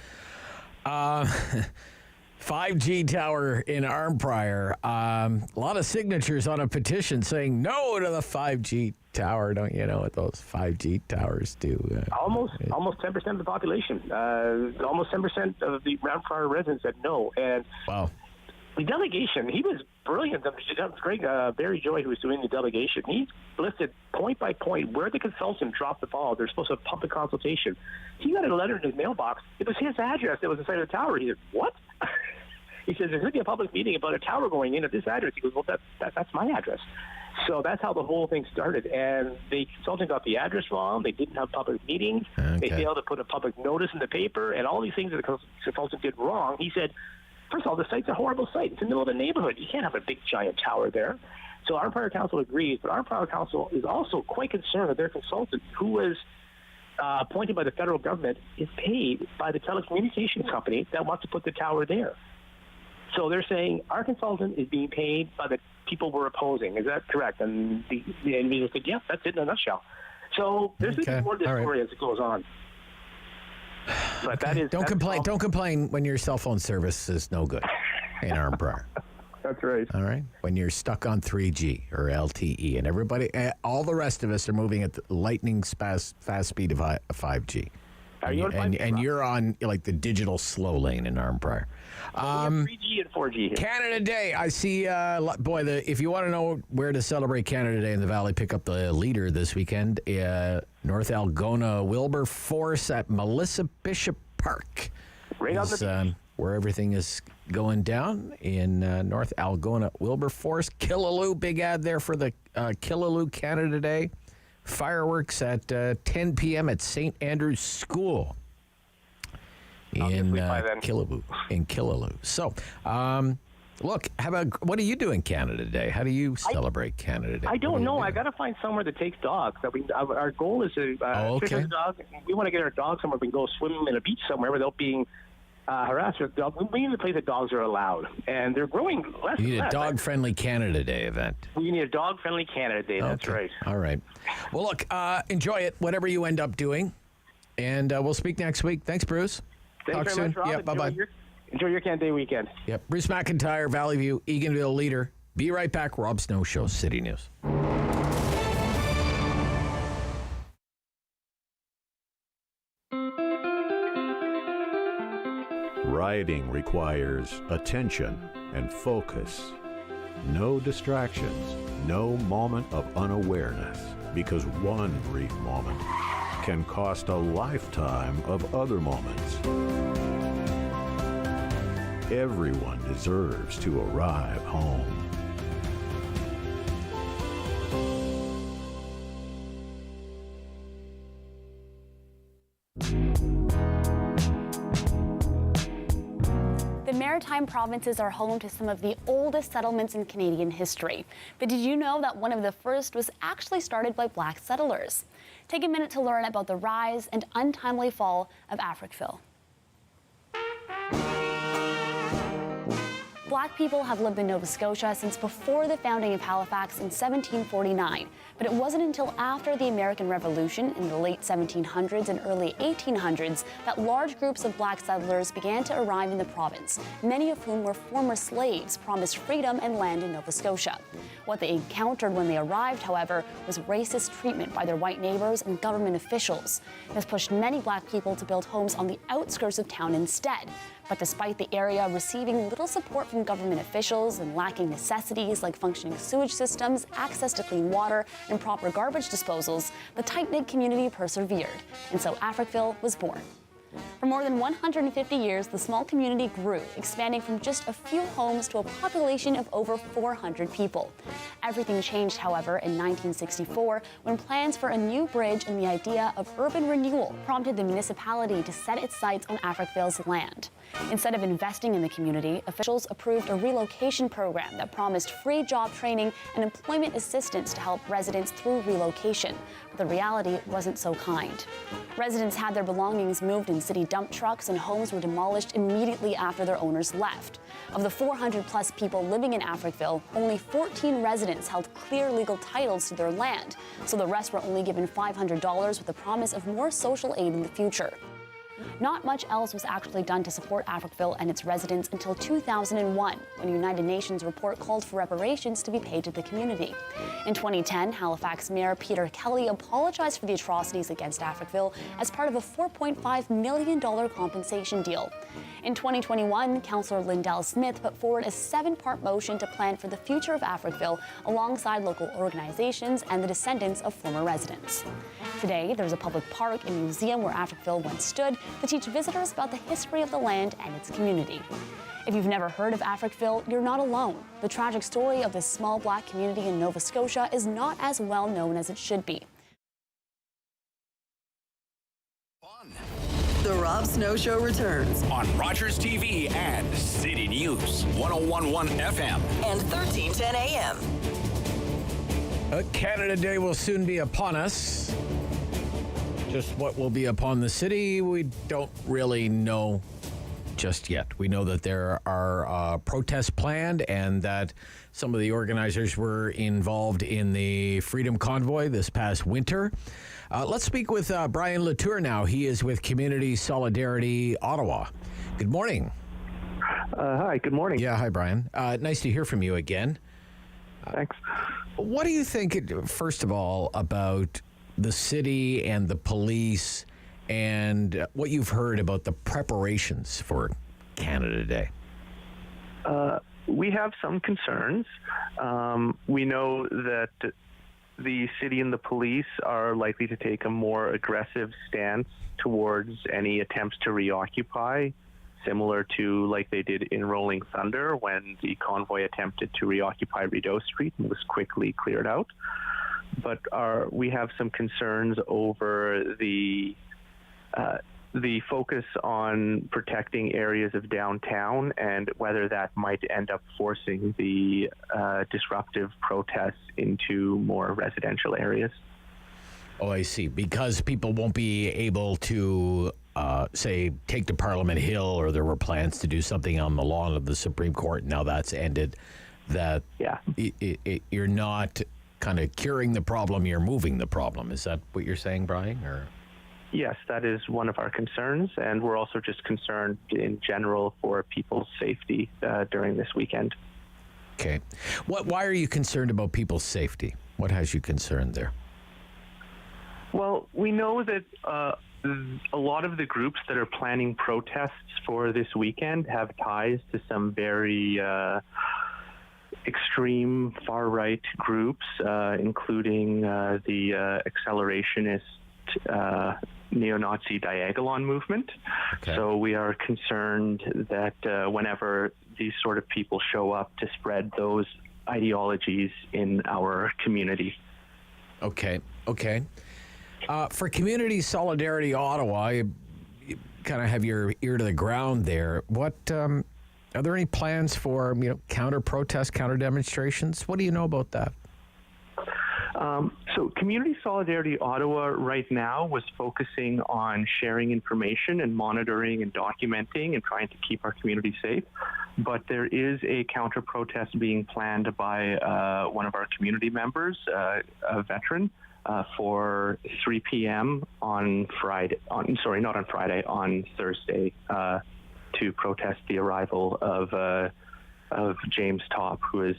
5G tower in Arnprior. A lot of signatures on a petition saying no to the 5G tower. Don't you know what those 5G towers do? Almost 10% of the population. Almost 10% of the Arnprior residents said no. And wow. The delegation, he was brilliant. That was great. Barry Joy, who was doing the delegation, he listed point by point where the consultant dropped the ball. They're supposed to have public consultation. He got a letter in his mailbox. It was his address that was inside of the tower. He said, what? He says, there's going to be a public meeting about a tower going in at this address. He goes, well, that's my address. So that's how the whole thing started. And the consultant got the address wrong. They didn't have public meetings. They failed to put a public notice in the paper. And all these things that the consultant did wrong. He said, first of all, the site's a horrible site. It's in the middle of a neighborhood. You can't have a big, giant tower there. So our prior council agrees, but our prior council is also quite concerned that their consultant, who was appointed by the federal government, is paid by the telecommunications company that wants to put the tower there. So they're saying our consultant is being paid by the people we're opposing. Is that correct? And the individual said, yeah, that's it in a nutshell. So there's more to this story as it goes on. But that is... Don't complain when your cell phone service is no good in Arnprior. That's right. All right? When you're stuck on 3G or LTE and everybody, all the rest of us are moving at the lightning fast speed of 5G. Are you on 5G? And you're on like the digital slow lane in Arnprior. 3G and 4G here. Canada Day. I see, if you want to know where to celebrate Canada Day in the Valley, pick up the leader this weekend. North Algona Wilberforce at Melissa Bishop Park. Right on the beach. Where everything is going down in North Algona Wilberforce. Killaloe, big ad there for the Killaloe Canada Day. Fireworks at 10 p.m. at St. Andrew's School in Killaloe. So, look, what do you do in Canada Day? How do you celebrate Canada Day? I don't know. I got to find somewhere that takes dogs. Our goal is to take dogs. We want to get our dogs somewhere we can go swim in a beach somewhere without being harassed with dogs. We need a place that dogs are allowed, and they're growing less. You need a dog-friendly Canada Day event. We need a dog-friendly Canada Day. That's right. All right. Well, look, enjoy it, whatever you end up doing, and we'll speak next week. Thanks, Bruce. Thanks very much, Rob. Yeah, bye-bye. Enjoy your Canada Day weekend. Yep. Bruce McIntyre, Valley View, Eganville leader. Be right back. Rob Snow Show, City News. Riding requires attention and focus. No distractions, no moment of unawareness, because one brief moment can cost a lifetime of other moments. Everyone deserves to arrive home. The Maritime provinces are home to some of the oldest settlements in Canadian history. But did you know that one of the first was actually started by black settlers? Take a minute to learn about the rise and untimely fall of Africville. Black people have lived in Nova Scotia since before the founding of Halifax in 1749, but it wasn't until after the American Revolution in the late 1700s and early 1800s that large groups of black settlers began to arrive in the province, many of whom were former slaves promised freedom and land in Nova Scotia. What they encountered when they arrived, however, was racist treatment by their white neighbors and government officials. This pushed many black people to build homes on the outskirts of town instead. But despite the area receiving little support from government officials and lacking necessities like functioning sewage systems, access to clean water, and proper garbage disposals, the tight-knit community persevered, and so Africville was born. For more than 150 years, the small community grew, expanding from just a few homes to a population of over 400 people. Everything changed, however, in 1964 when plans for a new bridge and the idea of urban renewal prompted the municipality to set its sights on Africville's land. Instead of investing in the community, officials approved a relocation program that promised free job training and employment assistance to help residents through relocation. But the reality wasn't so kind. Residents had their belongings moved in city dump trucks and homes were demolished immediately after their owners left. Of the 400-plus people living in Africville, only 14 residents held clear legal titles to their land, so the rest were only given $500 with the promise of more social aid in the future. Not much else was actually done to support Africville and its residents until 2001, when a United Nations report called for reparations to be paid to the community. In 2010, Halifax Mayor Peter Kelly apologized for the atrocities against Africville as part of a $4.5 million compensation deal. In 2021, Councillor Lindell Smith put forward a 7-part motion to plan for the future of Africville alongside local organizations and the descendants of former residents. Today, there's a public park and museum where Africville once stood to teach visitors about the history of the land and its community. If you've never heard of Africville, you're not alone. The tragic story of this small Black community in Nova Scotia is not as well known as it should be. The Rob Snow Show returns on Rogers TV and City News 101.1 FM and 1310 AM. Canada Day will soon be upon us. Just what will be upon the city, we don't really know just yet. We know that there are protests planned and that some of the organizers were involved in the Freedom Convoy this past winter. Let's speak with Brian Latour now. He is with Community Solidarity Ottawa. Good morning. Hi, good morning. Yeah, hi, Brian. Nice to hear from you again. Thanks. What do you think, first of all, about the city and the police and what you've heard about the preparations for Canada Day? We have some concerns. We know that the city and the police are likely to take a more aggressive stance towards any attempts to reoccupy, similar to like they did in Rolling Thunder when the convoy attempted to reoccupy Rideau Street and was quickly cleared out. But we have some concerns over the focus on protecting areas of downtown and whether that might end up forcing the disruptive protests into more residential areas. Oh, I see. Because people won't be able to, say, take to Parliament Hill, or there were plans to do something on the lawn of the Supreme Court. Now that's ended. That you're not kind of curing the problem, you're moving the problem. Is that what you're saying, Brian? Or? Yes, that is one of our concerns, and we're also just concerned in general for people's safety during this weekend. Okay. Why are you concerned about people's safety? What has you concerned there? Well, we know that a lot of the groups that are planning protests for this weekend have ties to some very extreme far-right groups, including the accelerationist neo-Nazi Diagolon movement. Okay. So we are concerned that whenever these sort of people show up to spread those ideologies in our community. Okay. For Community Solidarity Ottawa, you kind of have your ear to the ground there. What are there any plans for counter-protests, counter-demonstrations? What do you know about that? So Community Solidarity Ottawa right now was focusing on sharing information and monitoring and documenting and trying to keep our community safe. But there is a counter-protest being planned by one of our community members, a veteran, for 3 p.m. on Thursday, to protest the arrival of James Topp, who is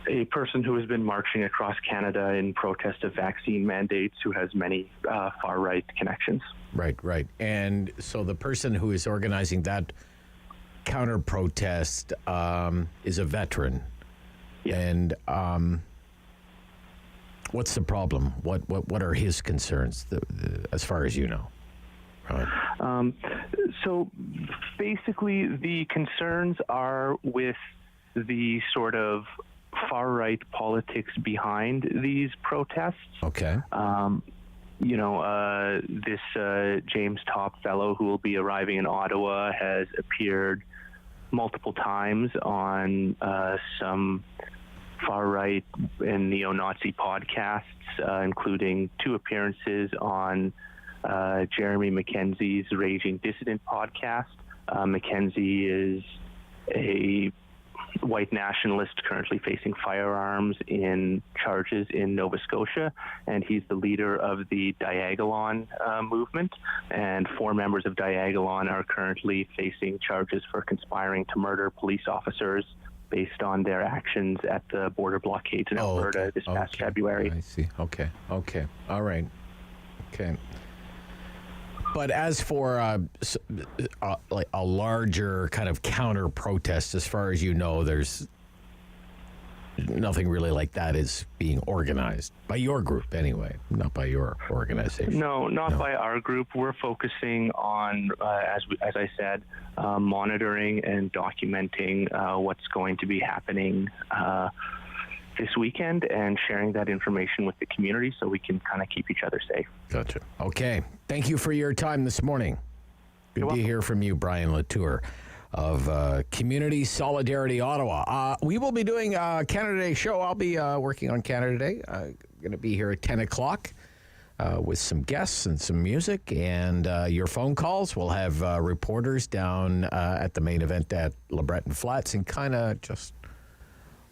a person who has been marching across Canada in protest of vaccine mandates, who has many far-right connections. Right. And so the person who is organizing that counter-protest is a veteran. Yeah. And what's the problem? What are his concerns, as far as you know? Right. So basically, the concerns are with the sort of far-right politics behind these protests. Okay. This James Topp fellow who will be arriving in Ottawa has appeared multiple times on some far-right and neo-Nazi podcasts, including 2 appearances on Jeremy Mackenzie's Raging Dissident podcast. Mackenzie is white nationalist currently facing firearms in charges in Nova Scotia, and he's the leader of the Diagolon movement, and 4 members of Diagolon are currently facing charges for conspiring to murder police officers based on their actions at the border blockades in Alberta this past February. I see. Okay. All right. Okay. But as for like a larger kind of counter protest, as far as you know, there's nothing really like that is being organized by your group anyway, not by your organization. No, not by our group. We're focusing on, as I said, monitoring and documenting what's going to be happening this weekend and sharing that information with the community so we can kind of keep each other safe. Gotcha. Okay. Thank you for your time this morning. Good to hear from you, Brian Latour of Community Solidarity Ottawa. We will be doing a Canada Day show. I'll be working on Canada Day. Going to be here at 10 o'clock with some guests and some music and your phone calls. We'll have reporters down at the main event at LeBreton Flats and kind of just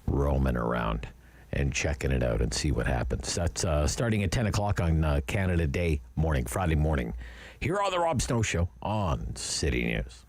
roaming around and checking it out and see what happens. That's starting at 10 o'clock on Canada Day morning, Friday morning, here on the Rob Snow Show on City News.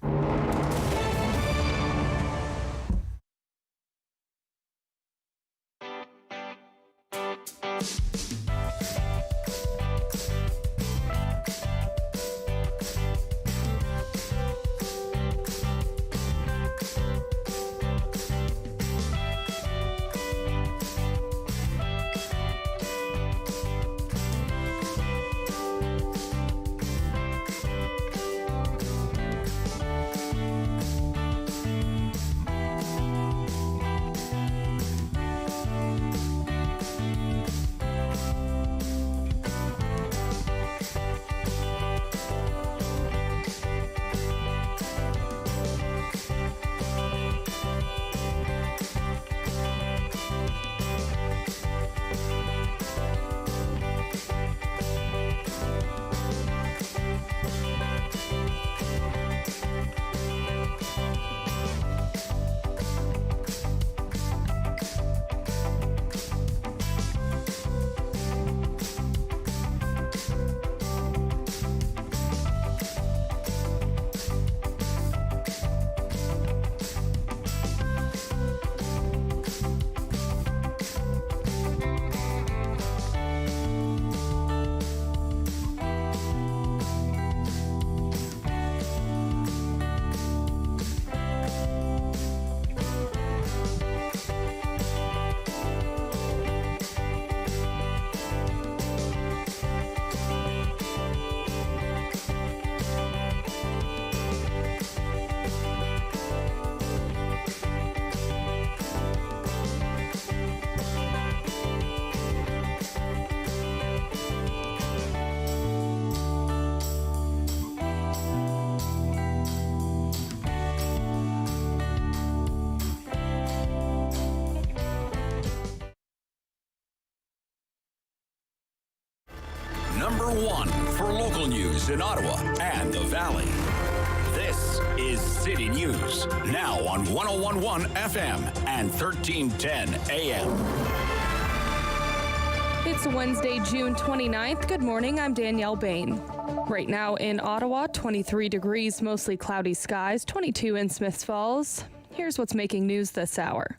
Number 1 for local news in Ottawa and the Valley. This is City News, now on 101.1 FM and 1310 AM. It's Wednesday, June 29th. Good morning, I'm Danielle Bain. Right now in Ottawa, 23 degrees, mostly cloudy skies, 22 in Smiths Falls. Here's what's making news this hour.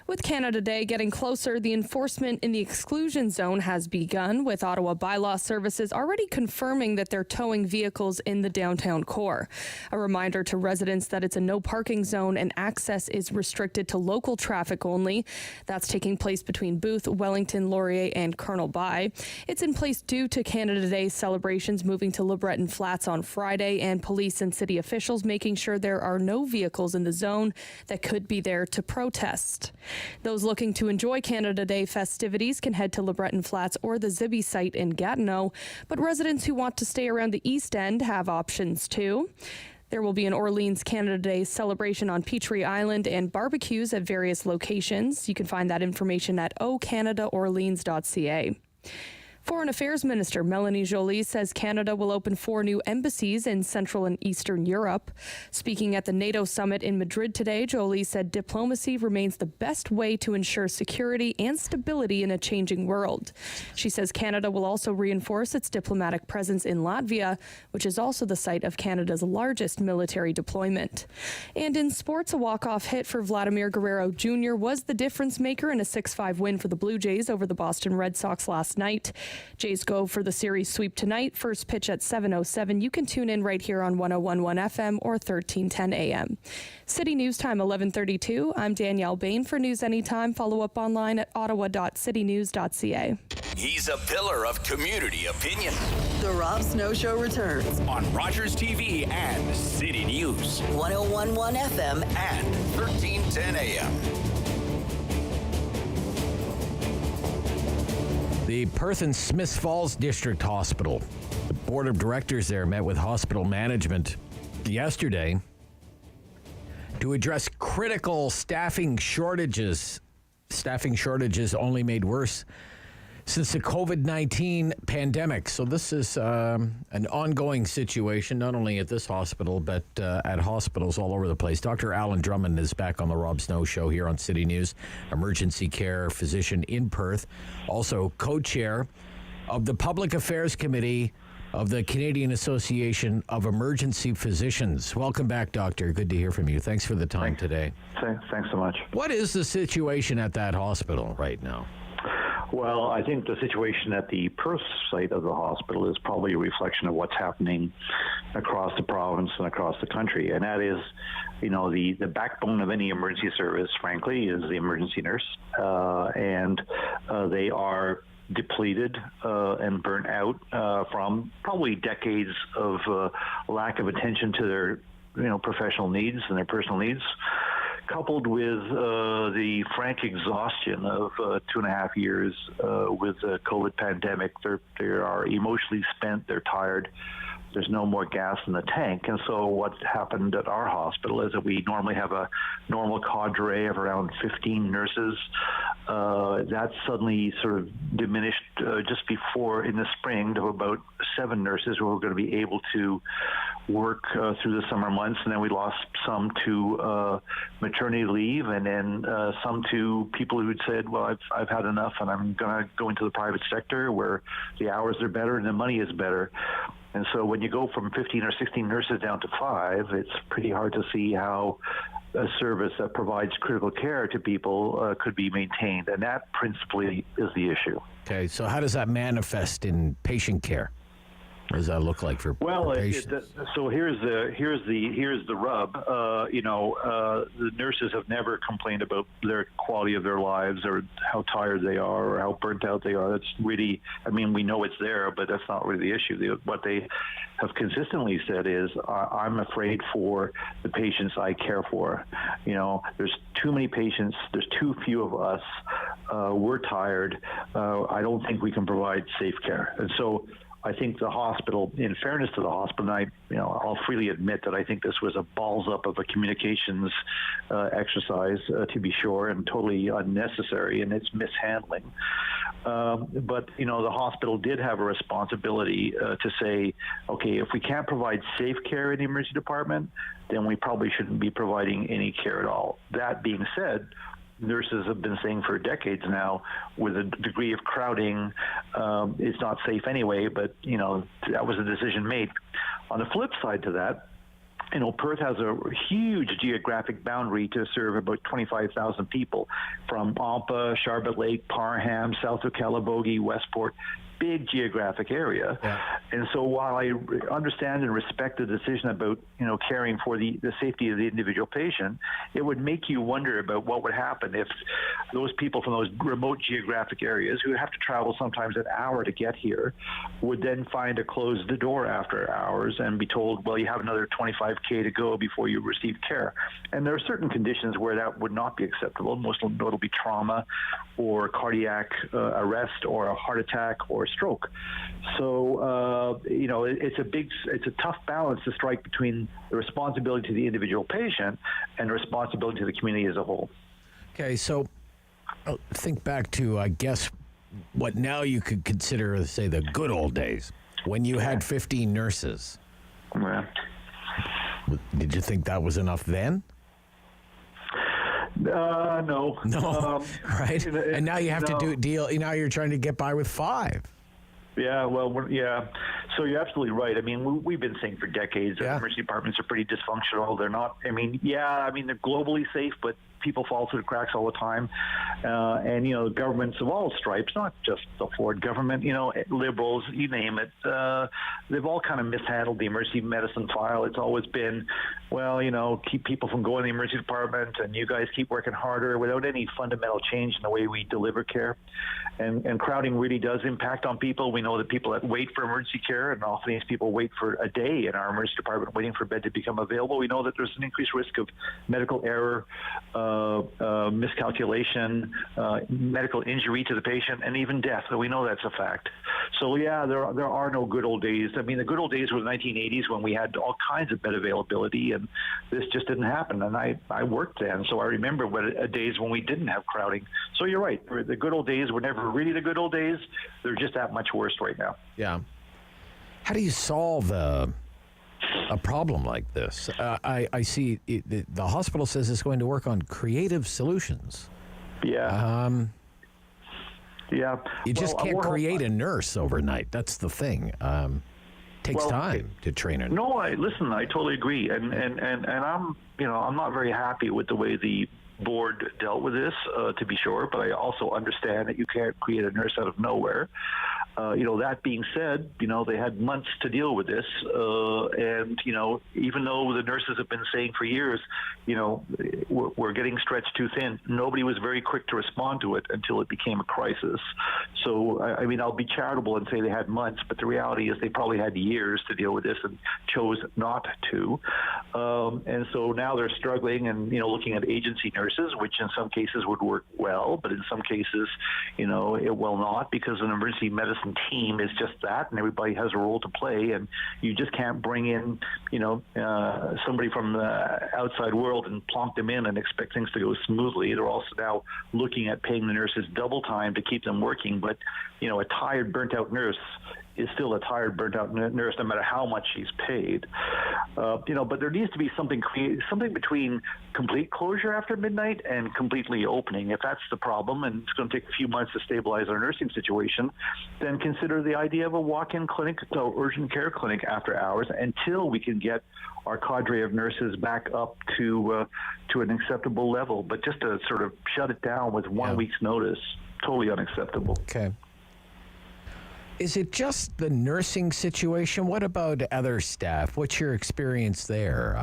With Canada Day getting closer, the enforcement in the exclusion zone has begun, with Ottawa Bylaw Services already confirming that they're towing vehicles in the downtown core. A reminder to residents that it's a no parking zone and access is restricted to local traffic only. That's taking place between Booth, Wellington, Laurier, and Colonel By. It's in place due to Canada Day celebrations moving to LeBreton Flats on Friday, and police and city officials making sure there are no vehicles in the zone that could be there to protest. Those looking to enjoy Canada Day festivities can head to LeBreton Flats or the Zibi site in Gatineau, but residents who want to stay around the East End have options too. There will be an Orleans Canada Day celebration on Petrie Island and barbecues at various locations. You can find that information at ocanadaorleans.ca. Foreign Affairs Minister Melanie Joly says Canada will open 4 new embassies in Central and Eastern Europe. Speaking at the NATO summit in Madrid today, Joly said diplomacy remains the best way to ensure security and stability in a changing world. She says Canada will also reinforce its diplomatic presence in Latvia, which is also the site of Canada's largest military deployment. And in sports, a walk-off hit for Vladimir Guerrero Jr. was the difference maker in a 6-5 win for the Blue Jays over the Boston Red Sox last night. Jays go for the series sweep tonight. First pitch at 7:07. You can tune in right here on 101.1 FM or 1310 AM. City News Time 11:32. I'm Danielle Bain. For News Anytime, follow up online at ottawa.citynews.ca. He's a pillar of community opinion. The Rob Snow Show returns on Rogers TV and City News. 101.1 FM and 1310 AM. The Perth and Smiths Falls District Hospital. The board of directors there met with hospital management yesterday to address critical staffing shortages. Staffing shortages only made worse since the COVID-19 pandemic. So this is an ongoing situation, not only at this hospital, but at hospitals all over the place. Dr. Alan Drummond is back on the Rob Snow Show here on City News, emergency care physician in Perth, also co-chair of the Public Affairs Committee of the Canadian Association of Emergency Physicians. Welcome back, Doctor. Good to hear from you. Thanks for the time today. Thanks so much. What is the situation at that hospital right now? Well, I think the situation at the Perth site of the hospital is probably a reflection of what's happening across the province and across the country. And that is, the backbone of any emergency service, frankly, is the emergency nurse. And they are depleted and burnt out from probably decades of lack of attention to their professional needs and their personal needs, coupled with the frank exhaustion of 2.5 years with the COVID pandemic. They are emotionally spent, they're tired, there's no more gas in the tank. And so what happened at our hospital is that we normally have a normal cadre of around 15 nurses. That suddenly sort of diminished just before in the spring to about 7 nurses who were going to be able to work through the summer months, and then we lost some to maternity leave, and then some to people who'd said, well, I've had enough and I'm going to go into the private sector where the hours are better and the money is better. And so when you go from 15 or 16 nurses down to 5, it's pretty hard to see how a service that provides critical care to people could be maintained. And that principally is the issue. Okay, so how does that manifest in patient care? What does that look like for patients? So here's the rub. The nurses have never complained about their quality of their lives or how tired they are or how burnt out they are. That's really, we know it's there, but that's not really the issue. What they have consistently said is, I'm afraid for the patients I care for. There's too many patients. There's too few of us. We're tired. I don't think we can provide safe care. And so I think the hospital, in fairness to the hospital, and I'll freely admit that I think this was a balls up of a communications exercise, to be sure, and totally unnecessary in its mishandling. But the hospital did have a responsibility to say, okay, if we can't provide safe care in the emergency department, then we probably shouldn't be providing any care at all. That being said, nurses have been saying for decades now, with a degree of crowding, it's not safe anyway, but, that was a decision made. On the flip side to that, Perth has a huge geographic boundary to serve about 25,000 people from Ampa, Charlotte Lake, Parham, south of Calabogie, Westport. Big geographic area. Yeah. And so while I understand and respect the decision about, caring for the safety of the individual patient, it would make you wonder about what would happen if those people from those remote geographic areas who have to travel sometimes an hour to get here would then find a closed door after hours and be told, well, you have another 25K to go before you receive care. And there are certain conditions where that would not be acceptable. Most notably trauma or cardiac arrest or a heart attack or stroke. So, it's a tough balance to strike between the responsibility to the individual patient and the responsibility to the community as a whole. Okay, so think back to, I guess, what now you could consider, say, the good old days when you had 15 nurses. Yeah. Did you think that was enough then? No. Right? And now you have to deal. Now you're trying to get by with 5. Yeah, well, yeah. So you're absolutely right. I mean, we've been saying for decades that emergency departments are pretty dysfunctional. They're not. I mean, they're globally safe, but people fall through the cracks all the time. And governments of all stripes, not just the Ford government, liberals, you name it, they've all kind of mishandled the emergency medicine file. It's always been, keep people from going to the emergency department, and you guys keep working harder without any fundamental change in the way we deliver care. And crowding really does impact on people. We know that people that wait for emergency care, and often these people wait for a day in our emergency department waiting for a bed to become available. We know that there's an increased risk of medical error, miscalculation, medical injury to the patient, and even death. So we know that's a fact. So yeah, there are no good old days. I mean, the good old days were the 1980s when we had all kinds of bed availability, and this just didn't happen. And I worked then, so I remember days when we didn't have crowding. So you're right. The good old days were never really the good old days. They're just that much worse right now. Yeah. How do you solve a problem like this? I see the hospital says it's going to work on creative solutions. Yeah. Yeah. You just can't create a nurse overnight. That's the thing. Takes time to train her. No, I totally agree. And I'm not very happy with the way the board dealt with this, to be sure, but I also understand that you can't create a nurse out of nowhere. That being said, they had months to deal with this. And even though the nurses have been saying for years, we're getting stretched too thin, nobody was very quick to respond to it until it became a crisis. So, I mean, I'll be charitable and say they had months, but the reality is they probably had years to deal with this and chose not to. And so now they're struggling and, looking at agency nurses, which in some cases would work well, but in some cases, it will not, because an emergency medicine team is just that, and everybody has a role to play, and you just can't bring in, somebody from the outside world and plonk them in and expect things to go smoothly. They're also now looking at paying the nurses double time to keep them working, but, a tired, burnt-out nurse is still a tired, burnt-out nurse, no matter how much she's paid. But there needs to be something between complete closure after midnight and completely opening. If that's the problem, and it's going to take a few months to stabilize our nursing situation, then consider the idea of a walk-in clinic, or urgent care clinic after hours, until we can get our cadre of nurses back up to an acceptable level. But just to sort of shut it down with 1 week's notice, totally unacceptable. Okay. Is it just the nursing situation? What about other staff? What's your experience there?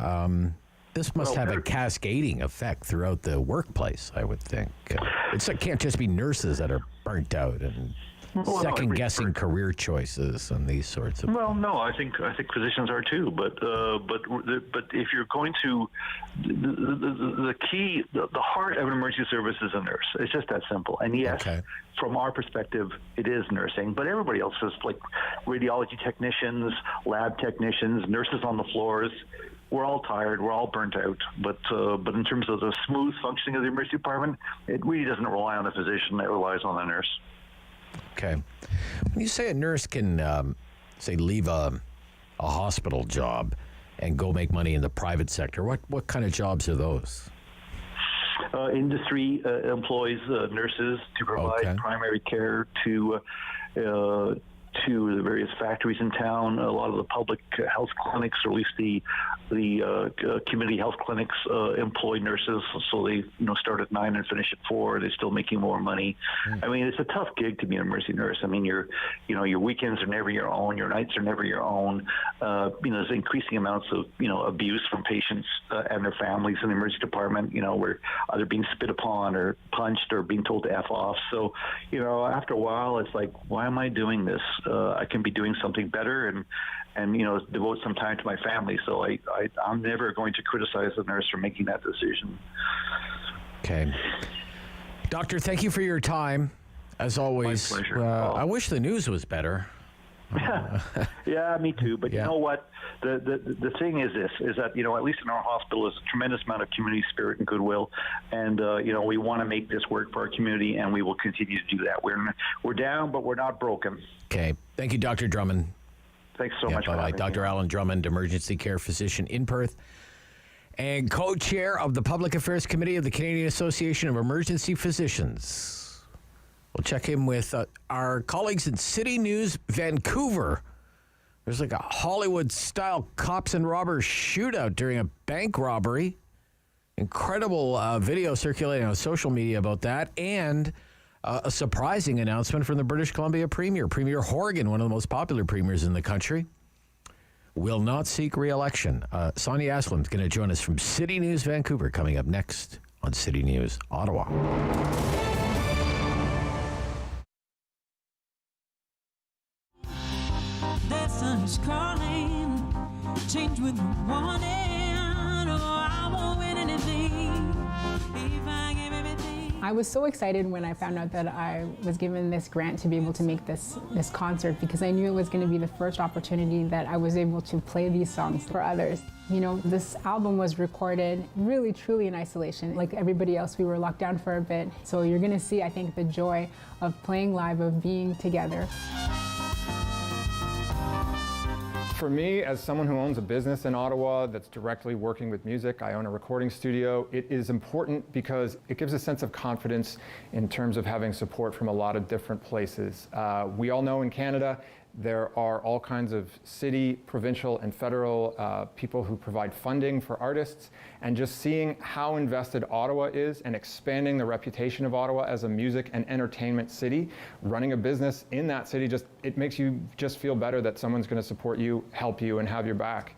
This must have a cascading effect throughout the workplace, I would think. It can't just be nurses that are burnt out and second-guessing career choices and these sorts of. Well, no, I think physicians are too. But if you're going to, the key, the heart of an emergency service is a nurse. It's just that simple. And yes, from our perspective, it is nursing. But everybody else is like radiology technicians, lab technicians, nurses on the floors. We're all tired. We're all burnt out. But in terms of the smooth functioning of the emergency department, it really doesn't rely on the physician. It relies on the nurse. Okay. When you say a nurse can, leave a hospital job and go make money in the private sector, what kind of jobs are those? Industry employs nurses to provide primary care to the various factories in town. A lot of the public health clinics, or at least the community health clinics, employ nurses. So they start at 9 and finish at 4. They're still making more money. I mean, it's a tough gig to be an emergency nurse. I mean, your weekends are never your own. Your nights are never your own. There's increasing amounts of abuse from patients and their families in the emergency department. Where either being spit upon or punched or being told to F off. So after a while, it's like, why am I doing this? I can be doing something better and devote some time to my family. So I'm never going to criticize the nurse for making that decision. Okay. Doctor, thank you for your time, as always. My pleasure. I wish the news was better. Yeah, me too. But you know what? The thing is this, is that, at least in our hospital, there's a tremendous amount of community spirit and goodwill. And, we want to make this work for our community, and we will continue to do that. We're down, but we're not broken. Okay. Thank you, Dr. Drummond. Thanks so much. Bye-bye. Dr. Alan Drummond, emergency care physician in Perth and co-chair of the Public Affairs Committee of the Canadian Association of Emergency Physicians. We'll check in with our colleagues in City News Vancouver. There's like a Hollywood-style cops and robbers shootout during a bank robbery. Incredible video circulating on social media about that, and a surprising announcement from the British Columbia Premier. Premier Horgan, one of the most popular premiers in the country, will not seek re-election. Sonia Aslam is going to join us from City News Vancouver, coming up next on City News Ottawa. The sun is calling, change with the warning. I won't win anything if I give everything. I was so excited when I found out that I was given this grant to be able to make this concert, because I knew it was going to be the first opportunity that I was able to play these songs for others. This album was recorded really, truly in isolation. Like everybody else, we were locked down for a bit. So you're going to see, I think, the joy of playing live, of being together. For me, as someone who owns a business in Ottawa that's directly working with music, I own a recording studio, it is important because it gives a sense of confidence in terms of having support from a lot of different places. We all know in Canada, there are all kinds of city, provincial, and federal people who provide funding for artists, and just seeing how invested Ottawa is and expanding the reputation of Ottawa as a music and entertainment city, running a business in that city, it makes you just feel better that someone's going to support you, help you, and have your back.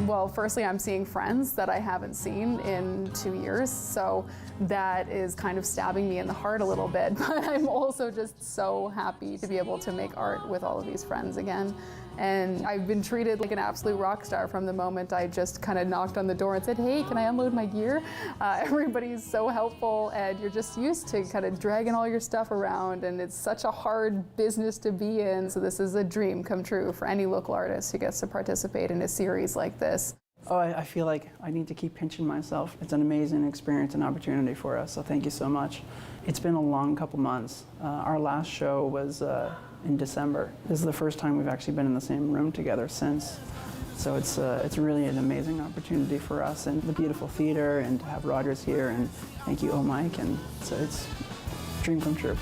Well, firstly, I'm seeing friends that I haven't seen in 2 years, so that is kind of stabbing me in the heart a little bit, but I'm also just so happy to be able to make art with all of these friends again. And I've been treated like an absolute rock star from the moment I just kind of knocked on the door and said, hey, can I unload my gear? Everybody's so helpful, and you're just used to kind of dragging all your stuff around, and it's such a hard business to be in. So this is a dream come true for any local artist who gets to participate in a series like this. Oh, I feel like I need to keep pinching myself. It's an amazing experience and opportunity for us, so thank you so much. It's been a long couple months. Our last show was in December. This is the first time we've actually been in the same room together since. So it's really an amazing opportunity for us, and the beautiful theater, and to have Rogers here, and thank you, Oh Mike, and so it's a dream come true.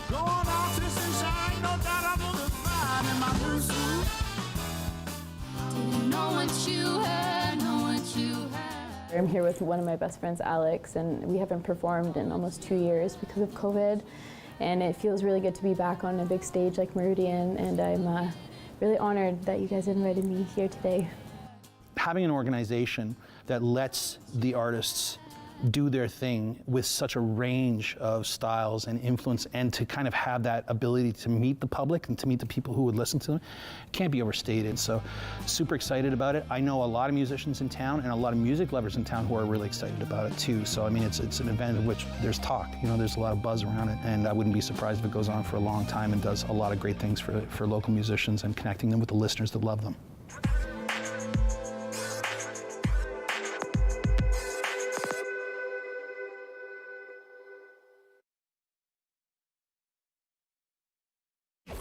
I'm here with one of my best friends, Alex, and we haven't performed in almost 2 years because of COVID. And it feels really good to be back on a big stage like Meridian, and I'm really honored that you guys invited me here today. Having an organization that lets the artists do their thing with such a range of styles and influence, and to kind of have that ability to meet the public and to meet the people who would listen to them, can't be overstated. So super excited about it. I know a lot of musicians in town and a lot of music lovers in town who are really excited about it too. So I mean, it's an event in which there's talk, there's a lot of buzz around it, and I wouldn't be surprised if it goes on for a long time and does a lot of great things for local musicians and connecting them with the listeners that love them.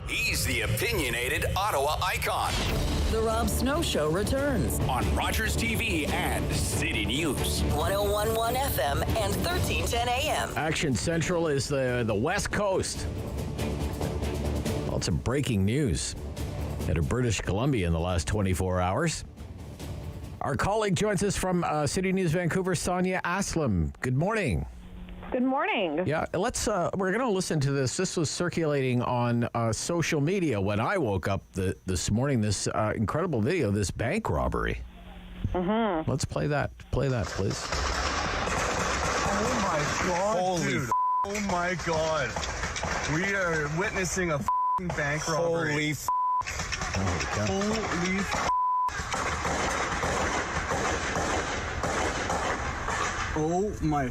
He's the opinionated Ottawa icon. The Rob Snow Show returns on Rogers TV and City News. 101.1 FM and 1310 AM. Action Central is the West Coast. Lots of breaking news out of British Columbia in the last 24 hours. Our colleague joins us from City News Vancouver, Sonia Aslam. Good morning. Good morning. Yeah, we're going to listen to this. This was circulating on social media when I woke up this morning, this incredible video, this bank robbery. Mm-hmm. Let's play that. Play that, please. Oh, my God, holy dude. Oh, my God. We are witnessing a bank robbery. Holy Holy Oh, my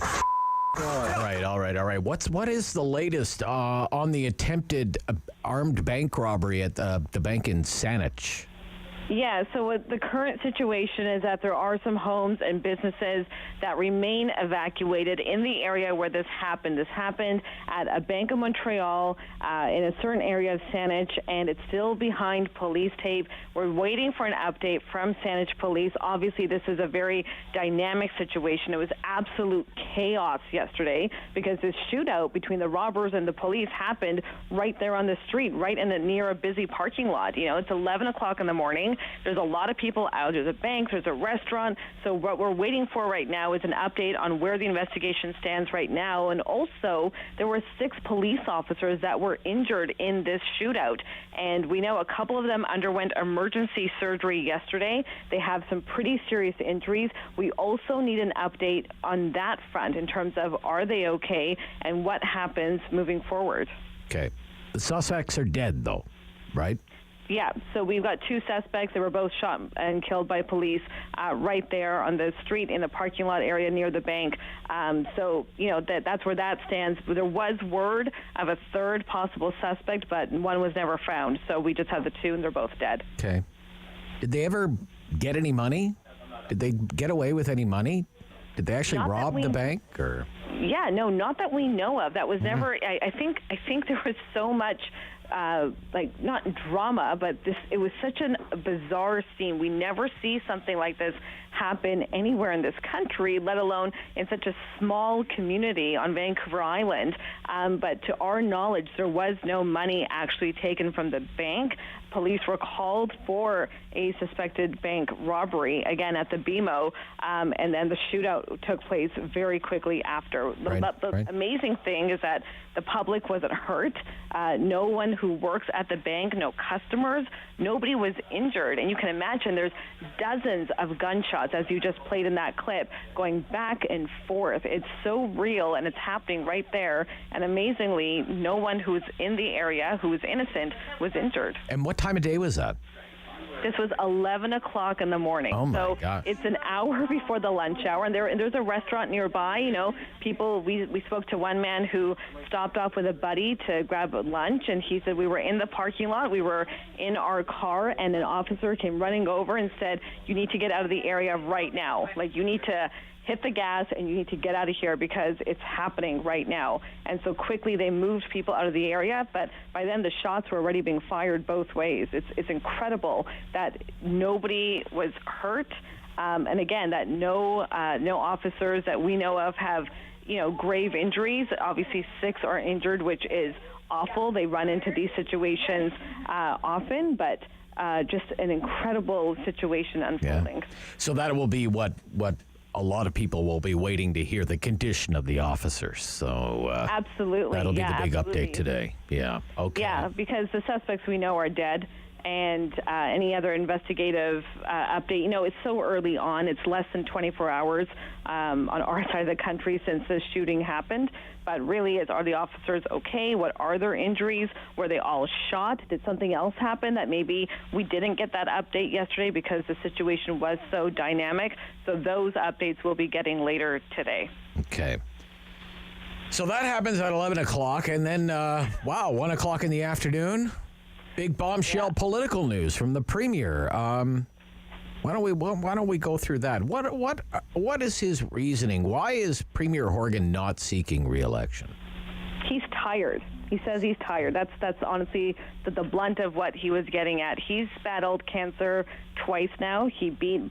All right. What is the latest on the attempted armed bank robbery at the bank in Saanich? Yeah, so what the current situation is that there are some homes and businesses that remain evacuated in the area where this happened. This happened at a Bank of Montreal in a certain area of Saanich, and it's still behind police tape. We're waiting for an update from Saanich Police. Obviously, this is a very dynamic situation. It was absolute chaos yesterday because this shootout between the robbers and the police happened right there on the street, right near a busy parking lot. You know, it's 11 o'clock in the morning. There's a lot of people out. There's a bank, there's a restaurant. So what we're waiting for right now is an update on where the investigation stands right now. And also, there were 6 police officers that were injured in this shootout. And we know a couple of them underwent emergency surgery yesterday. They have some pretty serious injuries. We also need an update on that front in terms of are they okay and what happens moving forward. Okay. The suspects are dead, though, right? Yeah, so we've got 2 suspects. They were both shot and killed by police right there on the street in the parking lot area near the bank. So, you know, that's where that stands. There was word of a 3rd possible suspect, but one was never found. So we just have the 2, and they're both dead. Okay. Did they ever get any money? Did they get away with any money? Did they actually rob the bank? Or? Yeah, no, not that we know of. That was never. I think there was so much. Not drama, but it was such a bizarre scene. We never see something like this happen anywhere in this country, let alone in such a small community on Vancouver Island. But to our knowledge, there was no money actually taken from the bank. Police were called for a suspected bank robbery, again at the BMO, and then the shootout took place very quickly after. The amazing thing is that the public wasn't hurt. No one who works at the bank, no customers, nobody was injured. And you can imagine there's dozens of gunshots, as you just played in that clip, going back and forth. It's so real, and it's happening right there. And amazingly, no one who's in the area who was innocent was injured. And what time of day was that? This was 11 o'clock in the morning. Oh my gosh. It's an hour before the lunch hour, and there's a restaurant nearby. You know, people. We spoke to one man who stopped off with a buddy to grab lunch, and he said we were in the parking lot. We were in our car, and an officer came running over and said, "You need to get out of the area right now. Like, you need to hit the gas and you need to get out of here because it's happening right now." And so quickly they moved people out of the area, but by then the shots were already being fired both ways. It's incredible that nobody was hurt, and again, that no officers that we know of have, you know, grave injuries. Obviously 6 are injured, which is awful. They run into these situations often, but just an incredible situation unfolding. Yeah. So that will be what a lot of people will be waiting to hear, the condition of the officers. So absolutely, that'll be the big absolutely. update today. Yeah. Okay. Yeah, because the suspects we know are dead, and any other investigative update, you know, it's so early on. It's less than 24 hours on our side of the country since this shooting happened. But really, are the officers okay? What are their injuries? Were they all shot? Did something else happen that maybe we didn't get that update yesterday because the situation was so dynamic? So those updates we'll be getting later today. Okay. So that happens at 11 o'clock, and then, 1 o'clock in the afternoon, big bombshell political news from the Premier. Why don't we go through that? What is his reasoning? Why is Premier Horgan not seeking re-election? He's tired. He says he's tired. That's honestly the blunt of what he was getting at. He's battled cancer twice now. He beat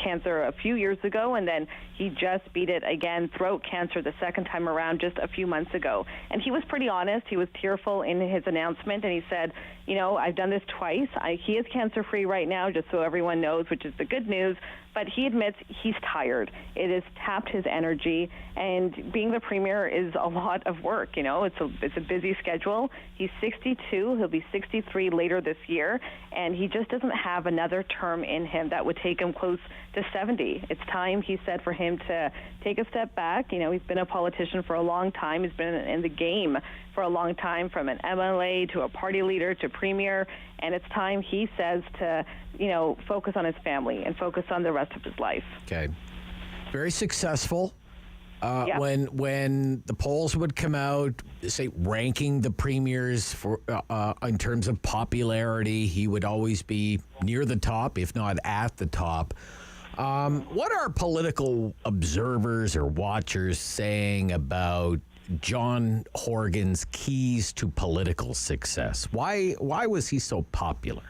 cancer a few years ago, and then he just beat it again, throat cancer, the second time around just a few months ago. And he was pretty honest. He was tearful in his announcement, and he said, you know, I've done this twice. He is cancer-free right now, just so everyone knows, which is the good news. But he admits he's tired. It has tapped his energy, and being the premier is a lot of work. You know, it's a busy schedule. He's 62. He'll be 63 later this year, and he just doesn't have another term in him that would take him close to 70. It's time, he said, for him to take a step back. You know, he's been a politician for a long time. He's been in the game for a long time, from an MLA to a party leader to premier, and it's time, he says, to, you know, focus on his family and focus on the rest of his life. Okay. Very successful. When the polls would come out, say ranking the premiers for in terms of popularity, he would always be near the top, if not at the top. What are political observers or watchers saying about John Horgan's keys to political success? Why was he so popular?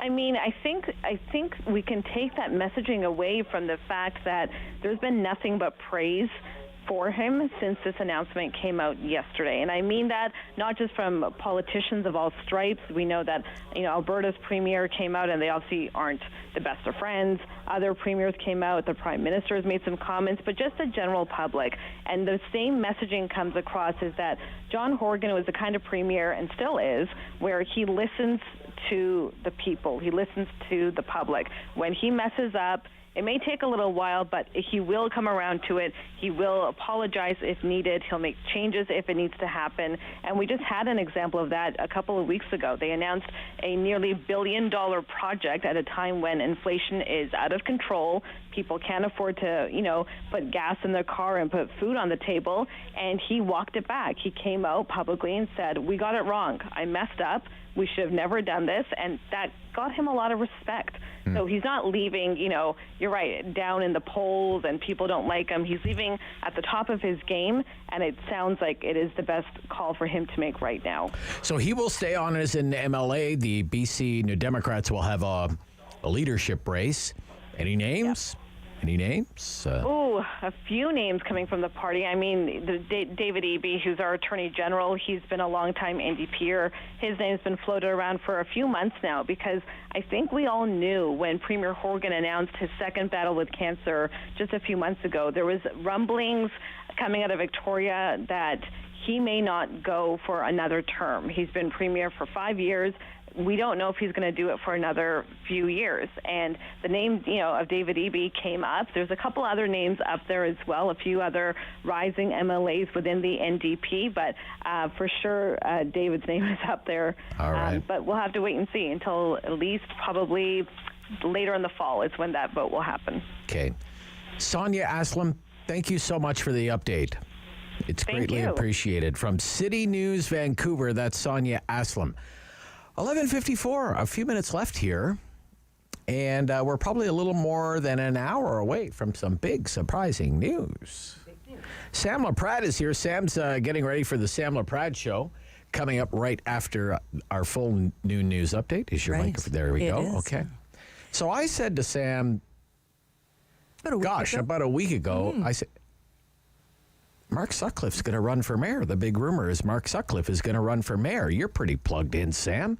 I mean, I think we can take that messaging away from the fact that there's been nothing but praise for him since this announcement came out yesterday. And I mean that not just from politicians of all stripes. We know that, Alberta's premier came out and they obviously aren't the best of friends. Other premiers came out, the prime minister has made some comments, but just the general public. And the same messaging comes across is that John Horgan was the kind of premier, and still is, where he listens to the people. He listens to the public. When he messes up, it may take a little while, but he will come around to it. He will apologize if needed. He'll make changes if it needs to happen. And we just had an example of that a couple of weeks ago. They announced a nearly $1 billion project at a time when inflation is out of control. People can't afford to, put gas in their car and put food on the table. And he walked it back. He came out publicly and said, "We got it wrong. I messed up. We should have never done this," and that got him a lot of respect. So he's not leaving, you're right, down in the polls and people don't like him. He's leaving at the top of his game, and it sounds like it is the best call for him to make right now. So he will stay on as an MLA. The BC New Democrats will have a leadership race. Any names? Yeah. Any names? A few names coming from the party. I mean, David Eby, who's our Attorney General, he's been a long-time NDPer. His name's been floated around for a few months now because I think we all knew when Premier Horgan announced his second battle with cancer just a few months ago, there was rumblings coming out of Victoria that he may not go for another term. He's been Premier for 5 years. We don't know if he's going to do it for another few years. And the name, of David Eby came up. There's a couple other names up there as well, a few other rising MLAs within the NDP. But for sure, David's name is up there. All right. But we'll have to wait and see until at least probably later in the fall is when that vote will happen. Okay. Sonia Aslam, thank you so much for the update. It's greatly appreciated. From City News Vancouver, that's Sonia Aslam. 11:54, a few minutes left here, and we're probably a little more than an hour away from some big, surprising news. Sam LaPrade is here. Sam's getting ready for the Sam LaPrade Show, coming up right after our full noon news update. Is your mic? There we go. Okay. So I said to Sam, about a week ago, I said, Mark Sutcliffe's going to run for mayor. The big rumor is Mark Sutcliffe is going to run for mayor. You're pretty plugged in, Sam.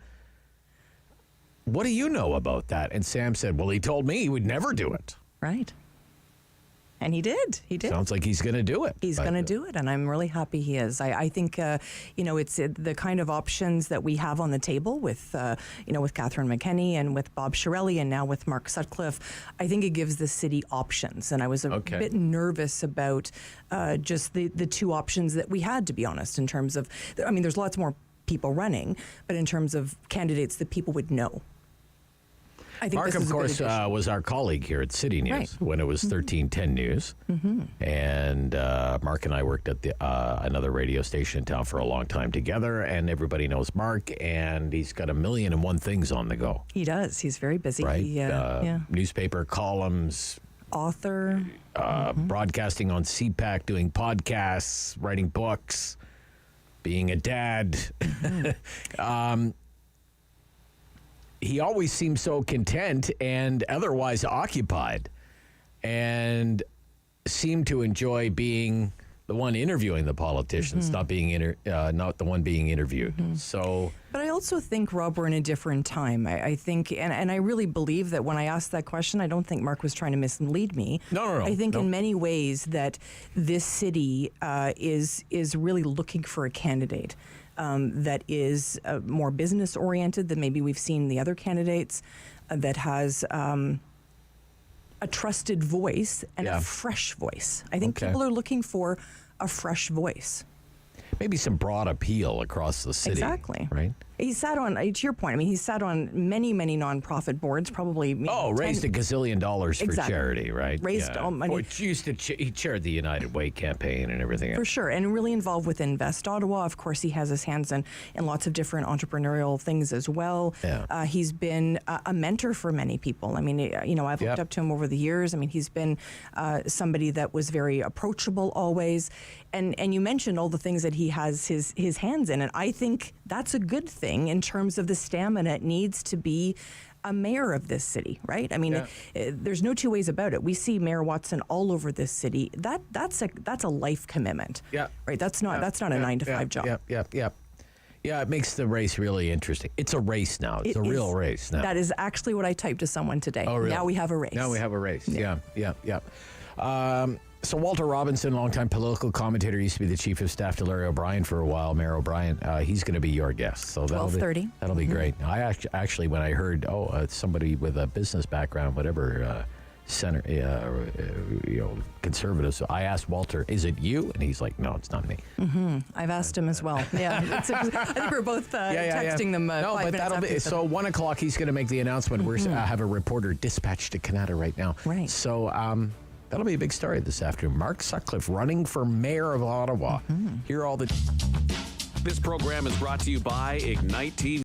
What do you know about that? And Sam said, well, he told me he would never do it. Right. And he did. He did. Sounds like he's going to do it. He's going to do it, and I'm really happy he is. I think, it's the kind of options that we have on the table with, with Catherine McKenney and with Bob Chiarelli and now with Mark Sutcliffe. I think it gives the city options, and I was a bit nervous about just the two options that we had, to be honest, in terms of, there's lots more people running, but in terms of candidates that people would know. I think Mark, of course, was our colleague here at City News when it was 1310 News. And Mark and I worked at another radio station in town for a long time together, and everybody knows Mark, and he's got 1,000,001 things on the go. He does. He's very busy. Right? Newspaper columns. Author. Broadcasting on CPAC, doing podcasts, writing books, being a dad. He always seems so content and otherwise occupied, and seemed to enjoy being the one interviewing the politicians, not the one being interviewed. So, but I also think, Rob, we're in a different time. I think, and I really believe that when I asked that question, I don't think Mark was trying to mislead me. No. I think in many ways that this city is really looking for a candidate that is more business-oriented than maybe we've seen the other candidates, that has a trusted voice and a fresh voice. I think people are looking for a fresh voice. maybe some broad appeal across the city. Exactly. Right? He sat on, to your point, I mean, he sat on many, many nonprofit boards, probably. Raised $1 gazillion for charity, right? Raised all money. He chaired the United Way campaign and everything For else. sure, and really involved with Invest Ottawa. Of course, he has his hands in lots of different entrepreneurial things as well. Yeah. He's been a mentor for many people. I mean, I've looked up to him over the years. I mean, he's been somebody that was very approachable always. And you mentioned all the things that he has his hands in, and I think that's a good thing in terms of the stamina it needs to be a mayor of this city, right? I mean, there's no two ways about it. We see Mayor Watson all over this city. That's a life commitment. Yeah. Right. That's not a 9-to-5 job. Yeah, it makes the race really interesting. It's a race now. It's a real race now. That is actually what I typed to someone today. Oh, really? Now we have a race. Now we have a race. Yeah. So Walter Robinson, longtime political commentator, used to be the chief of staff to Larry O'Brien for a while. Mayor O'Brien, he's going to be your guest. So 12:30. That'll be great. I actually, when I heard, somebody with a business background, whatever, conservatives, I asked Walter, "Is it you?" And he's like, "No, it's not me." Mm-hmm. I've asked him as well. Yeah, I think we're both texting them. No, 5 but minutes that'll be so. 1 o'clock, he's going to make the announcement. We're have a reporter dispatched to Canada right now. Right. So that'll be a big story this afternoon. Mark Sutcliffe running for mayor of Ottawa. Here are all the. This program is brought to you by Ignite TV.